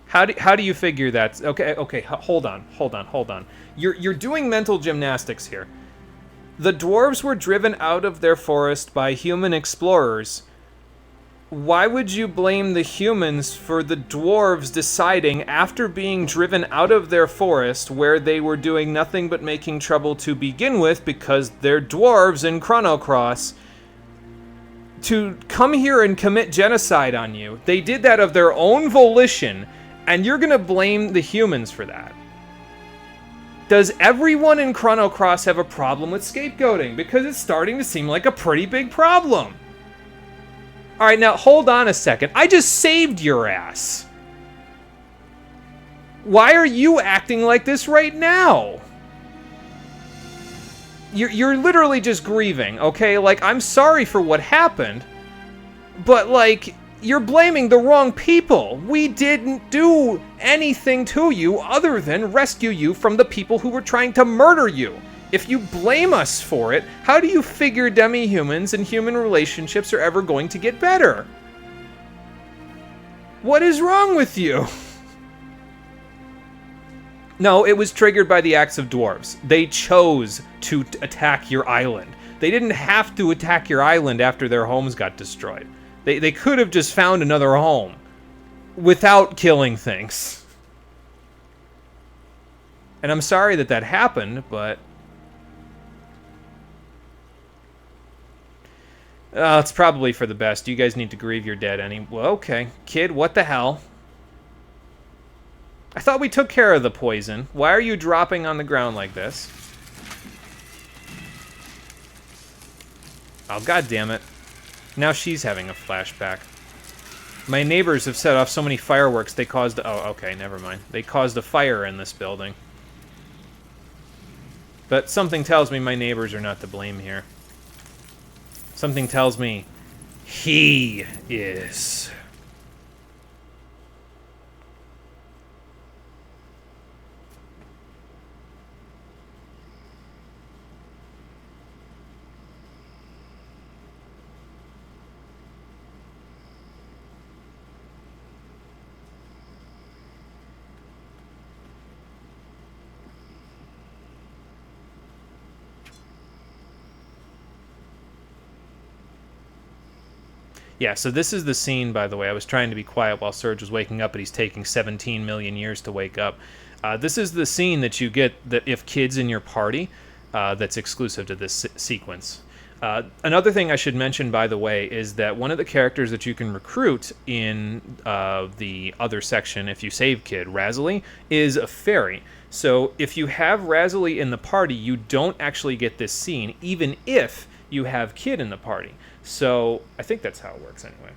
How do you figure that? Okay, hold on. You're doing mental gymnastics here. The dwarves were driven out of their forest by human explorers. Why would you blame the humans for the dwarves deciding, after being driven out of their forest, where they were doing nothing but making trouble to begin with because they're dwarves in Chrono Cross, to come here and commit genocide on you? They did that of their own volition. And you're gonna blame the humans for that. Does everyone in Chrono Cross have a problem with scapegoating? Because it's starting to seem like a pretty big problem. Alright, now hold on a second. I just saved your ass. Why are you acting like this right now? You're literally just grieving, okay? Like, I'm sorry for what happened, but like... You're blaming the wrong people. We didn't do anything to you other than rescue you from the people who were trying to murder you. If you blame us for it, how do you figure demi-humans and human relationships are ever going to get better? What is wrong with you? No, it was triggered by the acts of dwarves. They chose to attack your island. They didn't have to attack your island after their homes got destroyed. They could have just found another home without killing things. And I'm sorry that that happened, but... it's probably for the best. You guys need to grieve your dead well, okay. Kid, what the hell? I thought we took care of the poison. Why are you dropping on the ground like this? Oh, god damn it. Now she's having a flashback. My neighbors have set off so many fireworks they caused... Oh, okay, never mind. They caused a fire in this building. But something tells me my neighbors are not to blame here. Something tells me he is. Yeah, so this is the scene, by the way. I was trying to be quiet while Serge was waking up, but he's taking 17 million years to wake up. This is the scene that you get that if kids in your party, that's exclusive to this sequence. Another thing I should mention, by the way, is that one of the characters that you can recruit in the other section, if you save Kid, Razily, is a fairy. So if you have Razily in the party, you don't actually get this scene, even if you have Kid in the party. So I think that's how it works anyway.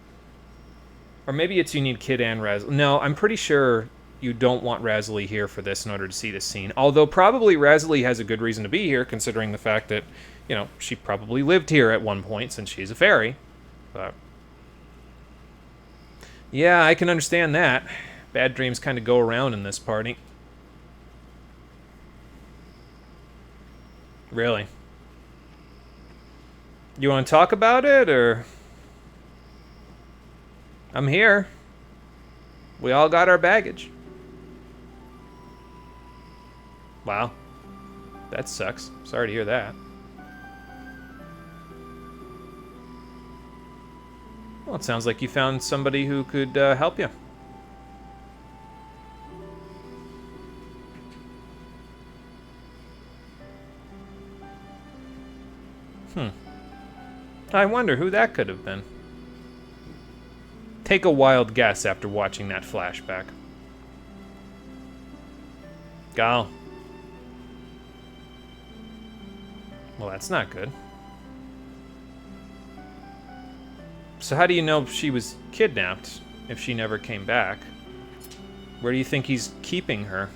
Or maybe it's you need Kid and Razily. No, I'm pretty sure you don't want Razily here for this in order to see this scene. Although probably Razily has a good reason to be here, considering the fact that, you know, she probably lived here at one point since she's a fairy. But yeah, I can understand that. Bad dreams kind of go around in this party. Really? You want to talk about it, or? I'm here. We all got our baggage. Wow. That sucks. Sorry to hear that. Well, it sounds like you found somebody who could help you. I wonder who that could have been. Take a wild guess after watching that flashback. Gal. Well, that's not good. So how do you know she was kidnapped if she never came back? Where do you think he's keeping her?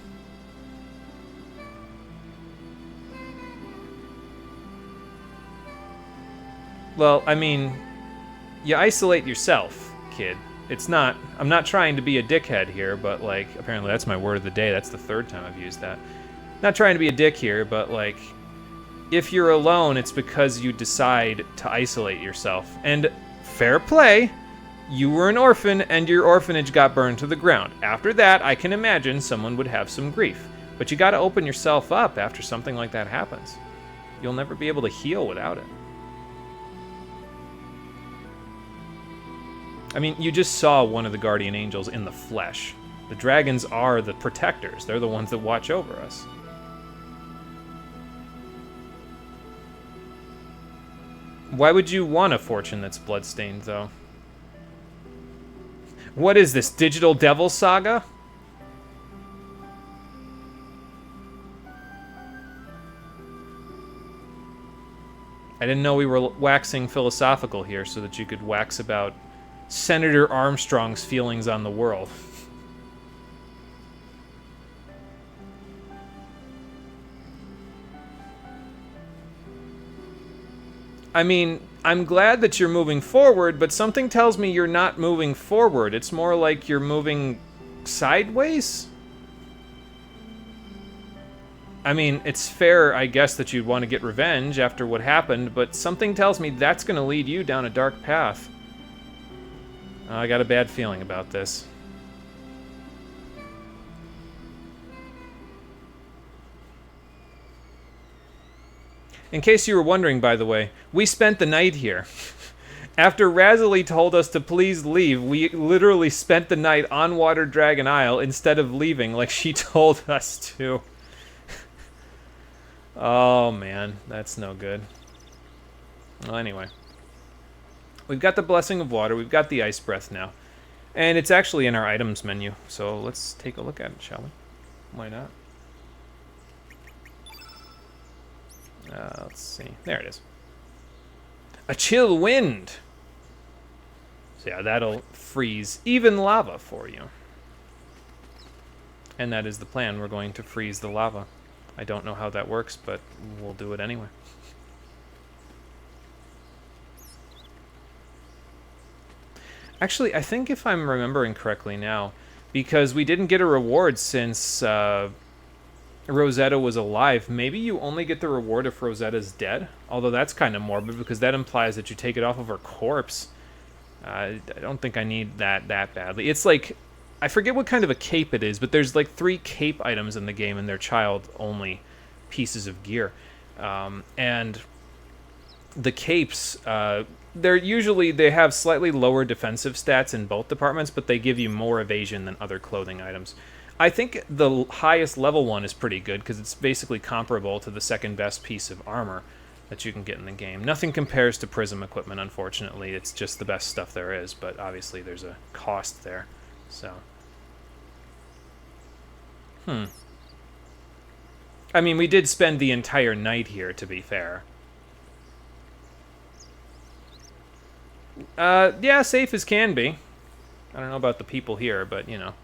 Well, I mean, you isolate yourself, Kid. It's not... I'm not trying to be a dickhead here, but, like, apparently that's my word of the day. That's the third time I've used that. Not trying to be a dick here, but, like, if you're alone, it's because you decide to isolate yourself. And fair play, you were an orphan, and your orphanage got burned to the ground. After that, I can imagine someone would have some grief. But you gotta open yourself up after something like that happens. You'll never be able to heal without it. I mean, you just saw one of the guardian angels in the flesh. The dragons are the protectors. They're the ones that watch over us. Why would you want a fortune that's bloodstained, though? What is this, Digital Devil Saga? I didn't know we were waxing philosophical here so that you could wax about Senator Armstrong's feelings on the world. I mean, I'm glad that you're moving forward, but something tells me you're not moving forward. It's more like you're moving sideways? I mean, it's fair, I guess, that you'd want to get revenge after what happened, but something tells me that's going to lead you down a dark path. I got a bad feeling about this. In case you were wondering, by the way, we spent the night here. After Razily told us to please leave, we literally spent the night on Water Dragon Isle instead of leaving like she told us to. Oh man, that's no good. Well, anyway. We've got the Blessing of Water, we've got the Ice Breath now. And it's actually in our items menu, so let's take a look at it, shall we? Why not? Let's see. There it is. A chill wind! So yeah, that'll freeze even lava for you. And that is the plan, we're going to freeze the lava. I don't know how that works, but we'll do it anyway. Actually, I think if I'm remembering correctly now, because we didn't get a reward since Rosetta was alive, maybe you only get the reward if Rosetta's dead. Although that's kind of morbid, because that implies that you take it off of her corpse. I don't think I need that badly. It's like, I forget what kind of a cape it is, but there's like 3 cape items in the game, and they're child-only pieces of gear. And the capes, they have slightly lower defensive stats in both departments, but they give you more evasion than other clothing items. I think the highest level one is pretty good, because it's basically comparable to the second best piece of armor that you can get in the game. Nothing compares to Prism equipment, unfortunately. It's just the best stuff there is, but obviously there's a cost there. So, I mean, we did spend the entire night here, to be fair. Yeah, safe as can be. I don't know about the people here, but, you know.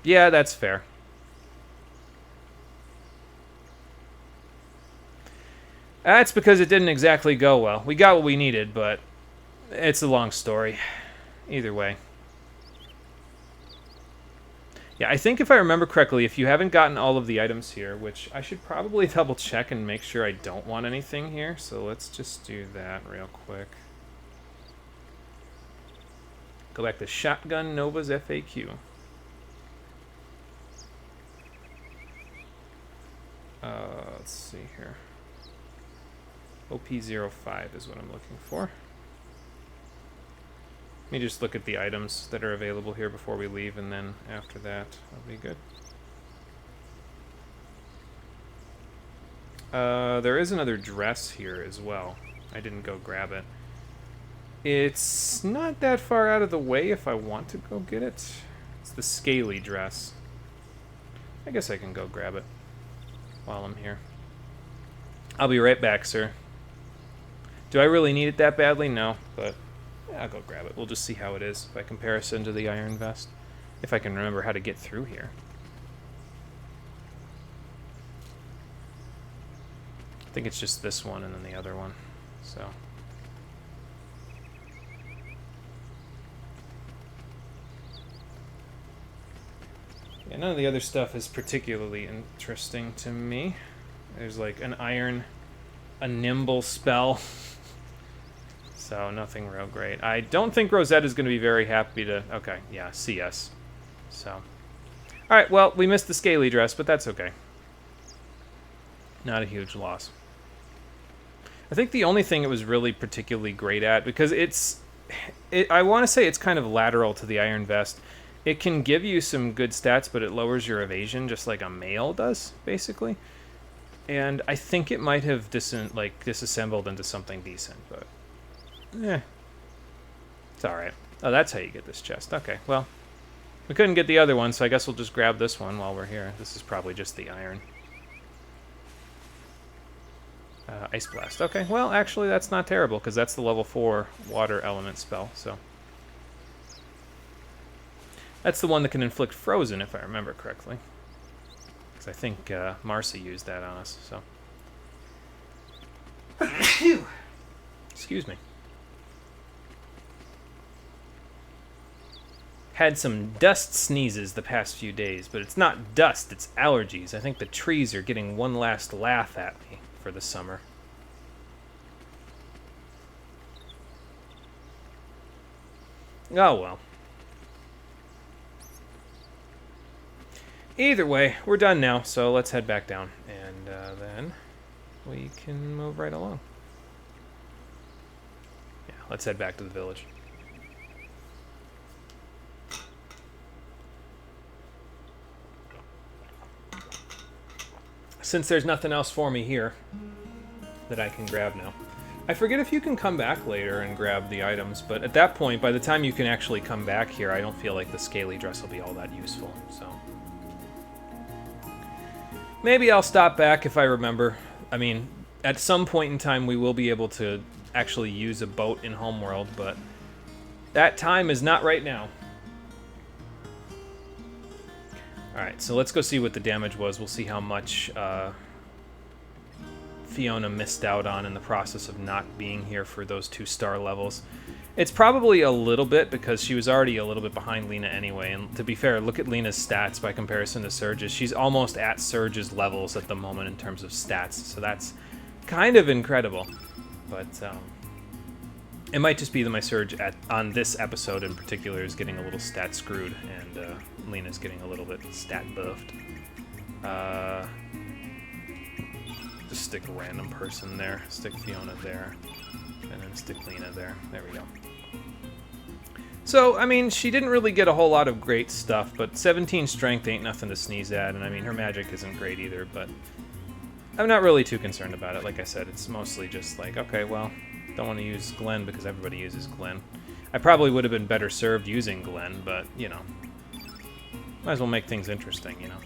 Yeah, that's fair. That's because it didn't exactly go well. We got what we needed, but it's a long story. Either way. Yeah, I think if I remember correctly, if you haven't gotten all of the items here, which I should probably double check and make sure I don't want anything here, so let's just do that real quick. Go back to Shotgun Nova's FAQ. Let's see here. OP05 is what I'm looking for. Let me just look at the items that are available here before we leave, and then after that, I'll be good. There is another dress here as well. I didn't go grab it. It's not that far out of the way if I want to go get it. It's the scaly dress. I guess I can go grab it while I'm here. I'll be right back, sir. Do I really need it that badly? No, but yeah, I'll go grab it. We'll just see how it is by comparison to the Iron Vest. If I can remember how to get through here. I think it's just this one and then the other one. So. Yeah, none of the other stuff is particularly interesting to me. There's like an iron, a nimble spell. So nothing real great. I don't think Rosetta's going to be very happy to... Okay, yeah, CS. So. Alright, well, we missed the scaly dress, but that's okay. Not a huge loss. I think the only thing it was really particularly great at, because I want to say it's kind of lateral to the Iron Vest. It can give you some good stats, but it lowers your evasion just like a mail does, basically. And I think it might have disassembled into something decent, but... Eh. It's alright. Oh, that's how you get this chest. Okay, well. We couldn't get the other one, so I guess we'll just grab this one while we're here. This is probably just the iron. Ice Blast. Okay, well, actually, that's not terrible, because that's the level 4 water element spell, so... That's the one that can inflict frozen, if I remember correctly. Because I think Marcy used that on us, so... Excuse me. Had some dust sneezes the past few days, but it's not dust, it's allergies. I think the trees are getting one last laugh at me for the summer. Oh well. Either way, we're done now, so let's head back down, and then we can move right along. Yeah, let's head back to the village. Since there's nothing else for me here that I can grab now. I forget if you can come back later and grab the items, but at that point, by the time you can actually come back here, I don't feel like the scaly dress will be all that useful, so... Maybe I'll stop back if I remember. I mean, at some point in time we will be able to actually use a boat in Homeworld, but that time is not right now. Alright, so let's go see what the damage was. We'll see how much Fiona missed out on in the process of not being here for those 2-star levels. It's probably a little bit because she was already a little bit behind Lena anyway. And to be fair, look at Lena's stats by comparison to Surge's. She's almost at Surge's levels at the moment in terms of stats. So that's kind of incredible. But it might just be that my Surge on this episode in particular is getting a little stat screwed. And Lena's getting a little bit stat buffed. Just stick a random person there. Stick Fiona there. And then stick Lena there. There we go. So, I mean, she didn't really get a whole lot of great stuff, but 17 strength ain't nothing to sneeze at, and I mean, her magic isn't great either, but I'm not really too concerned about it. Like I said, it's mostly just like, okay, well, don't want to use Glenn because everybody uses Glenn. I probably would have been better served using Glenn, but, you know, might as well make things interesting, you know,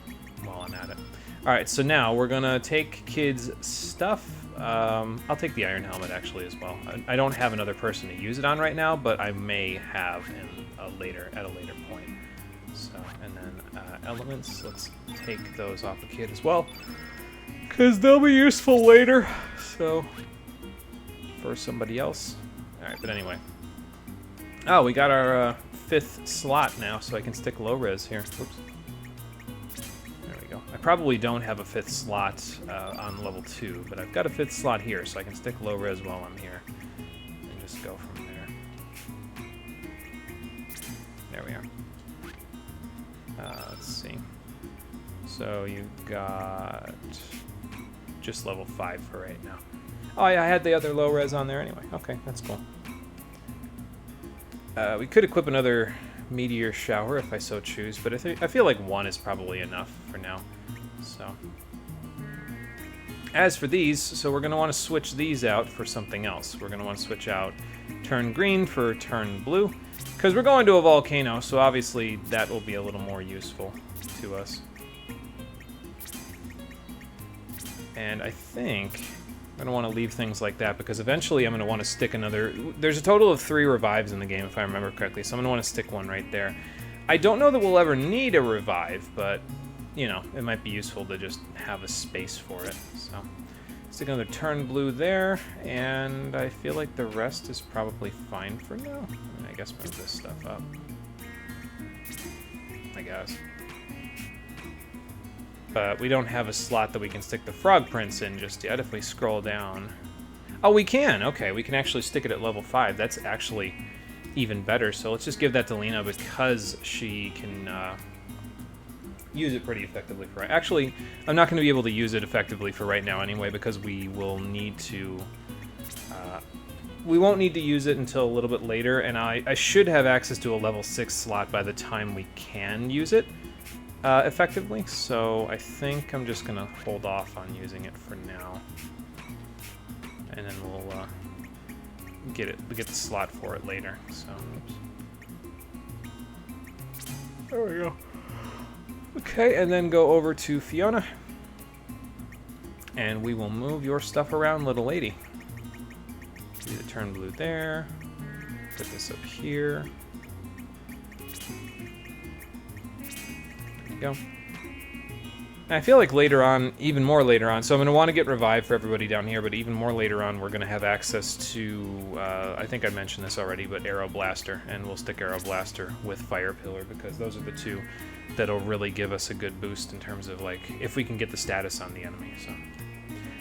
while I'm at it. Alright, so now we're going to take Kid's stuff. I'll take the Iron Helmet, actually, as well. I don't have another person to use it on right now, but I may have at a later point. So, and then elements, let's take those off of Kid as well, because they'll be useful later, so, for somebody else. Alright, but anyway. Oh, we got our 5th slot now, so I can stick low res here. Whoops. I probably don't have a 5th slot on level 2, but I've got a 5th slot here, so I can stick low res while I'm here. And just go from there. There we are. Let's see. So you've got just level 5 for right now. Oh yeah, I had the other low res on there anyway. Okay, that's cool. We could equip another meteor shower if I so choose, but I feel like 1 is probably enough for now. So, as for these, so we're going to want to switch these out for something else. We're going to want to switch out turn green for turn blue, because we're going to a volcano, so obviously that will be a little more useful to us. And I think I'm going to want to leave things like that, because eventually I'm going to want to stick another... There's a total of 3 revives in the game, if I remember correctly, so I'm going to want to stick one right there. I don't know that we'll ever need a revive, but... you know, it might be useful to just have a space for it. So, stick another turn blue there, and I feel like the rest is probably fine for now. I mean, I guess move this stuff up. I guess. But we don't have a slot that we can stick the frog prints in just yet if we scroll down. Oh, we can! Okay, we can actually stick it at level 5. That's actually even better. So let's just give that to Lena because she can... use it pretty effectively for... Actually, I'm not going to be able to use it effectively for right now anyway, because we will need to... we won't need to use it until a little bit later, and I should have access to a level 6 slot by the time we can use it effectively, so I think I'm just going to hold off on using it for now. And then we'll get the slot for it later, so... Oops. There we go. Okay, and then go over to Fiona. And we will move your stuff around, little lady. Do the turn blue there. Put this up here. There we go. And I feel like later on, even more later on, so I'm going to want to get revived for everybody down here, but even more later on, we're going to have access to, I think I mentioned this already, but Arrow Blaster, and we'll stick Arrow Blaster with Fire Pillar, because those are the two that'll really give us a good boost in terms of, like, if we can get the status on the enemy, so.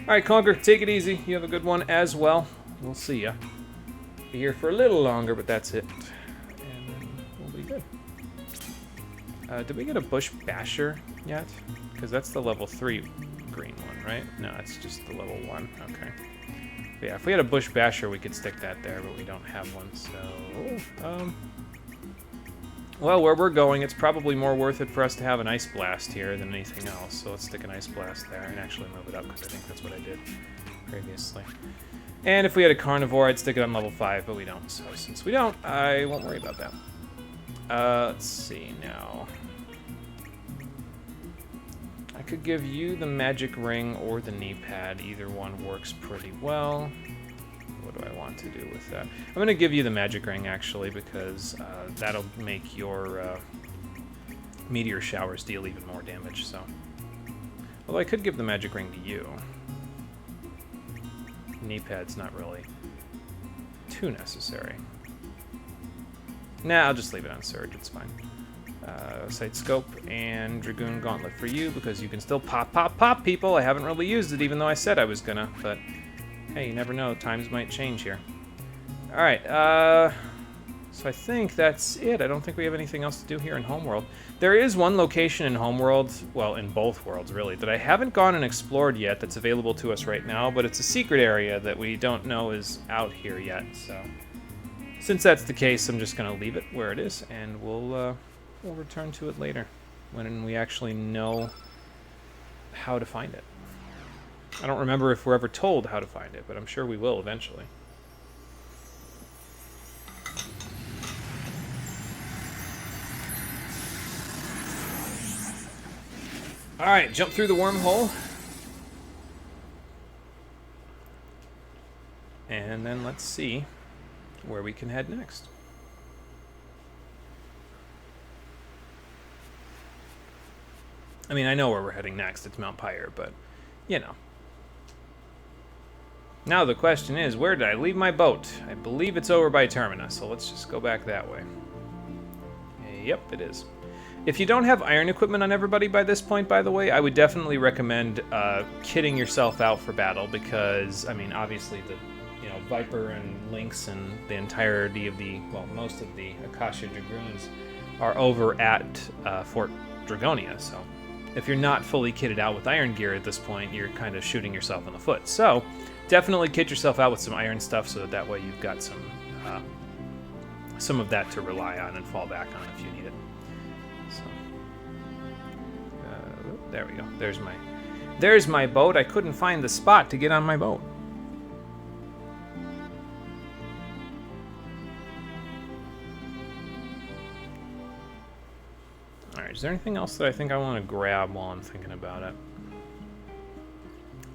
Alright, Conquer, take it easy. You have a good one as well. We'll see ya. Be here for a little longer, but that's it. And then we'll be good. Did we get a Bush Basher yet? Because that's the level 3 green one, right? No, it's just the level 1. Okay. But yeah, if we had a Bush Basher, we could stick that there, but we don't have one, so... well, where we're going, it's probably more worth it for us to have an Ice Blast here than anything else, so let's stick an Ice Blast there and actually move it up, because I think that's what I did previously. And if we had a Carnivore, I'd stick it on level 5, but we don't, so since we don't, I won't worry about that. Let's see now. I could give you the magic ring or the knee pad. Either one works pretty well. What do I want to do with that? I'm going to give you the magic ring, actually, because that'll make your meteor showers deal even more damage, so... Although I could give the magic ring to you. Knee pad's not really too necessary. Nah, I'll just leave it on Surge, it's fine. Sight Scope and Dragoon Gauntlet for you, because you can still pop people. I haven't really used it, even though I said I was gonna, but hey, you never know, times might change here. Alright, so I think that's it. I don't think we have anything else to do here in Homeworld. There is one location in Homeworld, well, in both worlds, really, that I haven't gone and explored yet that's available to us right now, but it's a secret area that we don't know is out here yet, so... Since that's the case, I'm just going to leave it where it is, and we'll return to it later, when we actually know how to find it. I don't remember if we're ever told how to find it, but I'm sure we will eventually. Alright, jump through the wormhole. And then let's see where we can head next. I mean, I know where we're heading next. It's Mount Pyre, but, you know. Now the question is, where did I leave my boat? I believe it's over by Terminus, so let's just go back that way. Yep, it is. If you don't have iron equipment on everybody by this point, by the way, I would definitely recommend kitting yourself out for battle, because, I mean, obviously the Viper and Lynx and the entirety of the, well, most of the Akasha Dragoons are over at Fort Dragonia, so if you're not fully kitted out with iron gear at this point, you're kind of shooting yourself in the foot. So definitely kit yourself out with some iron stuff, so that way you've got some of that to rely on and fall back on if you need it. So there we go. There's my boat. I couldn't find the spot to get on my boat. Alright, is there anything else that I think I want to grab while I'm thinking about it?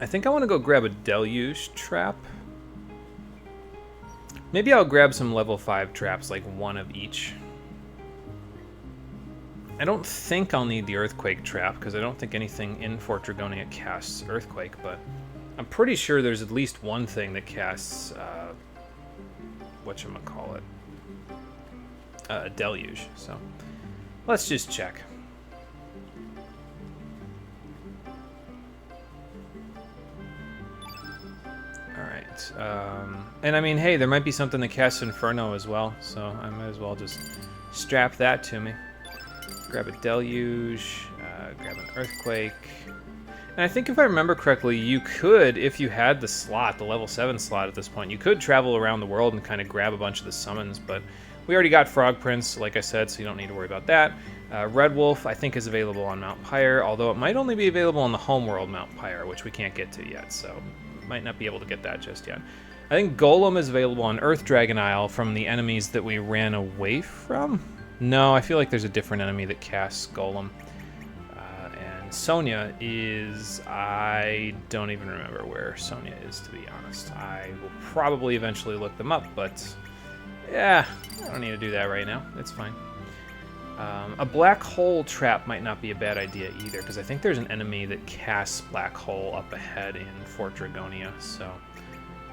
I think I want to go grab a deluge trap. Maybe I'll grab some level 5 traps, like one of each. I don't think I'll need the earthquake trap, because I don't think anything in Fort Dragonia casts earthquake, but I'm pretty sure there's at least one thing that casts, whatchamacallit, a deluge, so let's just check. Alright, and I mean, hey, there might be something that casts Inferno as well, so I might as well just strap that to me. Grab a deluge, grab an earthquake. And I think if I remember correctly, you could, if you had the slot, the level 7 slot at this point, you could travel around the world and kind of grab a bunch of the summons, but we already got Frog Prince, like I said, so you don't need to worry about that. Red Wolf, I think, is available on Mount Pyre, although it might only be available on the homeworld Mount Pyre, which we can't get to yet, so might not be able to get that just yet. I think Golem is available on Earth Dragon Isle from the enemies that we ran away from. No, I feel like there's a different enemy that casts Golem. And Sonya is... I don't even remember where Sonya is, to be honest. I will probably eventually look them up, but... yeah, I don't need to do that right now. It's fine. A black hole trap might not be a bad idea either, because I think there's an enemy that casts black hole up ahead in Fort Dragonia, so...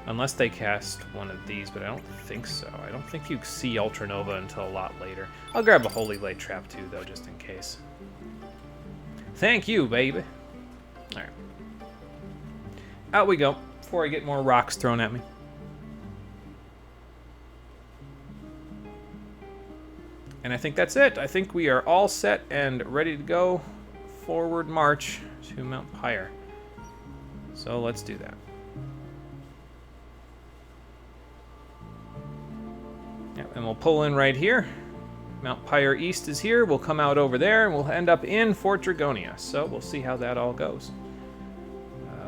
unless they cast one of these, but I don't think so. I don't think you see Ultranova until a lot later. I'll grab a Holy Light trap too, though, just in case. Thank you, baby. Alright. Out we go, before I get more rocks thrown at me. And I think that's it. I think we are all set and ready to go. Forward march to Mount Pyre. So let's do that. Yep, and we'll pull in right here. Mount Pyre East is here. We'll come out over there, and we'll end up in Fort Dragonia. So we'll see how that all goes.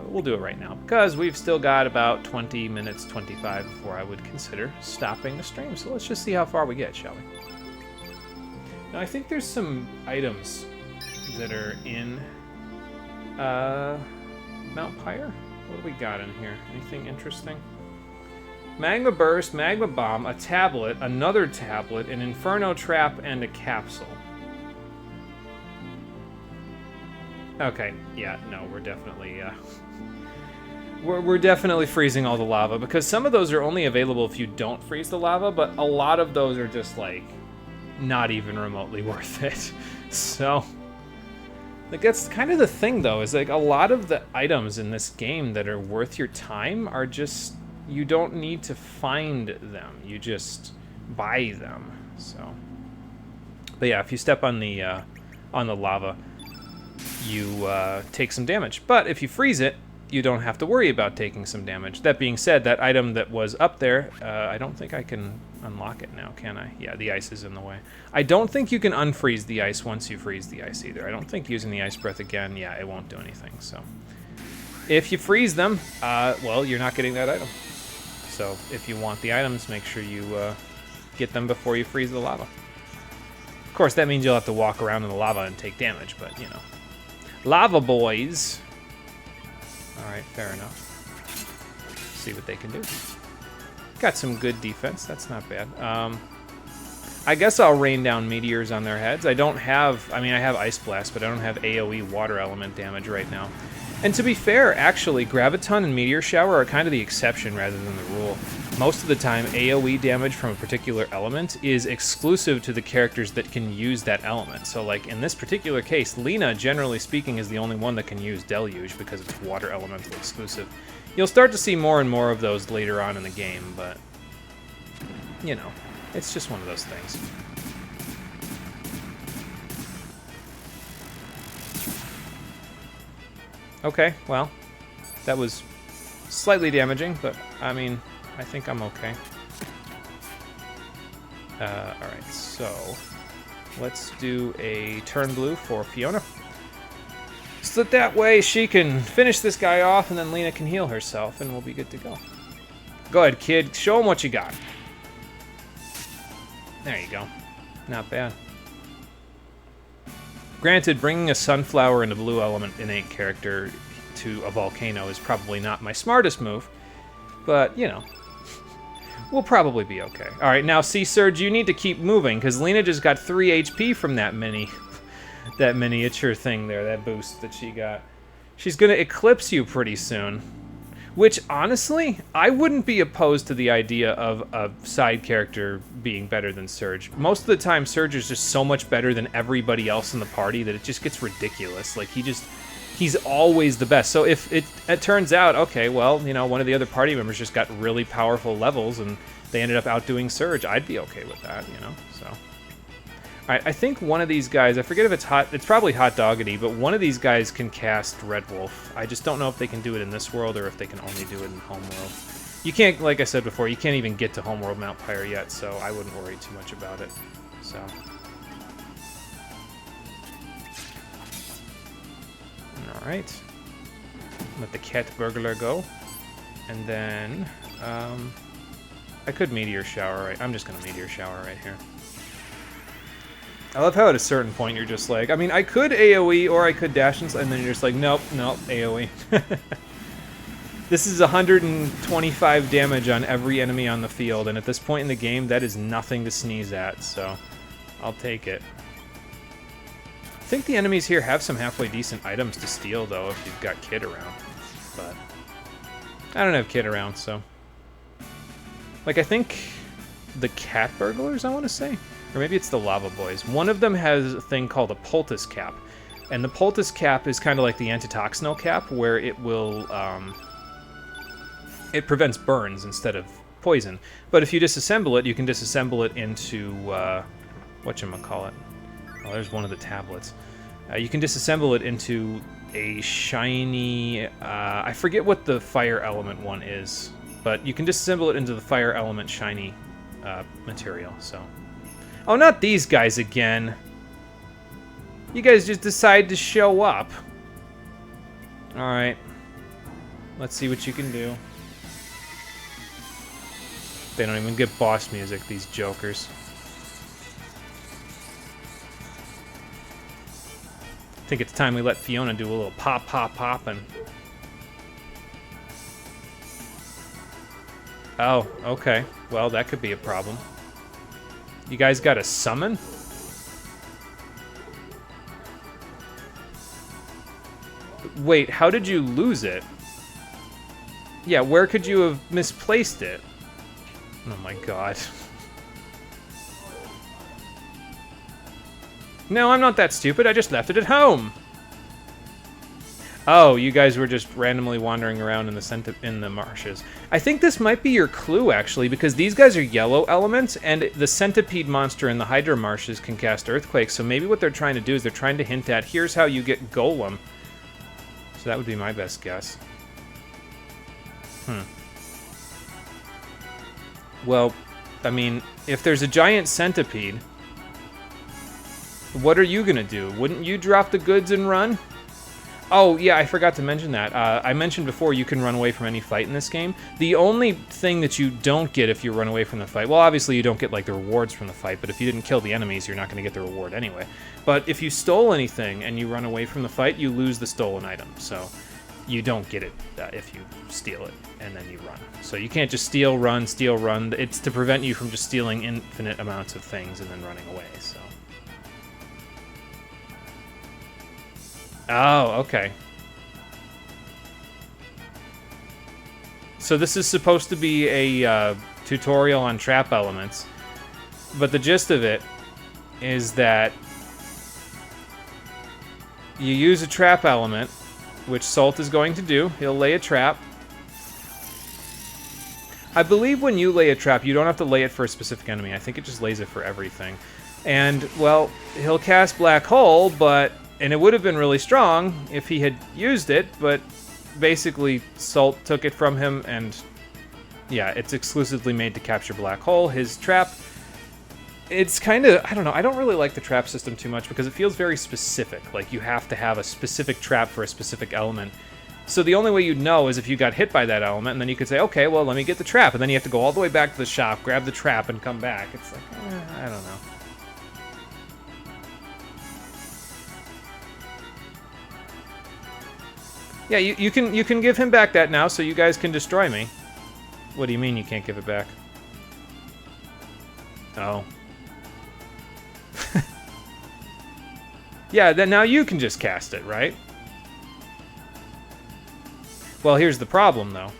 We'll do it right now, because we've still got about 20 minutes, 25, before I would consider stopping the stream. So let's just see how far we get, shall we? Now, I think there's some items that are in Mount Pyre. What do we got in here? Anything interesting? Magma Burst, Magma Bomb, a tablet, another tablet, an Inferno Trap, and a capsule. Okay, yeah, no, we're definitely, we're definitely freezing all the lava, because some of those are only available if you don't freeze the lava, but a lot of those are just, like, not even remotely worth it. So, like, that's kind of the thing, though, is, like, a lot of the items in this game that are worth your time are just, you don't need to find them, you just buy them, so. But yeah, if you step on the lava, you take some damage. But if you freeze it, you don't have to worry about taking some damage. That being said, that item that was up there, I don't think I can unlock it now, can I? Yeah, the ice is in the way. I don't think you can unfreeze the ice once you freeze the ice either. I don't think using the ice breath again, yeah, it won't do anything. So if you freeze them, well, you're not getting that item. So if you want the items, make sure you get them before you freeze the lava. Of course, that means you'll have to walk around in the lava and take damage, but, you know. Lava boys. Alright, fair enough. See what they can do. Got some good defense. That's not bad. I guess I'll rain down meteors on their heads. I don't have... I mean, I have Ice Blast, but I don't have AoE water element damage right now. And to be fair, actually, Graviton and Meteor Shower are kind of the exception rather than the rule. Most of the time, AoE damage from a particular element is exclusive to the characters that can use that element. So, like, in this particular case, Lena, generally speaking, is the only one that can use Deluge because it's water elemental exclusive. You'll start to see more and more of those later on in the game, but, you know, it's just one of those things. Okay, well, that was slightly damaging, but, I mean, I think I'm okay. Alright, so let's do a turn blue for Fiona. So that way she can finish this guy off, and then Lena can heal herself, and we'll be good to go. Go ahead, kid. Show him what you got. There you go. Not bad. Granted, bringing a sunflower and a blue element innate character to a volcano is probably not my smartest move, but, you know, we'll probably be okay. All right, now, see, Surge, you need to keep moving, because Lena just got 3 HP from that miniature thing there, that boost that she got. She's going to eclipse you pretty soon, which, honestly, I wouldn't be opposed to the idea of a side character being better than Surge. Most of the time, Surge is just so much better than everybody else in the party that it just gets ridiculous. Like, he's always the best. So if it turns out, okay, well, you know, one of the other party members just got really powerful levels and they ended up outdoing Surge, I'd be okay with that, you know, so. All right, I think one of these guys, I forget if it's probably Hot Doggity, but one of these guys can cast Red Wolf. I just don't know if they can do it in this world or if they can only do it in Homeworld. You can't, like I said before, you can't even get to Homeworld Mount Pyre yet, so I wouldn't worry too much about it, so. All right, let the cat burglar go, and then I could Meteor Shower, right? I'm just gonna Meteor Shower right here. I love how at a certain point you're just like, I mean, I could AoE or I could dash and then you're just like, nope, AoE. This is 125 damage on every enemy on the field, and at this point in the game, that is nothing to sneeze at, so I'll take it. I think the enemies here have some halfway decent items to steal, though, if you've got Kid around. But I don't have Kid around, so. Like, I think the cat burglars, I want to say? Or maybe it's the lava boys. One of them has a thing called a poultice cap. And the poultice cap is kind of like the antitoxinal cap, where it will, it prevents burns instead of poison. But if you disassemble it, you can disassemble it into, whatchamacallit. Oh, there's one of the tablets. You can disassemble it into a shiny, I forget what the fire element one is, but you can disassemble it into the fire element shiny material, so. Oh, not these guys again. You guys just decide to show up. Alright. Let's see what you can do. They don't even get boss music, these jokers. I think it's time we let Fiona do a little pop, pop, popping. Oh, okay. Well, that could be a problem. You guys got a summon? Wait, how did you lose it? Yeah, where could you have misplaced it? Oh my god. No, I'm not that stupid. I just left it at home. Oh, you guys were just randomly wandering around in the marshes. I think this might be your clue, actually, because these guys are yellow elements, and the centipede monster in the Hydra marshes can cast earthquakes, so maybe what they're trying to do is they're trying to hint at, here's how you get Golem. So that would be my best guess. Well, I mean, if there's a giant centipede, what are you gonna do? Wouldn't you drop the goods and run? Oh, yeah, I forgot to mention that. I mentioned before you can run away from any fight in this game. The only thing that you don't get if you run away from the fight, well, obviously you don't get, like, the rewards from the fight, but if you didn't kill the enemies, you're not going to get the reward anyway. But if you stole anything and you run away from the fight, you lose the stolen item. So you don't get it if you steal it and then you run. So you can't just steal, run. It's to prevent you from just stealing infinite amounts of things and then running away, so... Oh, okay. So this is supposed to be a tutorial on trap elements, but the gist of it is that you use a trap element, which Salt is going to do. He'll lay a trap. I believe when you lay a trap, you don't have to lay it for a specific enemy. I think it just lays it for everything. And, well, he'll cast Black Hole, but... And it would have been really strong if he had used it, but basically Salt took it from him, and yeah, it's exclusively made to capture Black Hole. His trap, it's kind of, I don't know, I don't really like the trap system too much because it feels very specific. Like you have to have a specific trap for a specific element. So the only way you'd know is if you got hit by that element, and then you could say, okay, well, let me get the trap, and then you have to go all the way back to the shop, grab the trap, and come back. It's like, I don't know. Yeah, you can give him back that now, so you guys can destroy me. What do you mean you can't give it back? Oh. Yeah, then now you can just cast it, right? Well, here's the problem, though.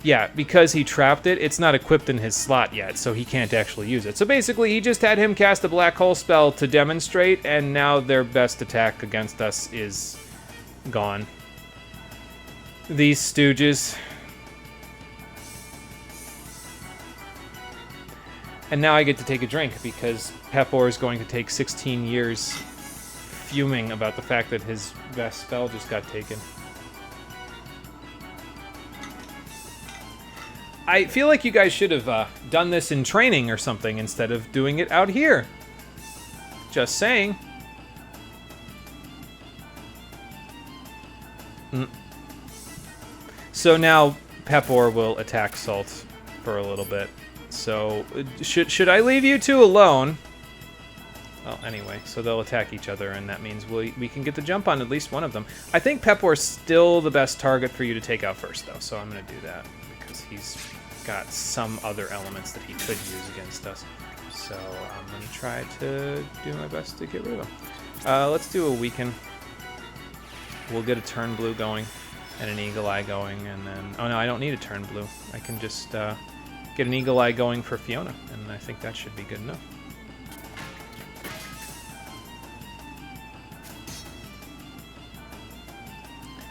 Yeah, because he trapped it, it's not equipped in his slot yet, so he can't actually use it. So basically, he just had him cast a Black Hole spell to demonstrate, and now their best attack against us is... gone. These stooges. And now I get to take a drink because Pepor is going to take 16 years fuming about the fact that his best spell just got taken. I feel like you guys should have done this in training or something instead of doing it out here. Just saying. So now Pepor will attack Salt for a little bit. So should I leave you two alone? Well, anyway, so they'll attack each other, and that means we can get the jump on at least one of them. I think Pepor's still the best target for you to take out first, though, so I'm going to do that because he's got some other elements that he could use against us. So I'm going to try to do my best to get rid of him. Let's do a weaken. We'll get a turn blue going and an eagle eye going, and then... Oh no, I don't need a turn blue. I can just get an eagle eye going for Fiona, and I think that should be good enough.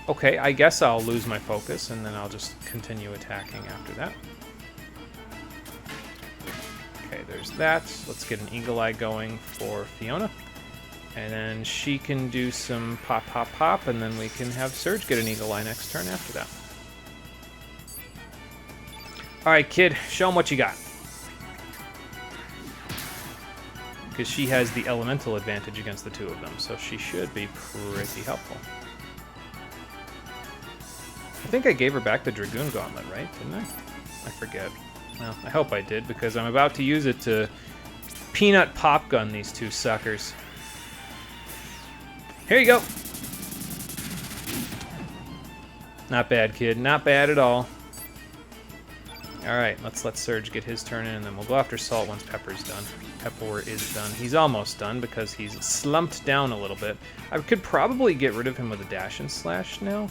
Okay, I guess I'll lose my focus, and then I'll just continue attacking after that. Okay, there's that. Let's get an eagle eye going for Fiona. And then she can do some pop, pop, pop, and then we can have Surge get an eagle eye next turn after that. Alright, kid, show him what you got. Because she has the elemental advantage against the two of them, so she should be pretty helpful. I think I gave her back the Dragoon Gauntlet, right? Didn't I? I forget. Well, I hope I did, because I'm about to use it to peanut pop gun these two suckers. Here you go. Not bad, kid. Not bad at all. Alright, let's let Surge get his turn in, and then we'll go after Salt once Pepper's done. Pepper is done. He's almost done because he's slumped down a little bit. I could probably get rid of him with a dash and slash now.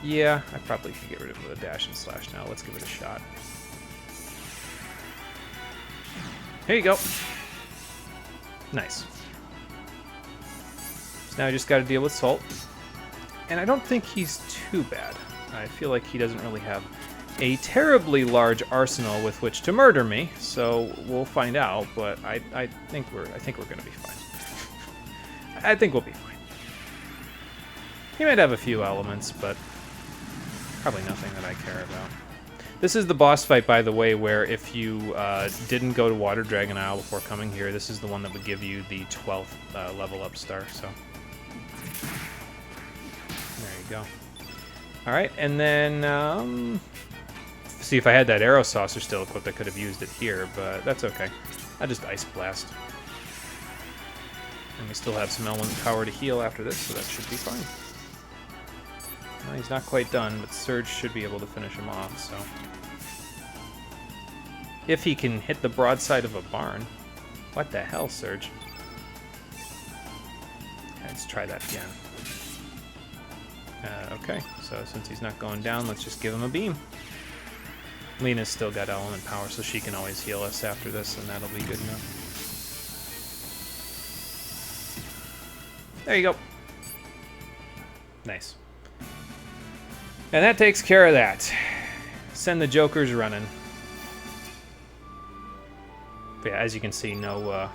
Yeah, I probably could get rid of him with a dash and slash now. Let's give it a shot. Here you go. Nice. So now I just got to deal with Salt. And I don't think he's too bad. I feel like he doesn't really have a terribly large arsenal with which to murder me, so we'll find out. But I think we're gonna be fine. I think we'll be fine. He might have a few elements, but probably nothing that I care about. This is the boss fight, by the way, where if you didn't go to Water Dragon Isle before coming here, this is the one that would give you the 12th level up star. So there you go. All right, and then see if I had that arrow saucer still equipped, I could have used it here, but that's okay. I just Ice Blast. And we still have some element power to heal after this, so that should be fine. Well, he's not quite done, but Surge should be able to finish him off, so. If he can hit the broadside of a barn. What the hell, Surge? Okay, let's try that again. Okay, so since he's not going down, let's just give him a beam. Lena's still got element power, so she can always heal us after this, and that'll be good enough. There you go. Nice. And that takes care of that. Send the jokers running. But yeah, as you can see, no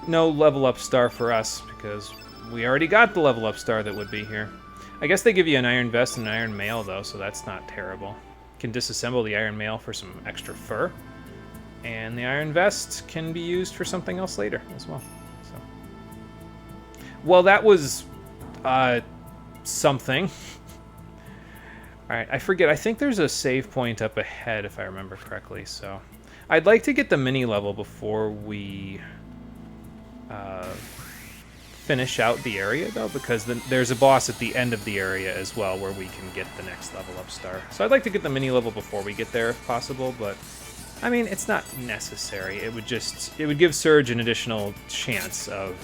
level up star for us, because we already got the level up star that would be here. I guess they give you an iron vest and an iron mail, though, so that's not terrible. Can disassemble the iron mail for some extra fur, and the iron vest can be used for something else later as well. So, well, that was something. All right, I forget. I think there's a save point up ahead, if I remember correctly. So, I'd like to get the mini level before we finish out the area, though, because there's a boss at the end of the area as well where we can get the next level up star. So I'd like to get the mini level before we get there if possible, but I mean, it's not necessary. It would give Surge an additional chance of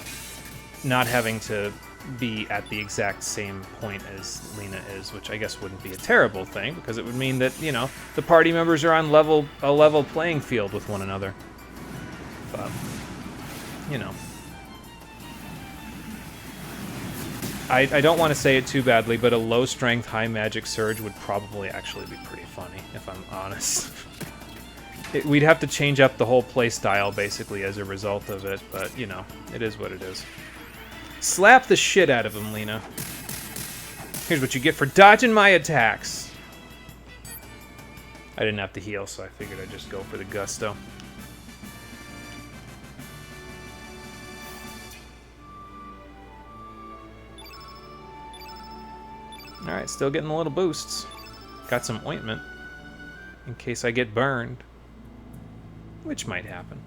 not having to be at the exact same point as Lena is, which I guess wouldn't be a terrible thing, because it would mean that, you know, the party members are on a level playing field with one another. But, you know. I don't want to say it too badly, but a low-strength, high-magic Surge would probably actually be pretty funny, if I'm honest. We'd have to change up the whole play style, basically, as a result of it, but, you know, it is what it is. Slap the shit out of him, Lena. Here's what you get for dodging my attacks. I didn't have to heal, so I figured I'd just go for the gusto. Alright, still getting the little boosts. Got some ointment in case I get burned, which might happen.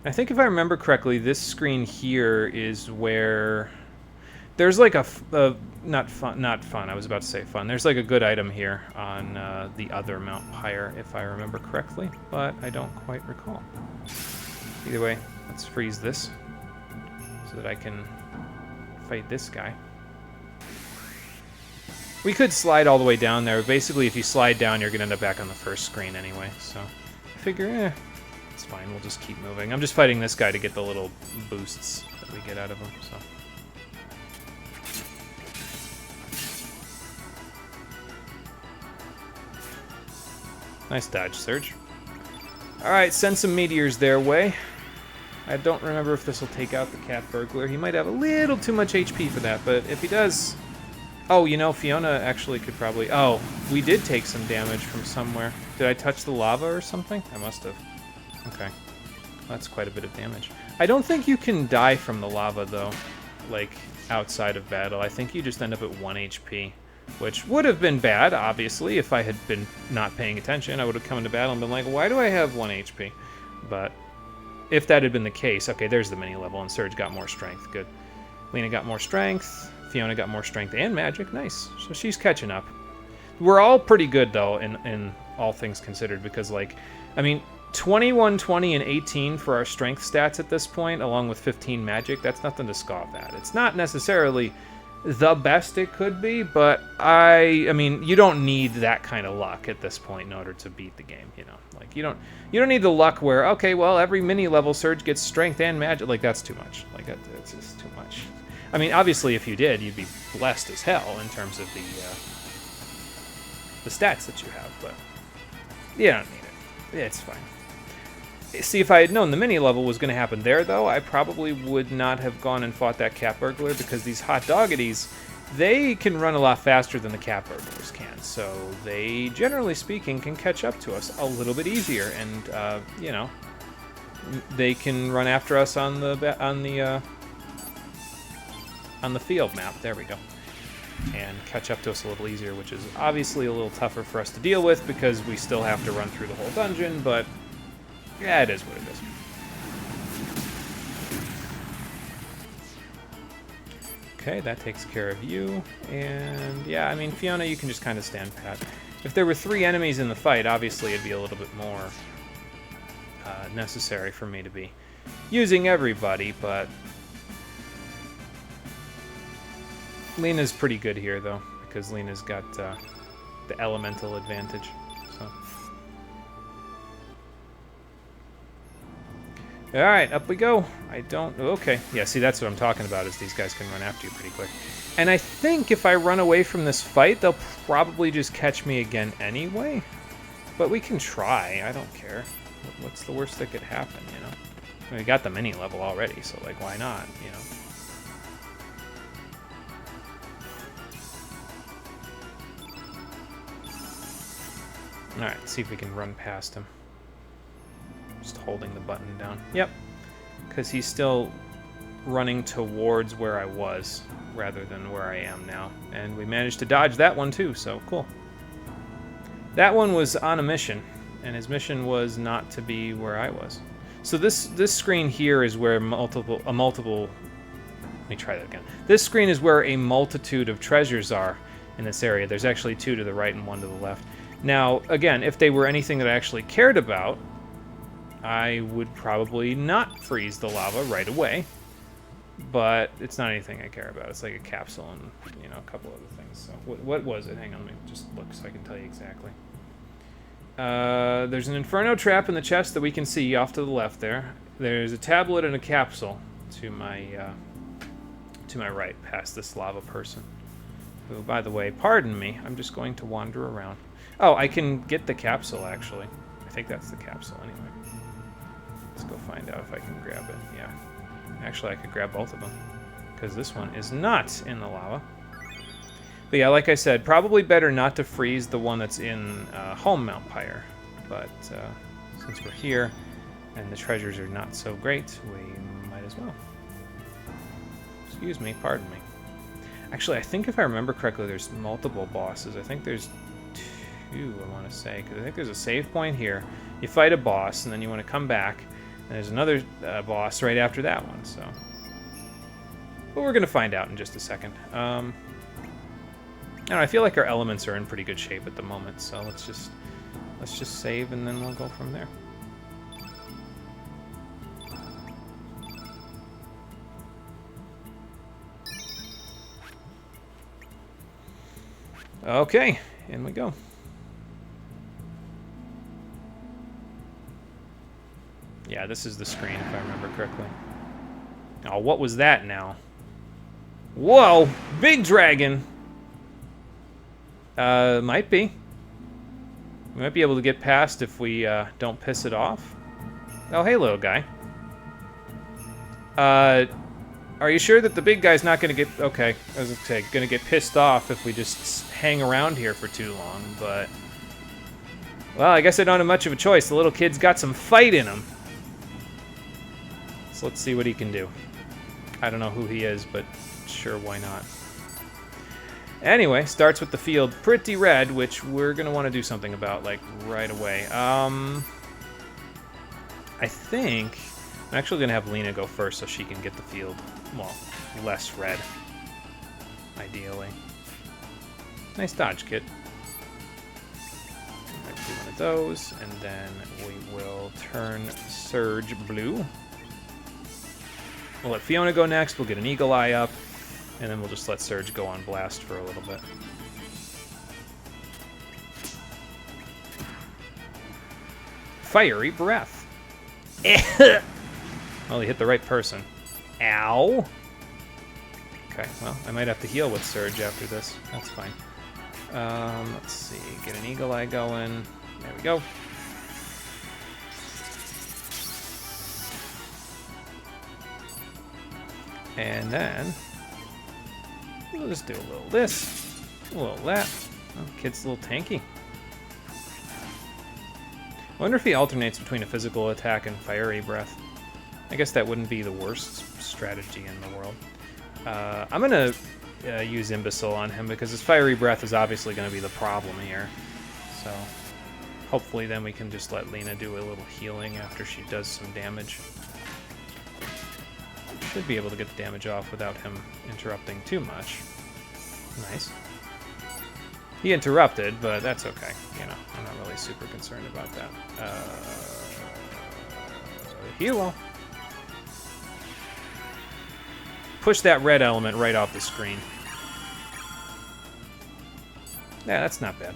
I think if I remember correctly, this screen here is where there's like not fun. I was about to say fun. There's like a good item here on the other Mount Pyre, if I remember correctly, but I don't quite recall. Either way, let's freeze this so that I can fight this guy. We could slide all the way down there. Basically, if you slide down, you're gonna end up back on the first screen anyway. So I figure, it's fine. We'll just keep moving. I'm just fighting this guy to get the little boosts that we get out of him. So. Nice dodge, Surge. Alright, send some meteors their way. I don't remember if this will take out the cat burglar. He might have a little too much HP for that, but if he does... Oh, you know, Fiona actually could probably... Oh, we did take some damage from somewhere. Did I touch the lava or something? I must have. Okay. That's quite a bit of damage. I don't think you can die from the lava, though, like, outside of battle. I think you just end up at 1 HP, which would have been bad, obviously, if I had been not paying attention. I would have come into battle and been like, why do I have 1 HP? But if that had been the case... Okay, there's the mini level, and Surge got more strength. Good. Lena got more strength. Fiona got more strength and magic. Nice. So she's catching up. We're all pretty good, though, in all things considered, because, like, I mean, 21, 20, and 18 for our strength stats at this point, along with 15 magic, that's nothing to scoff at. It's not necessarily the best it could be, but I mean, you don't need that kind of luck at this point in order to beat the game, you know? Like, you don't need the luck where, okay, well, every mini-level surge gets strength and magic. Like, that's too much. Like, it's just too much. I mean, obviously, if you did, you'd be blessed as hell in terms of the stats that you have, but you don't need it. It's fine. See, if I had known the mini-level was going to happen there, though, I probably would not have gone and fought that cat burglar, because these hot doggities, they can run a lot faster than the cat burglars can, so they, generally speaking, can catch up to us a little bit easier, and, you know, they can run after us on the field map. There we go. And catch up to us a little easier, which is obviously a little tougher for us to deal with, because we still have to run through the whole dungeon, but yeah, it is what it is. Okay, that takes care of you. And yeah, I mean, Fiona, you can just kind of stand pat. If there were 3 enemies in the fight, obviously it'd be a little bit more necessary for me to be using everybody, but Lena's pretty good here, though, because Lena's got the elemental advantage. So. Alright, up we go. Okay. Yeah, see, that's what I'm talking about, is these guys can run after you pretty quick. And I think if I run away from this fight, they'll probably just catch me again anyway. But we can try. I don't care. What's the worst that could happen, you know? I mean, we got the mini level already, so, like, why not, you know? Alright, let's see if we can run past him. Just holding the button down. Yep. Because he's still running towards where I was, rather than where I am now. And we managed to dodge that one too, so cool. That one was on a mission, and his mission was not to be where I was. So this screen here is where let me try that again. This screen is where a multitude of treasures are in this area. There's actually 2 to the right and 1 to the left. Now, again, if they were anything that I actually cared about, I would probably not freeze the lava right away, but it's not anything I care about. It's like a capsule and, you know, a couple other things. So what was it? Hang on, let me just look so I can tell you exactly. There's an inferno trap in the chest that we can see off to the left there. There's a tablet and a capsule to my right, past this lava person. Who, by the way, pardon me, I'm just going to wander around. Oh, I can get the capsule, actually. I think that's the capsule, anyway. Let's go find out if I can grab it. Yeah. Actually, I could grab both of them, because this one is not in the lava. But yeah, like I said, probably better not to freeze the one that's in Home Mount Pyre. But since we're here, and the treasures are not so great, we might as well. Excuse me, pardon me. Actually, I think if I remember correctly, there's multiple bosses. I think there's 2, I want to say, because I think there's a save point here. You fight a boss, and then you want to come back, and there's another boss right after that one, so. But we're going to find out in just a second. I don't know, I feel like our elements are in pretty good shape at the moment, so let's just save, and then we'll go from there. Okay, in we go. Yeah, this is the screen, if I remember correctly. Oh, what was that now? Whoa! Big dragon! Might be. We might be able to get past if we don't piss it off. Oh, hey, little guy. Are you sure that the big guy's not going to get... Okay, I was going to get pissed off if we just hang around here for too long, but... Well, I guess I don't have much of a choice. The little kid's got some fight in him. So let's see what he can do. I don't know who he is, but sure, why not? Anyway, starts with the field pretty red, which we're going to want to do something about, like, right away. I think I'm actually going to have Lena go first so she can get the field, well, less red. ideally. Nice dodge, kid. Might do one of those, and then we will turn Surge blue. We'll let Fiona go next, we'll get an Eagle Eye up, and then we'll just let Surge go on blast for a little bit. Fiery Breath. Well, he hit the right person. Ow. Okay, well, I might have to heal with Surge after this. That's fine. Let's see, get an Eagle Eye going. There we go. And then we'll just do a little this, a little that. Oh, kid's a little tanky. I wonder if he alternates between a physical attack and Fiery Breath. I guess that wouldn't be the worst strategy in the world. I'm going to use Imbecile on him because his Fiery Breath is obviously going to be the problem here. So hopefully then we can just let Lena do a little healing after she does some damage. Should be able to get the damage off without him interrupting too much. Nice. He interrupted, but that's okay. You know, I'm not really super concerned about that. Heal. Push that red element right off the screen. Yeah, that's not bad.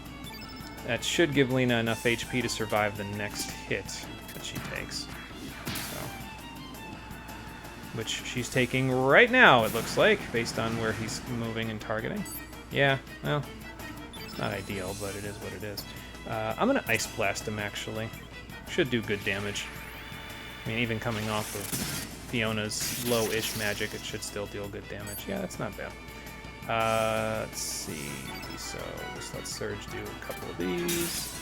That should give Lena enough HP to survive the next hit that she takes. So, which she's taking right now, it looks like, based on where he's moving and targeting. Yeah, well, it's not ideal, but it is what it is. I'm going to Ice Blast him, actually. Should do good damage. I mean, even coming off of Fiona's low-ish magic, it should still deal good damage. Yeah, that's not bad. Let's see. So just let Surge do a couple of these.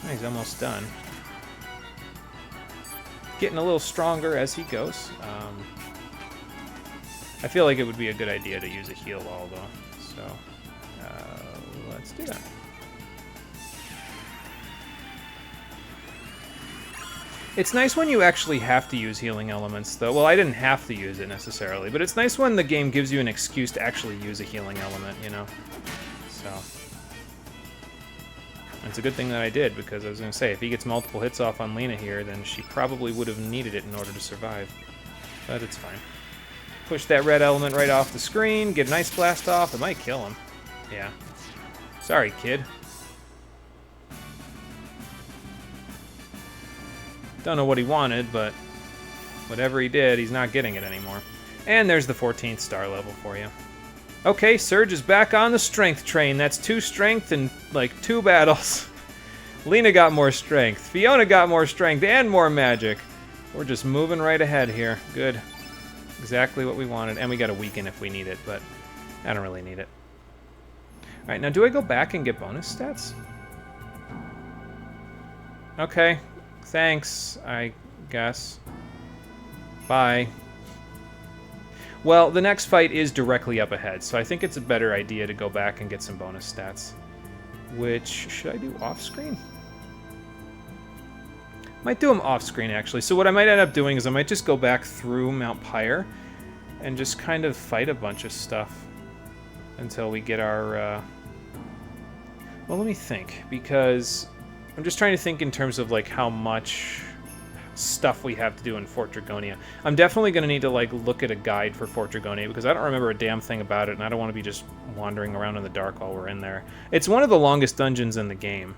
Oh, he's almost done. Getting a little stronger as he goes. I feel like it would be a good idea to use a heal wall, though. So let's do that. It's nice when you actually have to use healing elements, though. Well, I didn't have to use it necessarily, but it's nice when the game gives you an excuse to actually use a healing element, you know? So it's a good thing that I did, because I was going to say, if he gets multiple hits off on Lena here, then she probably would have needed it in order to survive. But it's fine. Push that red element right off the screen, get an Ice Blast off, it might kill him. Yeah. Sorry, kid. Don't know what he wanted, but whatever he did, he's not getting it anymore. And there's the 14th star level for you. Okay, Surge is back on the strength train. That's 2 strength and, like, 2 battles. Lena got more strength. Fiona got more strength and more magic. We're just moving right ahead here. Good. Exactly what we wanted. And we got a weaken if we need it, but I don't really need it. Alright, now do I go back and get bonus stats? Okay. Thanks, I guess. Bye. Well, the next fight is directly up ahead, so I think it's a better idea to go back and get some bonus stats. Which, should I do off-screen? Might do them off-screen, actually. So what I might end up doing is I might just go back through Mount Pyre and just kind of fight a bunch of stuff until we get our... Well, let me think, because I'm just trying to think in terms of, like, how much stuff we have to do in Fort Dragonia. I'm definitely going to need to, like, look at a guide for Fort Dragonia, because I don't remember a damn thing about it, and I don't want to be just wandering around in the dark while we're in there. It's one of the longest dungeons in the game,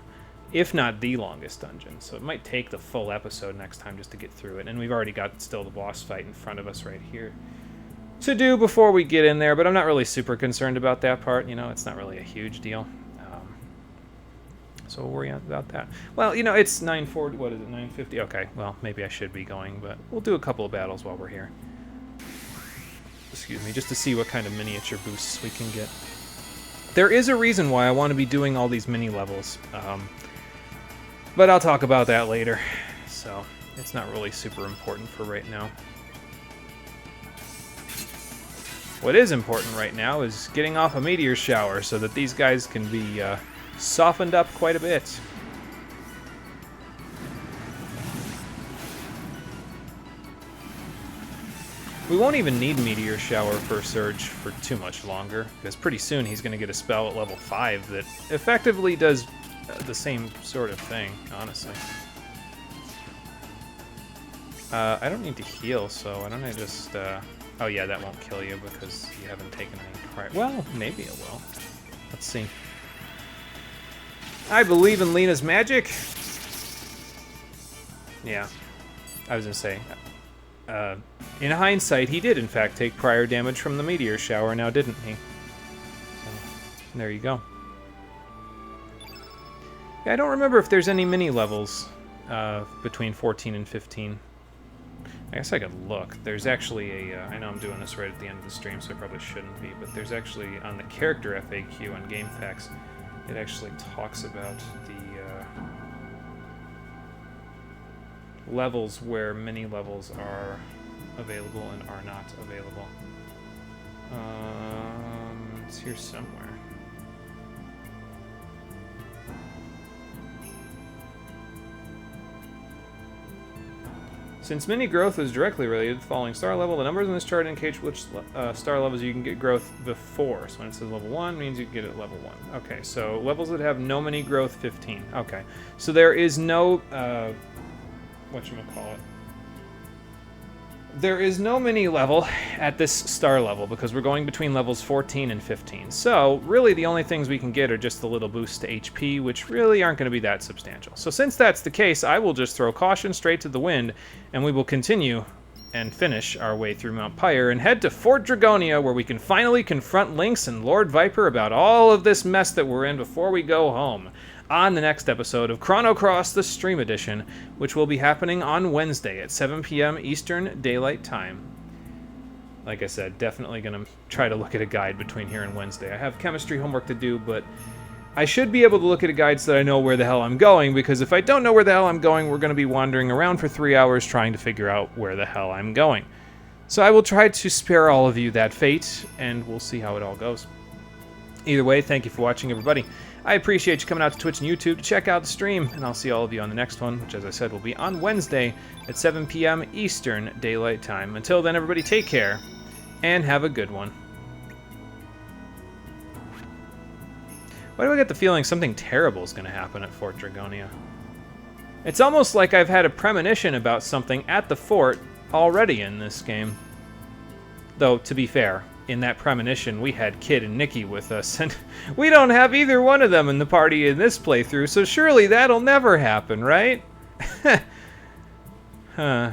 if not the longest dungeon, so it might take the full episode next time just to get through it, and we've already got still the boss fight in front of us right here to do before we get in there, but I'm not really super concerned about that part, you know, it's not really a huge deal. So we'll worry about that. Well, you know, it's 9:40, what is it, 9:50? Okay, well, maybe I should be going, but we'll do a couple of battles while we're here. Excuse me, just to see what kind of miniature boosts we can get. There is a reason why I want to be doing all these mini levels, but I'll talk about that later, so it's not really super important for right now. What is important right now is getting off a meteor shower so that these guys can be softened up quite a bit. We won't even need Meteor Shower for Surge for too much longer, because pretty soon he's going to get a spell at level 5 that effectively does the same sort of thing, honestly. I don't need to heal, so why don't I just... oh yeah, that won't kill you because you haven't taken any prior... Well, maybe it will. Let's see. I believe in Lena's magic. Yeah, I was going to say... in hindsight, he did in fact take prior damage from the Meteor Shower, now didn't he? So, there you go. Yeah, I don't remember if there's any mini levels between 14 and 15. I guess I could look. There's actually a... I know I'm doing this right at the end of the stream, so I probably shouldn't be, but there's actually, on the character FAQ on GameFAQs, it actually talks about the levels where mini levels are available and are not available. It's here somewhere. Since mini growth is directly related to falling star level, the numbers in this chart indicate which star levels you can get growth before. So when it says level 1, it means you can get it at level 1. Okay, so levels that have no mini growth, 15. Okay, so there is no... whatchamacallit? There is no mini level at this star level because we're going between levels 14 and 15. So really the only things we can get are just the little boost to HP, which really aren't going to be that substantial. So since that's the case, I will just throw caution straight to the wind, and we will continue and finish our way through Mount Pyre and head to Fort Dragonia, where we can finally confront Lynx and Lord Viper about all of this mess that we're in before we go home. On the next episode of Chrono Cross, the Stream Edition, which will be happening on Wednesday at 7 p.m. Eastern Daylight Time. Like I said, definitely going to try to look at a guide between here and Wednesday. I have chemistry homework to do, but I should be able to look at a guide so that I know where the hell I'm going, because if I don't know where the hell I'm going, we're going to be wandering around for 3 hours trying to figure out where the hell I'm going. So I will try to spare all of you that fate, and we'll see how it all goes. Either way, thank you for watching, everybody. I appreciate you coming out to Twitch and YouTube to check out the stream, and I'll see all of you on the next one, which, as I said, will be on Wednesday at 7 p.m. Eastern Daylight Time. Until then, everybody, take care, and have a good one. Why do I get the feeling something terrible is going to happen at Fort Dragonia? It's almost like I've had a premonition about something at the fort already in this game. Though, to be fair, in that premonition, we had Kid and Nikki with us, and we don't have either one of them in the party in this playthrough, so surely that'll never happen, right? Huh.